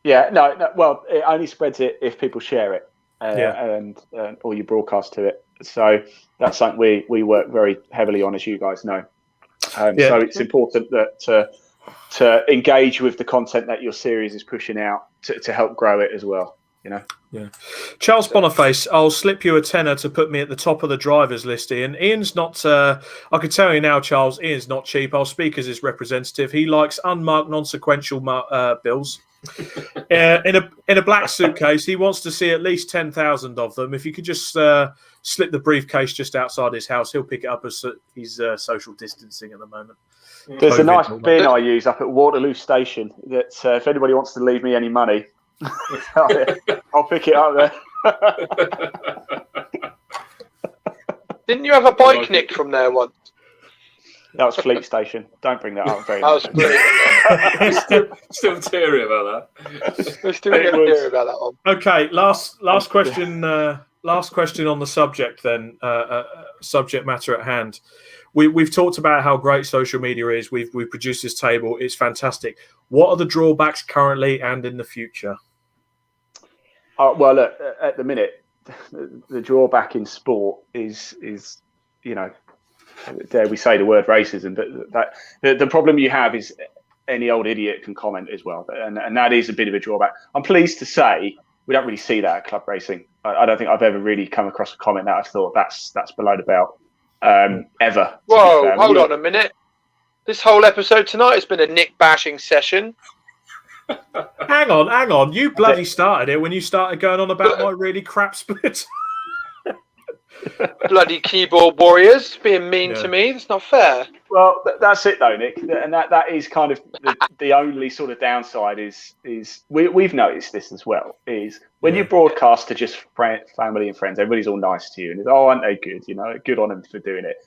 [SPEAKER 4] Yeah, no, well, it only spreads it if people share it and or you broadcast to it. So that's something we work very heavily on, as you guys know. So it's important that to engage with the content that your series is pushing out to help grow it as well.
[SPEAKER 1] Yeah. Charles Boniface, I'll slip you a tenner to put me at the top of the drivers list, Ian. Ian's not, I can tell you now, Charles, Ian's not cheap. I'll speak as his representative. He likes unmarked, non-sequential bills. In a black suitcase, he wants to see at least 10,000 of them. If you could just slip the briefcase just outside his house, he'll pick it up as he's social distancing at the moment.
[SPEAKER 4] There's a nice bin I use up at Waterloo Station that if anybody wants to leave me any money, I'll pick it up there.
[SPEAKER 2] Didn't you have a bike nicked from there once?
[SPEAKER 4] That was Fleet Station. Don't bring that up. Very
[SPEAKER 2] I was
[SPEAKER 3] still teary about that.
[SPEAKER 2] We're still teary about that one.
[SPEAKER 1] Okay, last question. Last question on the subject then. Subject matter at hand. We've talked about how great social media is. We've produced this table. It's fantastic. What are the drawbacks currently and in the future?
[SPEAKER 4] Well, look, at the minute, the drawback in sport is dare we say the word racism, but the problem you have is any old idiot can comment as well, and that is a bit of a drawback. I'm pleased to say we don't really see that at club racing. I don't think I've ever really come across a comment that I've thought that's below the belt ever.
[SPEAKER 2] Whoa, hold on a minute. This whole episode tonight has been a Nick bashing session.
[SPEAKER 1] Hang on. You bloody started it when you started going on about my really crap split.
[SPEAKER 2] Bloody keyboard warriors being mean to me. That's not fair.
[SPEAKER 4] Well, that's it though, Nick, and that is kind of the only sort of downside is we've noticed this as well, is when you broadcast to just family and friends, everybody's all nice to you and it's, oh, aren't they good, good on them for doing it.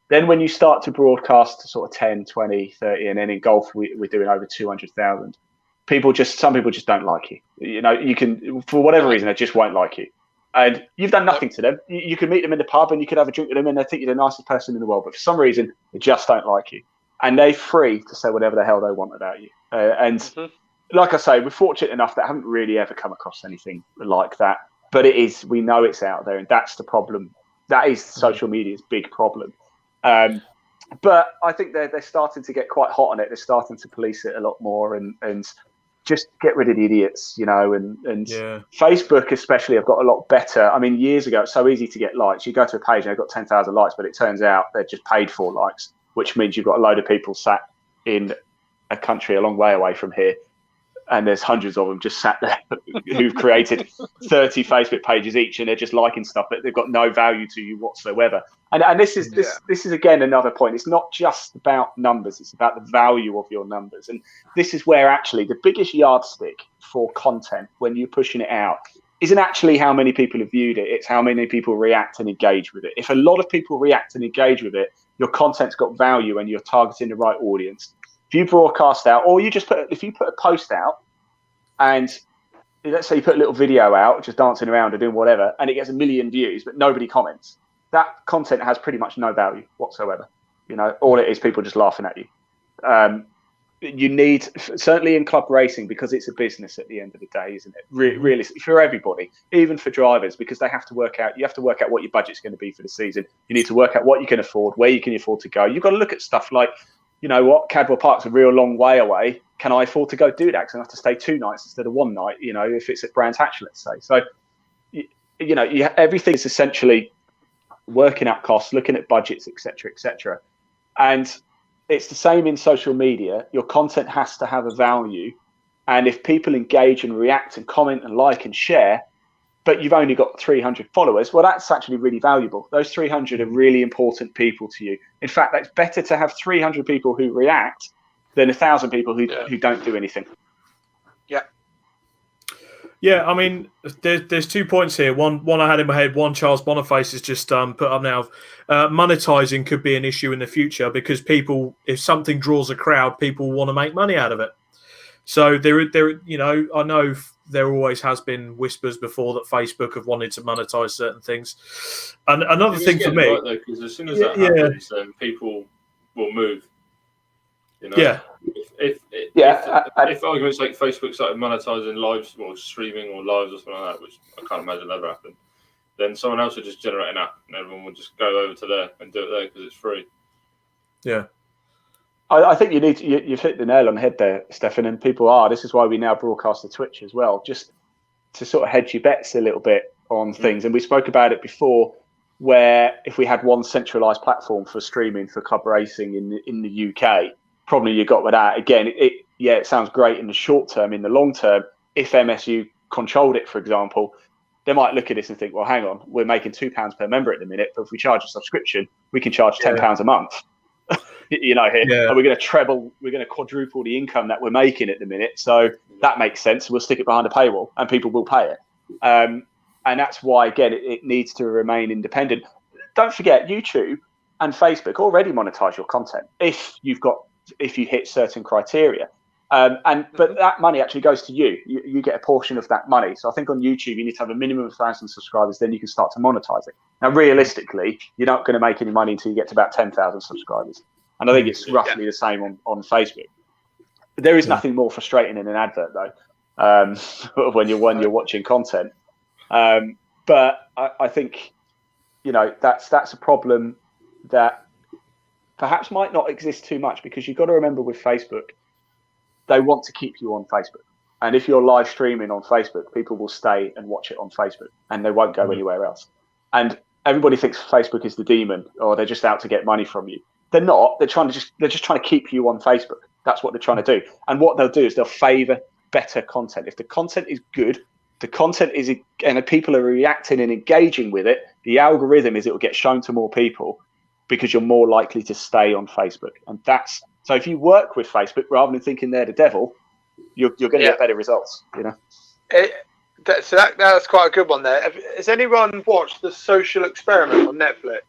[SPEAKER 4] Then when you start to broadcast to sort of 10, 20, 30, and then in golf we're doing over 200,000, some people just don't like you. You can, for whatever reason, they just won't like you. And you've done nothing to them. You could meet them in the pub and you could have a drink with them and they think you're the nicest person in the world. But for some reason, they just don't like you. And they're free to say whatever the hell they want about you. Like I say, we're fortunate enough that I haven't really ever come across anything like that. But we know it's out there. And that's the problem. That is social media's big problem. But I think they're starting to get quite hot on it. They're starting to police it a lot more and just get rid of the idiots, and Facebook especially have got a lot better. I mean, years ago, it's so easy to get likes. You go to a page and they've got 10,000 likes, but it turns out they're just paid for likes, which means you've got a load of people sat in a country a long way away from here. And there's hundreds of them just sat there who've created 30 Facebook pages each, and they're just liking stuff that they've got no value to you whatsoever. And this is again another point. It's not just about numbers; it's about the value of your numbers. And this is where actually the biggest yardstick for content when you're pushing it out isn't actually how many people have viewed it; it's how many people react and engage with it. If a lot of people react and engage with it, your content's got value and you're targeting the right audience. If you broadcast out, or if you put a post out, and let's say you put a little video out, just dancing around or doing whatever, and it gets 1 million views, but nobody comments, that content has pretty much no value whatsoever. All it is people just laughing at you. You need, certainly in club racing, because it's a business at the end of the day, isn't it? Really, for everybody, even for drivers, because you have to work out what your budget's going to be for the season. You need to work out what you can afford, where you can afford to go. You've got to look at stuff like, Cadwell Park's a real long way away. Can I afford to go do that? Because I have to stay 2 nights instead of 1 night, if it's at Brands Hatch, let's say. So, everything is essentially working out costs, looking at budgets, etc., etc. And it's the same in social media. Your content has to have a value. And if people engage and react and comment and like and share, but you've only got 300 followers, well, that's actually really valuable. Those 300 are really important people to you. In fact, it's better to have 300 people who react than 1,000 people who don't do anything.
[SPEAKER 2] Yeah.
[SPEAKER 1] Yeah, I mean, there's 2 points here. One I had in my head. One, Charles Boniface has just put up now. Monetizing could be an issue in the future because people, if something draws a crowd, people want to make money out of it. So there, I know there always has been whispers before that Facebook have wanted to monetize certain things. And another thing for me,
[SPEAKER 3] right, though, because as soon as that happens, then people will move.
[SPEAKER 1] Yeah.
[SPEAKER 3] If arguments like Facebook started monetizing lives or streaming or lives or something like that, which I can't imagine ever happen, then someone else would just generate an app and everyone would just go over to there and do it there because it's free.
[SPEAKER 1] Yeah.
[SPEAKER 4] I think you've hit the nail on the head there, Stefan, and people are. This is why we now broadcast to Twitch as well, just to sort of hedge your bets a little bit on things. And we spoke about it before, where if we had one centralized platform for streaming for club racing in the UK, probably you got with that. Again, it sounds great in the short term. In the long term, if MSU controlled it, for example, they might look at this and think, well, hang on, we're making £2 per member at the minute, but if we charge a subscription, we can charge £10 a month. Here, and we're going to quadruple the income that we're making at the minute. So that makes sense. We'll stick it behind a paywall and people will pay it. And that's why, again, it needs to remain independent. Don't forget, YouTube and Facebook already monetize your content if you hit certain criteria. But that money actually goes to you. You get a portion of that money. So I think on YouTube, you need to have a minimum of 1,000 subscribers, then you can start to monetize it. Now, realistically, you're not going to make any money until you get to about 10,000 subscribers. And I think it's roughly the same on Facebook. But there is nothing more frustrating in an advert, though, when you're watching content. But I think, that's a problem that perhaps might not exist too much, because you've got to remember with Facebook, they want to keep you on Facebook. And if you're live streaming on Facebook, people will stay and watch it on Facebook and they won't go anywhere else. And everybody thinks Facebook is the demon, or they're just out to get money from you. They're not. They're just trying to keep you on Facebook. That's what they're trying to do. And what they'll do is they'll favor better content. If the content is good, and people are reacting and engaging with it, the algorithm is it will get shown to more people because you're more likely to stay on Facebook. And so if you work with Facebook rather than thinking they're the devil, you're going to get better results.
[SPEAKER 2] So that's quite a good one there. Has anyone watched The Social Experiment on Netflix?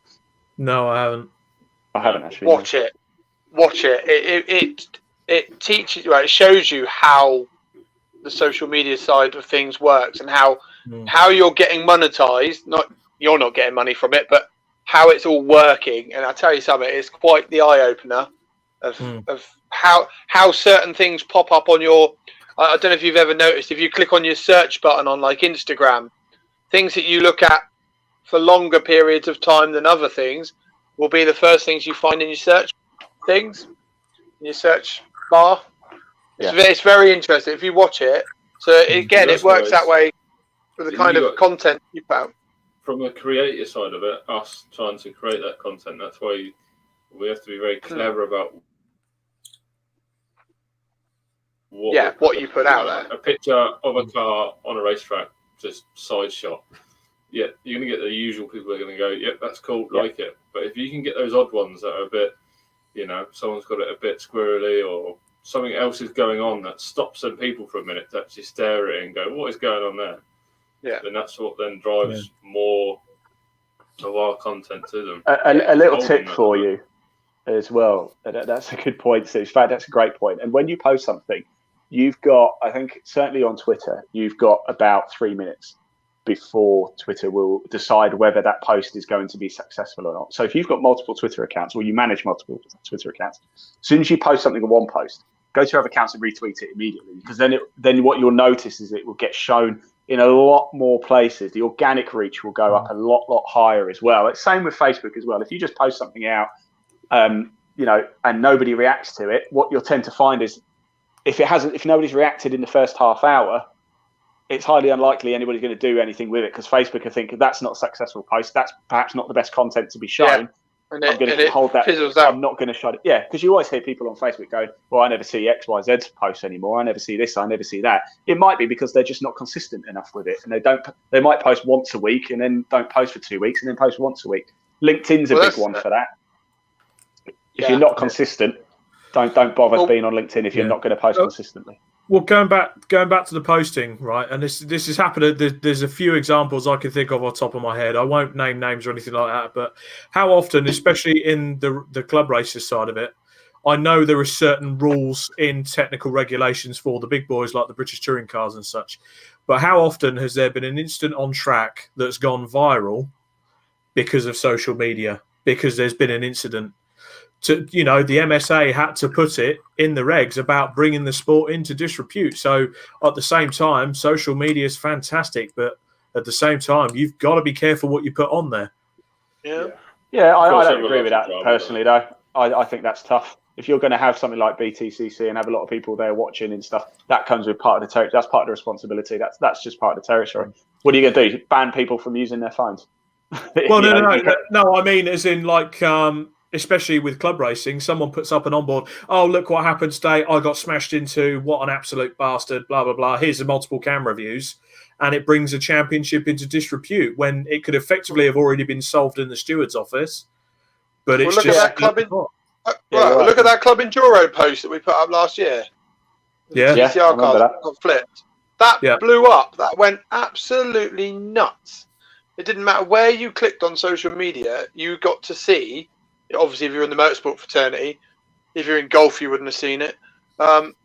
[SPEAKER 1] No, I haven't.
[SPEAKER 4] I haven't actually.
[SPEAKER 2] Watch it. It teaches you. It shows you how the social media side of things works and how you're getting monetized. You're not getting money from it, but how it's all working. And I tell you something, it's quite the eye opener of how certain things pop up on your. I don't know if you've ever noticed, if you click on your search button on like Instagram, things that you look at for longer periods of time than other things will be the first things you find in your search bar. It's very interesting if you watch it. So again, it works that way for the kind of content you put out.
[SPEAKER 3] From a creative side of it, us trying to create that content, that's why we have to be very clever about
[SPEAKER 2] what you put out there.
[SPEAKER 3] A picture of a car on a racetrack, just side shot. Yeah, you're going to get the usual people that are going to go, yep, that's cool, like it. But if you can get those odd ones that are a bit, someone's got it a bit squirrely or something else is going on that stops some people for a minute to actually stare at it and go, what is going on there?
[SPEAKER 2] Yeah.
[SPEAKER 3] Then that's what then drives more of our content to them.
[SPEAKER 4] A little tip for you as well. That's a good point, Steve. In fact, that's a great point. And when you post something, you've got, I think, certainly on Twitter, you've got about 3 minutes before Twitter will decide whether that post is going to be successful or not. So if you've got multiple Twitter accounts, or you manage multiple Twitter accounts, as soon as you post something in one post, go to your other accounts and retweet it immediately, because then what you'll notice is it will get shown in a lot more places. The organic reach will go up a lot higher as well. It's same with Facebook as well. If you just post something out, and nobody reacts to it, what you'll tend to find is if nobody's reacted in the first half hour, it's highly unlikely anybody's going to do anything with it, because Facebook will think that's not a successful post. That's perhaps not the best content to be shown.
[SPEAKER 2] Yeah. And
[SPEAKER 4] I'm going to hold that.
[SPEAKER 2] Fizzles out.
[SPEAKER 4] I'm not going to show it. Yeah, because you always hear people on Facebook going, well, I never see XYZ posts anymore. I never see this. I never see that. It might be because they're just not consistent enough with it. And they might post once a week and then don't post for 2 weeks and then post once a week. LinkedIn's a big one for that. If you're not consistent, don't bother being on LinkedIn if you're not going to post consistently.
[SPEAKER 1] Well, going back to the posting, right? And this has happened. There's a few examples I can think of off the top of my head. I won't name names or anything like that. But how often, especially in the club races side of it, I know there are certain rules in technical regulations for the big boys like the British touring cars and such. But how often has there been an incident on track that's gone viral because of social media? Because there's been an incident. The MSA had to put it in the regs about bringing the sport into disrepute. So at the same time, social media is fantastic, but at the same time, you've got to be careful what you put on there.
[SPEAKER 4] Yeah, I don't agree with that personally, though. I think that's tough. If you're going to have something like BTCC and have a lot of people there watching and stuff, that comes with part of the territory. That's part of the responsibility. That's just part of the territory. What are you going to do? Ban people from using their phones?
[SPEAKER 1] Well, no. I mean, as in like. Especially with club racing, someone puts up an onboard. Oh, look what happened today. I got smashed into. What an absolute bastard, blah, blah, blah. Here's the multiple camera views. And it brings a championship into disrepute when it could effectively have already been solved in the steward's office. But it's
[SPEAKER 2] look
[SPEAKER 1] just...
[SPEAKER 2] At that club look at that Club Enduro post that we put up last year.
[SPEAKER 1] Yeah.
[SPEAKER 2] PCR cars got flipped. That blew up. That went absolutely nuts. It didn't matter where you clicked on social media, you got to see... Obviously, if you're in the motorsport fraternity, if you're in golf, you wouldn't have seen it. But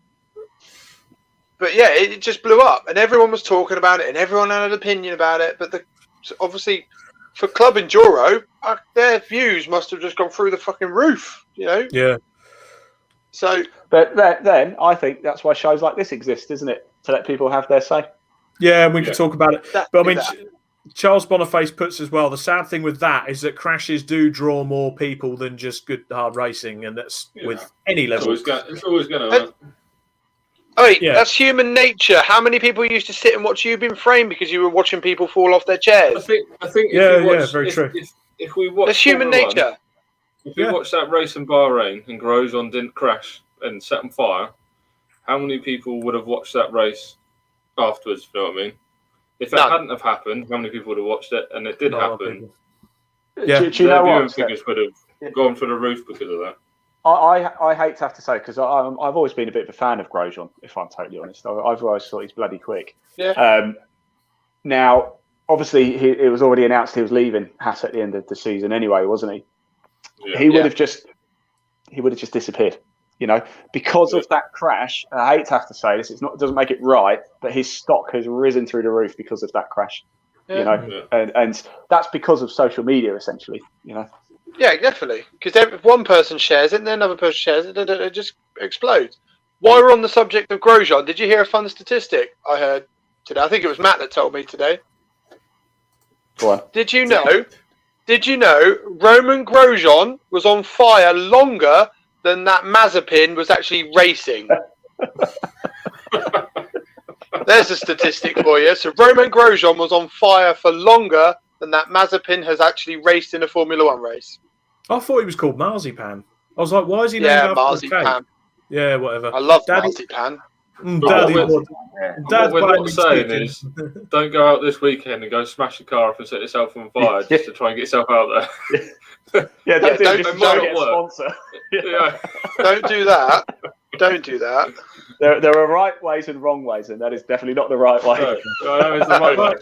[SPEAKER 2] yeah, it just blew up, and everyone was talking about it, and everyone had an opinion about it. But obviously, for Club Enduro, their views must have just gone through the fucking roof,
[SPEAKER 1] Yeah.
[SPEAKER 2] So,
[SPEAKER 4] but then I think that's why shows like this exist, isn't it? To let people have their say.
[SPEAKER 1] Yeah, and we can talk about it. But I mean. Charles Boniface puts as well, the sad thing with that is that crashes do draw more people than just good hard racing, and that's with any level.
[SPEAKER 3] It's always going to
[SPEAKER 2] that's human nature. How many people used to sit and watch you being framed because you were watching people fall off their chairs?
[SPEAKER 3] I think
[SPEAKER 1] very true.
[SPEAKER 3] If we watch
[SPEAKER 2] that's human nature.
[SPEAKER 3] If we watched that race in Bahrain and Grosjean didn't crash and set on fire, how many people would have watched that race afterwards, you know what I mean? If that hadn't have happened, how many people would have watched it? And it did happen.
[SPEAKER 4] Yeah, do you know what?
[SPEAKER 3] Figures would have gone through the roof because of that.
[SPEAKER 4] I hate to have to say, because I've always been a bit of a fan of Grosjean, if I'm totally honest. I've always thought he's bloody quick.
[SPEAKER 2] Yeah.
[SPEAKER 4] Now, obviously, it was already announced he was leaving Haas at the end of the season anyway, wasn't he? Yeah. He would have just disappeared. Because of that crash. I hate to have to say this; it doesn't make it right, but his stock has risen through the roof because of that crash. And that's because of social media, essentially.
[SPEAKER 2] Yeah, definitely. Because if one person shares it, and then another person shares it, it just explodes. While we're on the subject of Grosjean, did you hear a fun statistic I heard today? I think it was Matt that told me today.
[SPEAKER 4] Go on.
[SPEAKER 2] Did you know Roman Grosjean was on fire longer than that Mazepin was actually racing? There's a statistic for you. So Roman Grosjean was on fire for longer than that Mazepin has actually raced in a Formula One race.
[SPEAKER 1] I thought he was called Marzipan. I was like, why is he named after
[SPEAKER 2] Marzipan?
[SPEAKER 1] Yeah, whatever.
[SPEAKER 2] I love Marzipan.
[SPEAKER 3] What we're not saying is, don't go out this weekend and go smash your car up and set yourself on fire just to try and get yourself out there.
[SPEAKER 4] Don't get a sponsor.
[SPEAKER 2] Don't do that. Don't do that.
[SPEAKER 4] There are right ways and wrong ways, and that is definitely not the right way.
[SPEAKER 3] No, it's the right
[SPEAKER 1] way.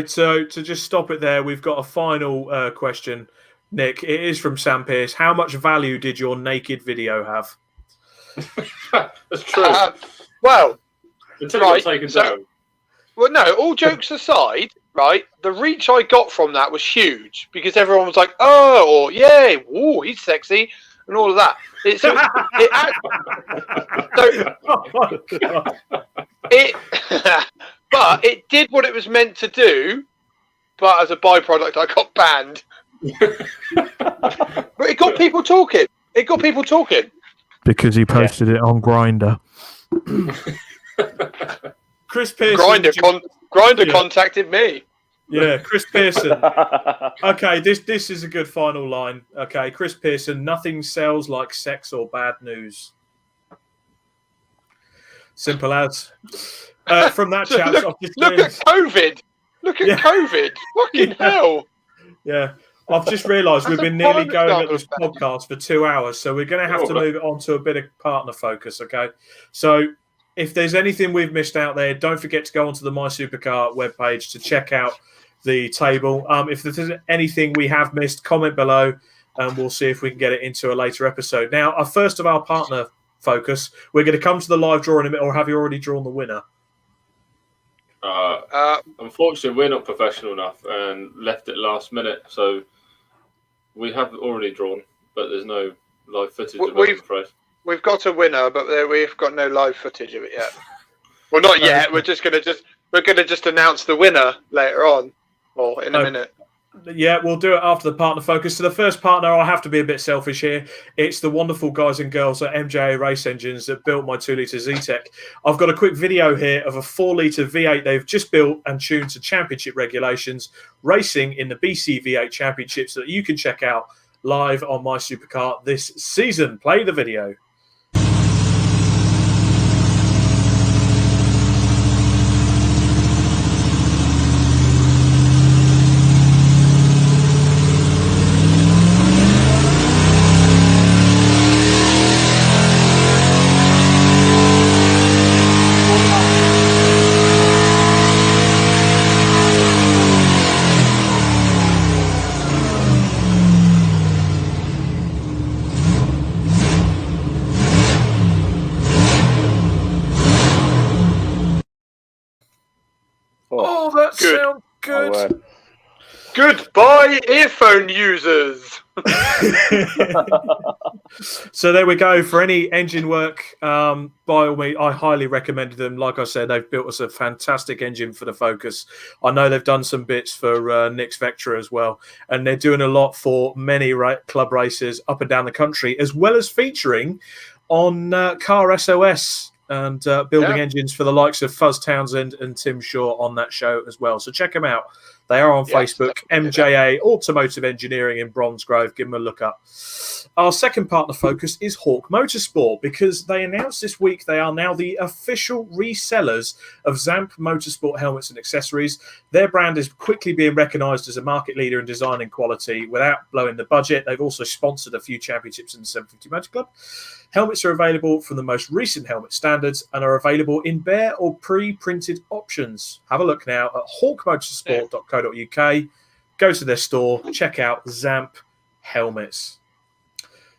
[SPEAKER 1] To just stop it there, we've got a final question, Nick. It is from Sam Pearce. How much value did your naked video have?
[SPEAKER 3] That's true.
[SPEAKER 2] Well,
[SPEAKER 3] no,
[SPEAKER 2] all jokes aside, right, the reach I got from that was huge because everyone was like, oh, or yay, ooh, he's sexy, and all of that. But it did what it was meant to do, but as a byproduct, I got banned. But it got people talking.
[SPEAKER 1] Because he posted it on Grindr. Chris Pearson.
[SPEAKER 2] Grindr contacted me.
[SPEAKER 1] Yeah, Chris Pearson. Okay, this is a good final line. Okay, Chris Pearson. Nothing sells like sex or bad news. Simple as. From that chat.
[SPEAKER 2] Look at COVID. Look at COVID. Fucking hell.
[SPEAKER 1] Yeah. I've just realised we've
[SPEAKER 2] That's a
[SPEAKER 1] been nearly
[SPEAKER 2] prime
[SPEAKER 1] going at
[SPEAKER 2] example
[SPEAKER 1] this
[SPEAKER 2] of bad.
[SPEAKER 1] podcast for 2 hours, so we're going to have to move it on to a bit of partner focus, okay? So if there's anything we've missed out there, don't forget to go onto the My Supercar webpage to check out the table. If there's anything we have missed, comment below, and we'll see if we can get it into a later episode. Now, our first of our partner focus, we're going to come to the live draw in a minute, or have you already drawn the winner?
[SPEAKER 3] Unfortunately, we're not professional enough and left it last minute, so we have already drawn, but there's no live footage of it, I'm afraid.
[SPEAKER 2] We've got a winner, but we've got no live footage of it yet. Well, not yet. We're going to just announce the winner later on, or in a minute.
[SPEAKER 1] Yeah, we'll do it after the partner focus. So the first partner, I have to be a bit selfish here. It's the wonderful guys and girls at MJA Race Engines that built my 2-litre Z-Tech. I've got a quick video here of a 4-litre V8 they've just built and tuned to championship regulations, racing in the BC V8 Championships that you can check out live on My Supercar this season. Play the video. Oh, that sounds good.
[SPEAKER 2] Goodbye, earphone users.
[SPEAKER 1] So there we go. For any engine work, by all means, I highly recommended them. Like I said, they've built us a fantastic engine for the Focus. I know they've done some bits for Nick's Vectra as well, and they're doing a lot for many club races up and down the country, as well as featuring on Car SOS and building engines for the likes of Fuzz Townsend and Tim Shaw on that show as well. So check them out. They are on Facebook, MJA Automotive Engineering in Bromsgrove. Give them a look up. Our second partner focus is Hawk Motorsport, because they announced this week they are now the official resellers of Zamp Motorsport helmets and accessories. Their brand is quickly being recognised as a market leader in design and quality without blowing the budget. They've also sponsored a few championships in the 750 Motor Club. Helmets are available from the most recent helmet standards and are available in bare or pre-printed options. Have a look now at hawkmotorsport.co.uk. Go to their store, check out Zamp helmets.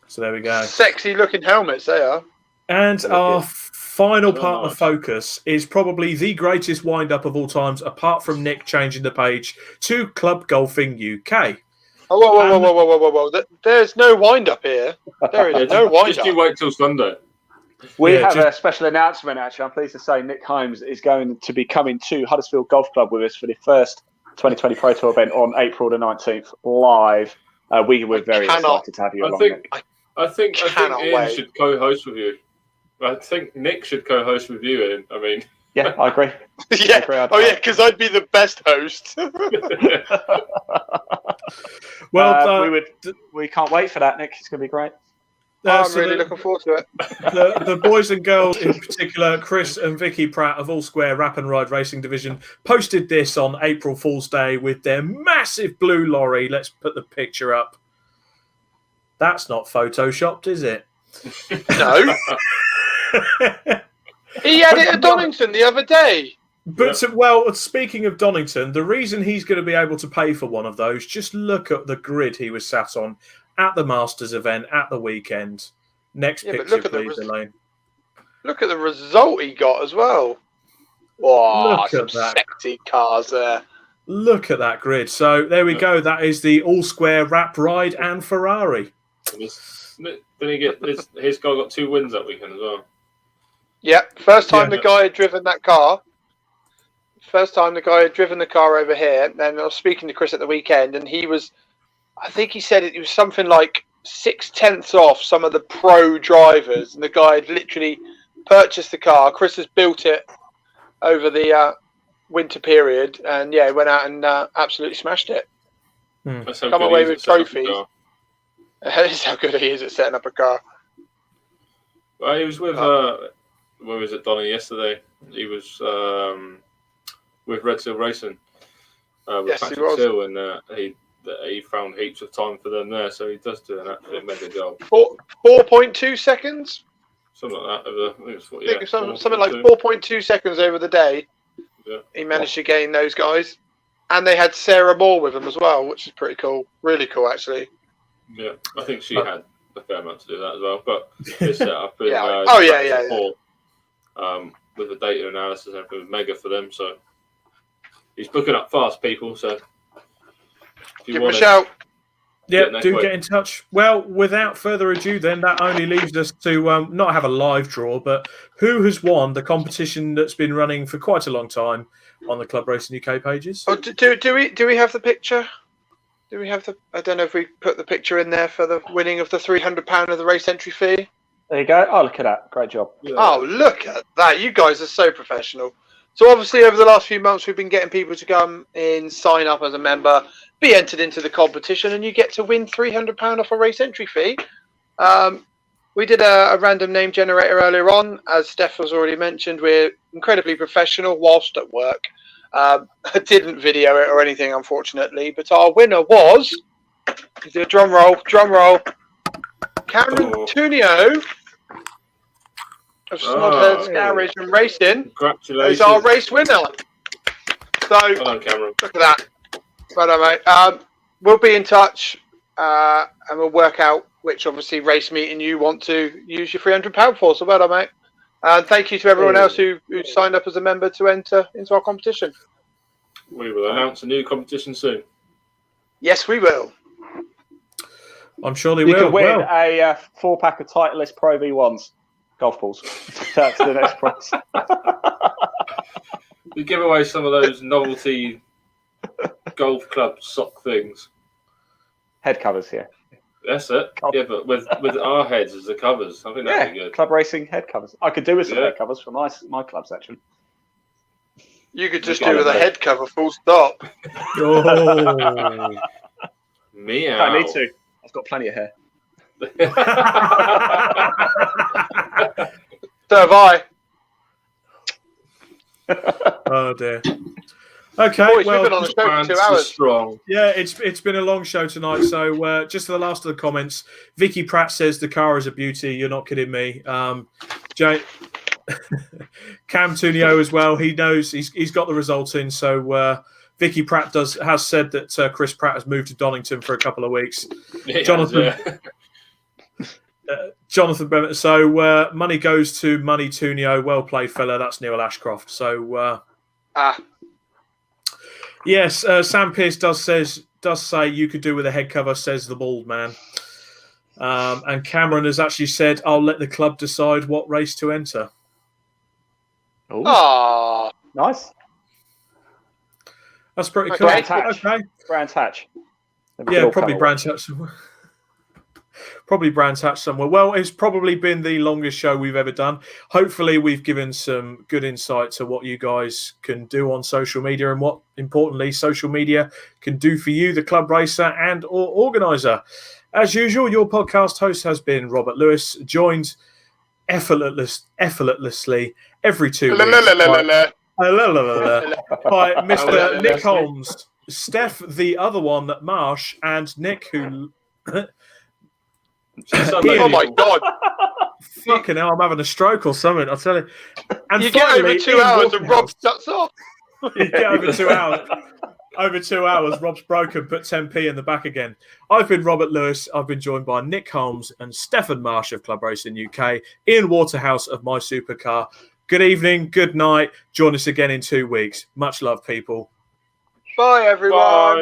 [SPEAKER 1] So there we go.
[SPEAKER 2] Sexy looking helmets they are.
[SPEAKER 1] And our final partner focus is probably the greatest wind-up of all times, apart from Nick changing the page to Club Golfing UK.
[SPEAKER 2] Oh, whoa. There's no wind-up here. There is no wind-up.
[SPEAKER 3] Just you wait till Sunday.
[SPEAKER 4] We have a special announcement, actually. I'm pleased to say Nick Holmes is going to be coming to Huddersfield Golf Club with us for the first 2020 Pro Tour event on April the 19th, live. We're very excited to have you along, Nick.
[SPEAKER 3] I think Ian should co-host with you. I think Nick should co-host with you, Ian. I mean...
[SPEAKER 4] Yeah, I agree.
[SPEAKER 2] Because I'd be the best host.
[SPEAKER 4] Well, we can't wait for that, Nick. It's going to be great.
[SPEAKER 2] I'm really looking forward to it.
[SPEAKER 1] The boys and girls in particular, Chris and Vicky Pratt of All Square Rap and Ride Racing Division, posted this on April Fool's Day with their massive blue lorry. Let's put the picture up. That's not photoshopped, is it?
[SPEAKER 2] No. He had it at Donington the other day.
[SPEAKER 1] But speaking of Donington, the reason he's going to be able to pay for one of those, just look at the grid he was sat on at the Masters event at the weekend. Next picture, please, Elaine.
[SPEAKER 2] Look at the result he got as well. Wow, some sexy cars there.
[SPEAKER 1] Look at that grid. So there we go. That is the All Square Rap Ride and Ferrari.
[SPEAKER 3] Didn't he get his guy got 2 wins that weekend as well?
[SPEAKER 2] Yeah, first time the guy had driven that car. First time the guy had driven the car over here. And I was speaking to Chris at the weekend, and he was, I think he said it was something like 6/10 off some of the pro drivers. And the guy had literally purchased the car. Chris has built it over the winter period. And he went out and absolutely smashed it. Come away with trophies. That is how good he is at setting up a car.
[SPEAKER 3] Well, he was with... where was it, Donny, yesterday? He was with Red Seal Racing with Patrick Seal, and that he found heaps of time for them there, so he does do an absolute mega job.
[SPEAKER 2] 4.2 seconds.
[SPEAKER 3] Something like that.
[SPEAKER 2] I think something like 4.2 seconds over the day.
[SPEAKER 3] Yeah.
[SPEAKER 2] He managed to gain those guys, and they had Sarah Moore with them as well, which is pretty cool. Really cool, actually.
[SPEAKER 3] Yeah, I think she had a fair amount to do that as well. But his setup, with the data analysis and everything was mega for them. So he's booking up fast, people. So if you
[SPEAKER 2] give him a shout.
[SPEAKER 1] Yeah, do get in touch. Well, without further ado, then that only leaves us to not have a live draw, but who has won the competition that's been running for quite a long time on the Club Racing UK pages?
[SPEAKER 2] Oh, do we have the picture? Do we have the? I don't know if we put the picture in there for the winning of the £300 of the race entry fee.
[SPEAKER 4] There you go. Oh, look at that! Great job.
[SPEAKER 3] Yeah.
[SPEAKER 2] Oh, look at that! You guys are so professional. So obviously, over the last few months, we've been getting people to come in, sign up as a member, be entered into the competition, and you get to win £300 off a race entry fee. We did a random name generator earlier on. As Steph has already mentioned, we're incredibly professional whilst at work. I didn't video it or anything, unfortunately, but our winner was, drum roll, Cameron Tunio of Snodhead's Garage and Racing.
[SPEAKER 3] Congratulations.
[SPEAKER 2] Is our race winner. So,
[SPEAKER 3] well done, Cameron.
[SPEAKER 2] Look at that. Well done, mate. We'll be in touch and we'll work out which, obviously, race meeting you want to use your £300 for. So, well done, mate. And thank you to everyone else who signed up as a member to enter into our competition.
[SPEAKER 3] We will announce a new competition soon.
[SPEAKER 2] Yes, we will.
[SPEAKER 1] I'm sure they
[SPEAKER 4] You
[SPEAKER 1] will.
[SPEAKER 4] could win a 4-pack of Titleist Pro V1s golf balls. That's the next prize.
[SPEAKER 3] We give away some of those novelty golf club sock things.
[SPEAKER 4] Head covers here.
[SPEAKER 3] That's it. Yeah, but with our heads as the covers. I think that'd be good.
[SPEAKER 4] Club Racing head covers. I could do with some head covers for my club section.
[SPEAKER 2] You could just do with a head cover, full stop.
[SPEAKER 1] Oh.
[SPEAKER 3] Meow.
[SPEAKER 4] I need to. I've got plenty of hair.
[SPEAKER 2] So have I.
[SPEAKER 1] Oh dear. Okay,
[SPEAKER 2] Boys, we've been on the show for 2 hours.
[SPEAKER 3] Strong.
[SPEAKER 1] Yeah, it's been a long show tonight. So just to the last of the comments, Vicky Pratt says the car is a beauty. You're not kidding me. Cam Tunio as well. He knows he's got the results in. So Vicky Pratt has said that Chris Pratt has moved to Donington for a couple of weeks. Jonathan Bennett. So money goes to Money Tunio. Well played, fella. That's Neil Ashcroft. So yes, Sam Pearce does say you could do with a head cover. Says the bald man. And Cameron has actually said, "I'll let the club decide what race to enter."
[SPEAKER 2] Oh,
[SPEAKER 4] nice.
[SPEAKER 1] That's pretty cool.
[SPEAKER 4] Brands Hatch.
[SPEAKER 1] Okay.
[SPEAKER 4] Brands Hatch.
[SPEAKER 1] Yeah, probably Brands Hatch somewhere. Probably Brands Hatch somewhere. Well, it's probably been the longest show we've ever done. Hopefully, we've given some good insight to what you guys can do on social media and what, importantly, social media can do for you, the club racer and or organizer. As usual, your podcast host has been Robert Lewis, joined effortlessly every 2 weeks by Mr. Nick Holmes, Steph, the other one, Marsh, and Nick, who...
[SPEAKER 2] Oh my God.
[SPEAKER 1] Fucking hell, I'm having a stroke or something, I'll tell you. And
[SPEAKER 2] you get over 2 hours and Rob shuts off.
[SPEAKER 1] You get over 2 hours. Over 2 hours, Rob's broken, put 10p in the back again. I've been Robert Lewis. I've been joined by Nick Holmes and Stefan Marsh of Club Racing UK, Ian Waterhouse of My Supercar. Good evening, good night. Join us again in 2 weeks. Much love, people.
[SPEAKER 2] Bye, everyone.
[SPEAKER 3] Bye.